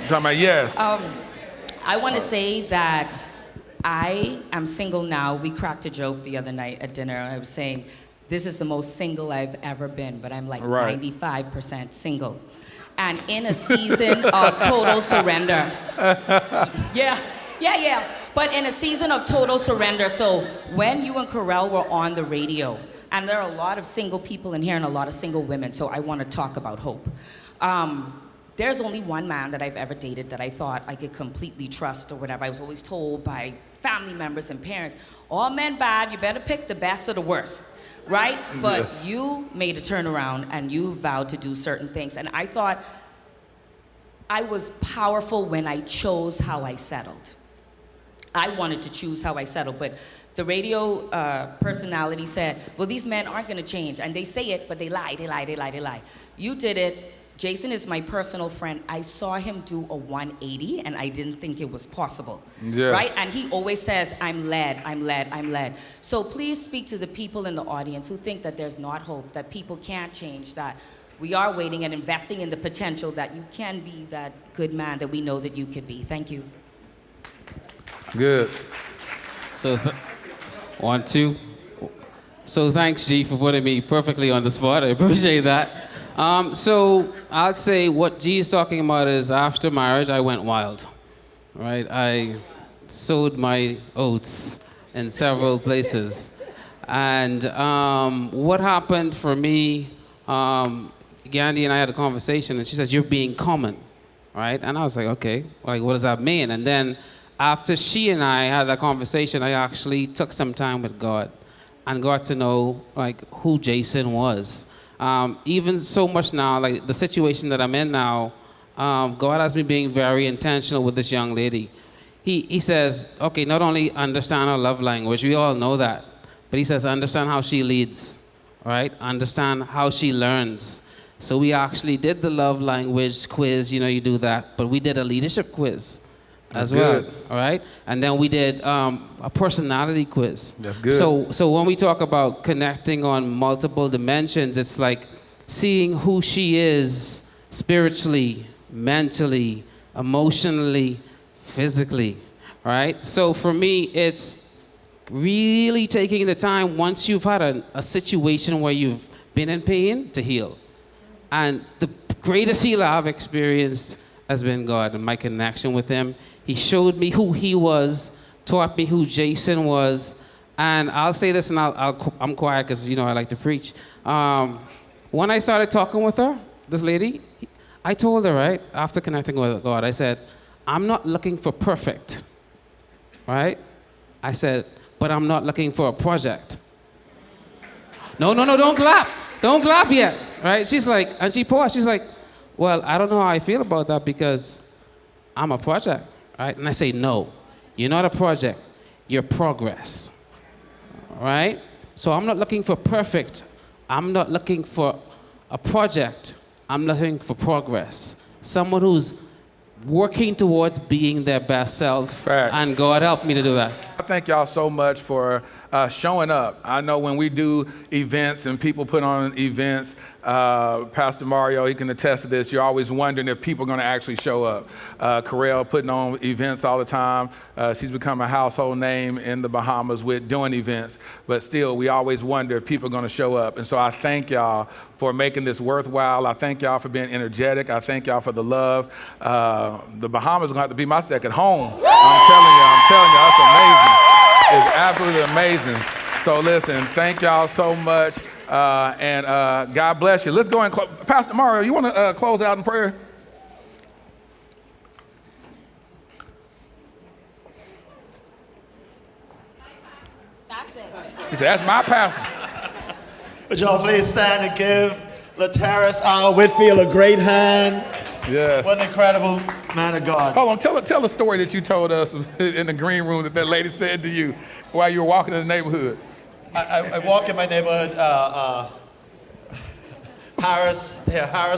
Talking about yes. I want to say that I am single now. We cracked a joke the other night at dinner. I was saying, this is the most single I've ever been, but I'm like 95% single. And in a season of total surrender. Yeah. But in a season of total surrender. So when you and Corel were on the radio, and there are a lot of single people in here and a lot of single women, so I want to talk about hope. There's only one man that I've ever dated that I thought I could completely trust or whatever. I was always told by family members and parents, all men bad, you better pick the best or the worst, right? But you made a turnaround and you vowed to do certain things. And I thought I was powerful when I chose how I settled. I wanted to choose how I settled, but the radio personality said, well, these men aren't gonna change. And they say it, but they lie. You did it. Jason is my personal friend. I saw him do a 180, and I didn't think it was possible, right? And he always says, I'm led. So please speak to the people in the audience who think that there's not hope, that people can't change, that we are waiting and investing in the potential that you can be that good man that we know that you could be. Thank you. Good. So, 1, 2. So thanks, G, for putting me perfectly on the spot. I appreciate that. So I'd say what G is talking about is after marriage, I went wild, right? I sowed my oats in several places. And what happened for me, Gandhi and I had a conversation, and she says, you're being common, right? And I was like, okay, like, what does that mean? And then after she and I had that conversation, I actually took some time with God and got to know, like, who Jason was. Even so much now, like the situation that I'm in now, God has me being very intentional with this young lady. He says, okay, not only understand her love language, we all know that, but he says, understand how she leads, right? Understand how she learns. So we actually did the love language quiz, you do that, but we did a leadership quiz as well, all right? And then we did a personality quiz. That's good. So when we talk about connecting on multiple dimensions, it's like seeing who she is spiritually, mentally, emotionally, physically, right? So for me, it's really taking the time once you've had a situation where you've been in pain to heal. And the greatest healer I've experienced has been God and my connection with him. He showed me who he was, taught me who Jason was. And I'll say this, and I'm quiet because, I like to preach. When I started talking with her, this lady, I told her, right, after connecting with God, I said, I'm not looking for perfect, right? I said, but I'm not looking for a project. No, don't clap. Don't clap yet, right? She's like, and she paused, she's like, well, I don't know how I feel about that because I'm a project, right? And I say, no, you're not a project, you're progress, right? So I'm not looking for perfect. I'm not looking for a project. I'm looking for progress. Someone who's working towards being their best self. And God helped me to do that. I thank y'all so much for showing up. I know when we do events and people put on events, Pastor Mario, he can attest to this, you're always wondering if people are going to actually show up. Correll putting on events all the time. She's become a household name in the Bahamas with doing events, but still we always wonder if people are going to show up. And so I thank y'all for making this worthwhile. I thank y'all for being energetic. I thank y'all for the love. The Bahamas are going to have to be my second home. I'm telling you, that's amazing. It's absolutely amazing. So listen, thank y'all so much, and God bless you. Let's go and Pastor Mario, you want to close out in prayer? That's it. He said, that's my pastor. Would y'all please stand and give Laterras R. Whitfield a great hand? Yes. What an incredible man of God. Hold on, tell the story that you told us in the green room that lady said to you while you were walking in the neighborhood. I walk in my neighborhood, Harris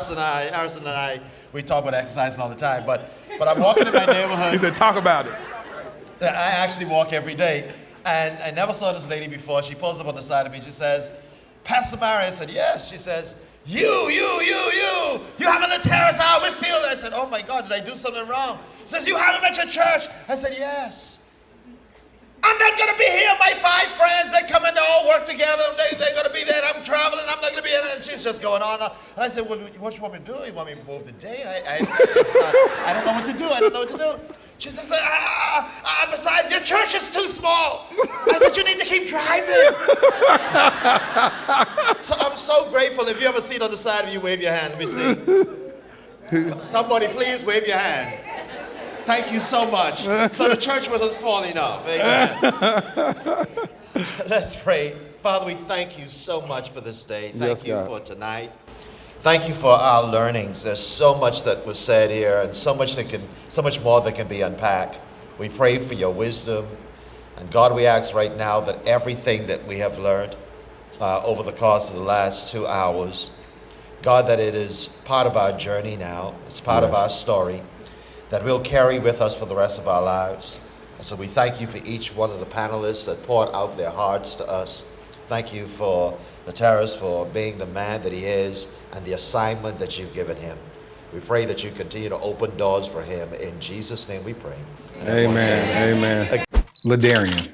and I, we talk about exercising all the time, but I'm walking in my neighborhood. You said talk about it. I actually walk every day, and I never saw this lady before. She pulls up on the side of me, she says, Pastor Mary, I said, yes. She says, you have a Laterras R. Whitfield. I said, oh my God, did I do something wrong? She says, you have him at your church. I said, yes. I'm not going to be here. My 5 friends, they come in, they all work together. They're going to be there. I'm traveling. I'm not going to be here. And she's just going on. And I said, well, what do you want me to do? You want me to move the day? I don't know what to do. I don't know what to do. She says, besides, your church is too small. I said, you need to keep driving. So I'm so grateful. If you have a seat on the side of you, wave your hand. Let me see. Somebody please wave your hand. Thank you so much. So the church wasn't small enough. Amen. Let's pray. Father, we thank you so much for this day. Thank you for tonight. Thank you for our learnings. There's so much that was said here, and so much more that can be unpacked. We pray for your wisdom, and God, we ask right now that everything that we have learned over the course of the last 2 hours, God, that it is part of our journey now. It's part of our story that we'll carry with us for the rest of our lives. And so we thank you for each one of the panelists that poured out their hearts to us. Thank you for Laterras for being the man that he is and the assignment that you've given him. We pray that you continue to open doors for him. In Jesus' name we pray. Amen. Ladarian,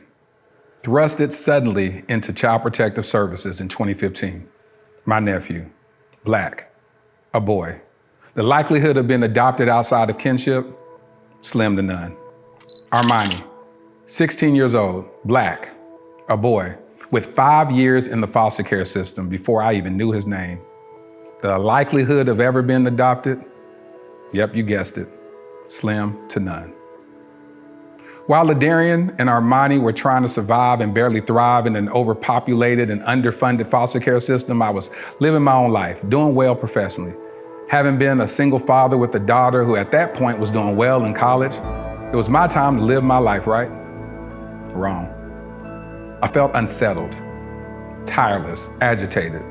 thrusted suddenly into Child Protective Services in 2015. My nephew, black, a boy. The likelihood of being adopted outside of kinship, slim to none. Armani, 16 years old, black, a boy, with 5 years in the foster care system before I even knew his name. The likelihood of ever being adopted, yep, you guessed it, slim to none. While Ladarian and Armani were trying to survive and barely thrive in an overpopulated and underfunded foster care system, I was living my own life, doing well professionally. Having been a single father with a daughter who at that point was doing well in college, it was my time to live my life, right? Wrong. I felt unsettled, tireless, agitated.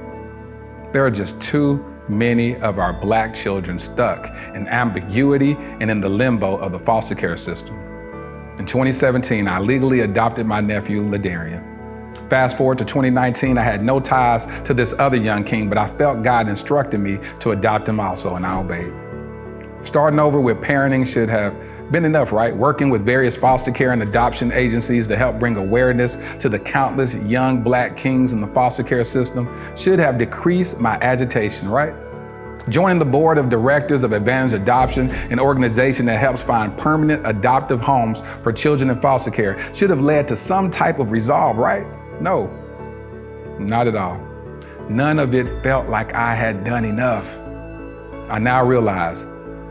There are just too many of our black children stuck in ambiguity and in the limbo of the foster care system. In 2017, I legally adopted my nephew, Ladarian. Fast forward to 2019, I had no ties to this other young king, but I felt God instructed me to adopt him also, and I obeyed. Starting over with parenting should have been enough, right? Working with various foster care and adoption agencies to help bring awareness to the countless young black kings in the foster care system should have decreased my agitation, right? Joining the board of directors of Advantage Adoption, an organization that helps find permanent adoptive homes for children in foster care, should have led to some type of resolve, right? No, not at all. None of it felt like I had done enough. I now realize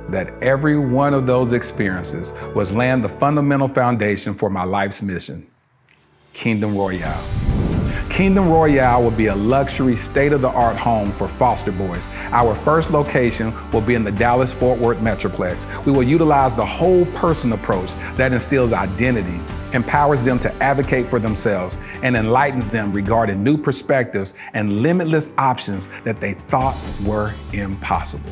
that every one of those experiences was laying the fundamental foundation for my life's mission, Kingdom Royale. Kingdom Royale will be a luxury, state-of-the-art home for foster boys. Our first location will be in the Dallas-Fort Worth Metroplex. We will utilize the whole person approach that instills identity, empowers them to advocate for themselves, and enlightens them regarding new perspectives and limitless options that they thought were impossible.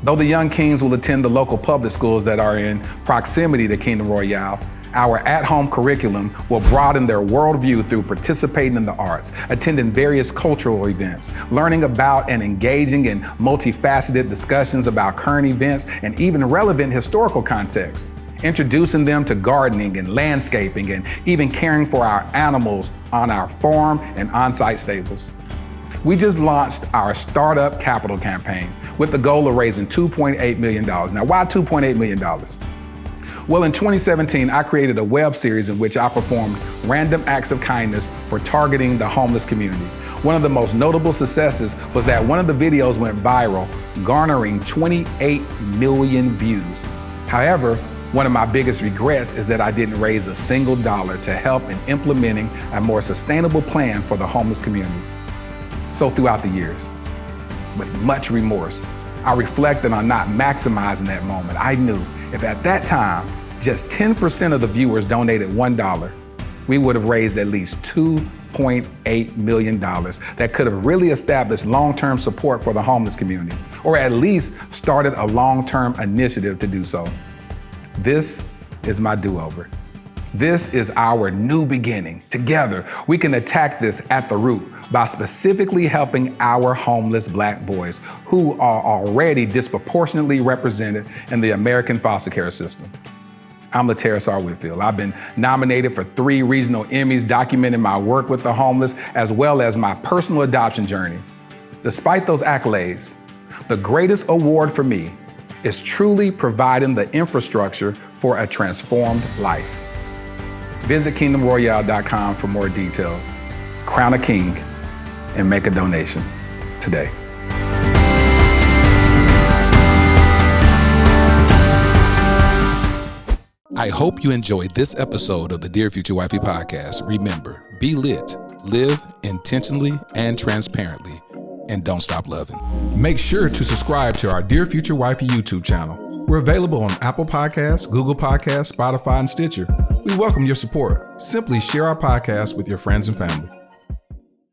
Though the young kings will attend the local public schools that are in proximity to Kingdom Royale, our at-home curriculum will broaden their worldview through participating in the arts, attending various cultural events, learning about and engaging in multifaceted discussions about current events and even relevant historical context, introducing them to gardening and landscaping and even caring for our animals on our farm and on-site stables. We just launched our Startup Capital campaign with the goal of raising $2.8 million. Now, why $2.8 million? Well, in 2017, I created a web series in which I performed random acts of kindness for targeting the homeless community. One of the most notable successes was that one of the videos went viral, garnering 28 million views. However, one of my biggest regrets is that I didn't raise a single dollar to help in implementing a more sustainable plan for the homeless community. So throughout the years, with much remorse, I reflected on not maximizing that moment. I knew if at that time, just 10% of the viewers donated $1, we would have raised at least $2.8 million that could have really established long-term support for the homeless community, or at least started a long-term initiative to do so. This is my do-over. This is our new beginning. Together, we can attack this at the root by specifically helping our homeless Black boys who are already disproportionately represented in the American foster care system. I'm L.I.T. Whitfield. I've been nominated for 3 regional Emmys documenting my work with the homeless as well as my personal adoption journey. Despite those accolades, the greatest award for me is truly providing the infrastructure for a transformed life. Visit kingdomroyale.com for more details. Crown a king and make a donation today. I hope you enjoyed this episode of the Dear Future Wifey podcast. Remember, be lit, live intentionally and transparently, and don't stop loving. Make sure to subscribe to our Dear Future Wifey YouTube channel. We're available on Apple Podcasts, Google Podcasts, Spotify, and Stitcher. We welcome your support. Simply share our podcast with your friends and family.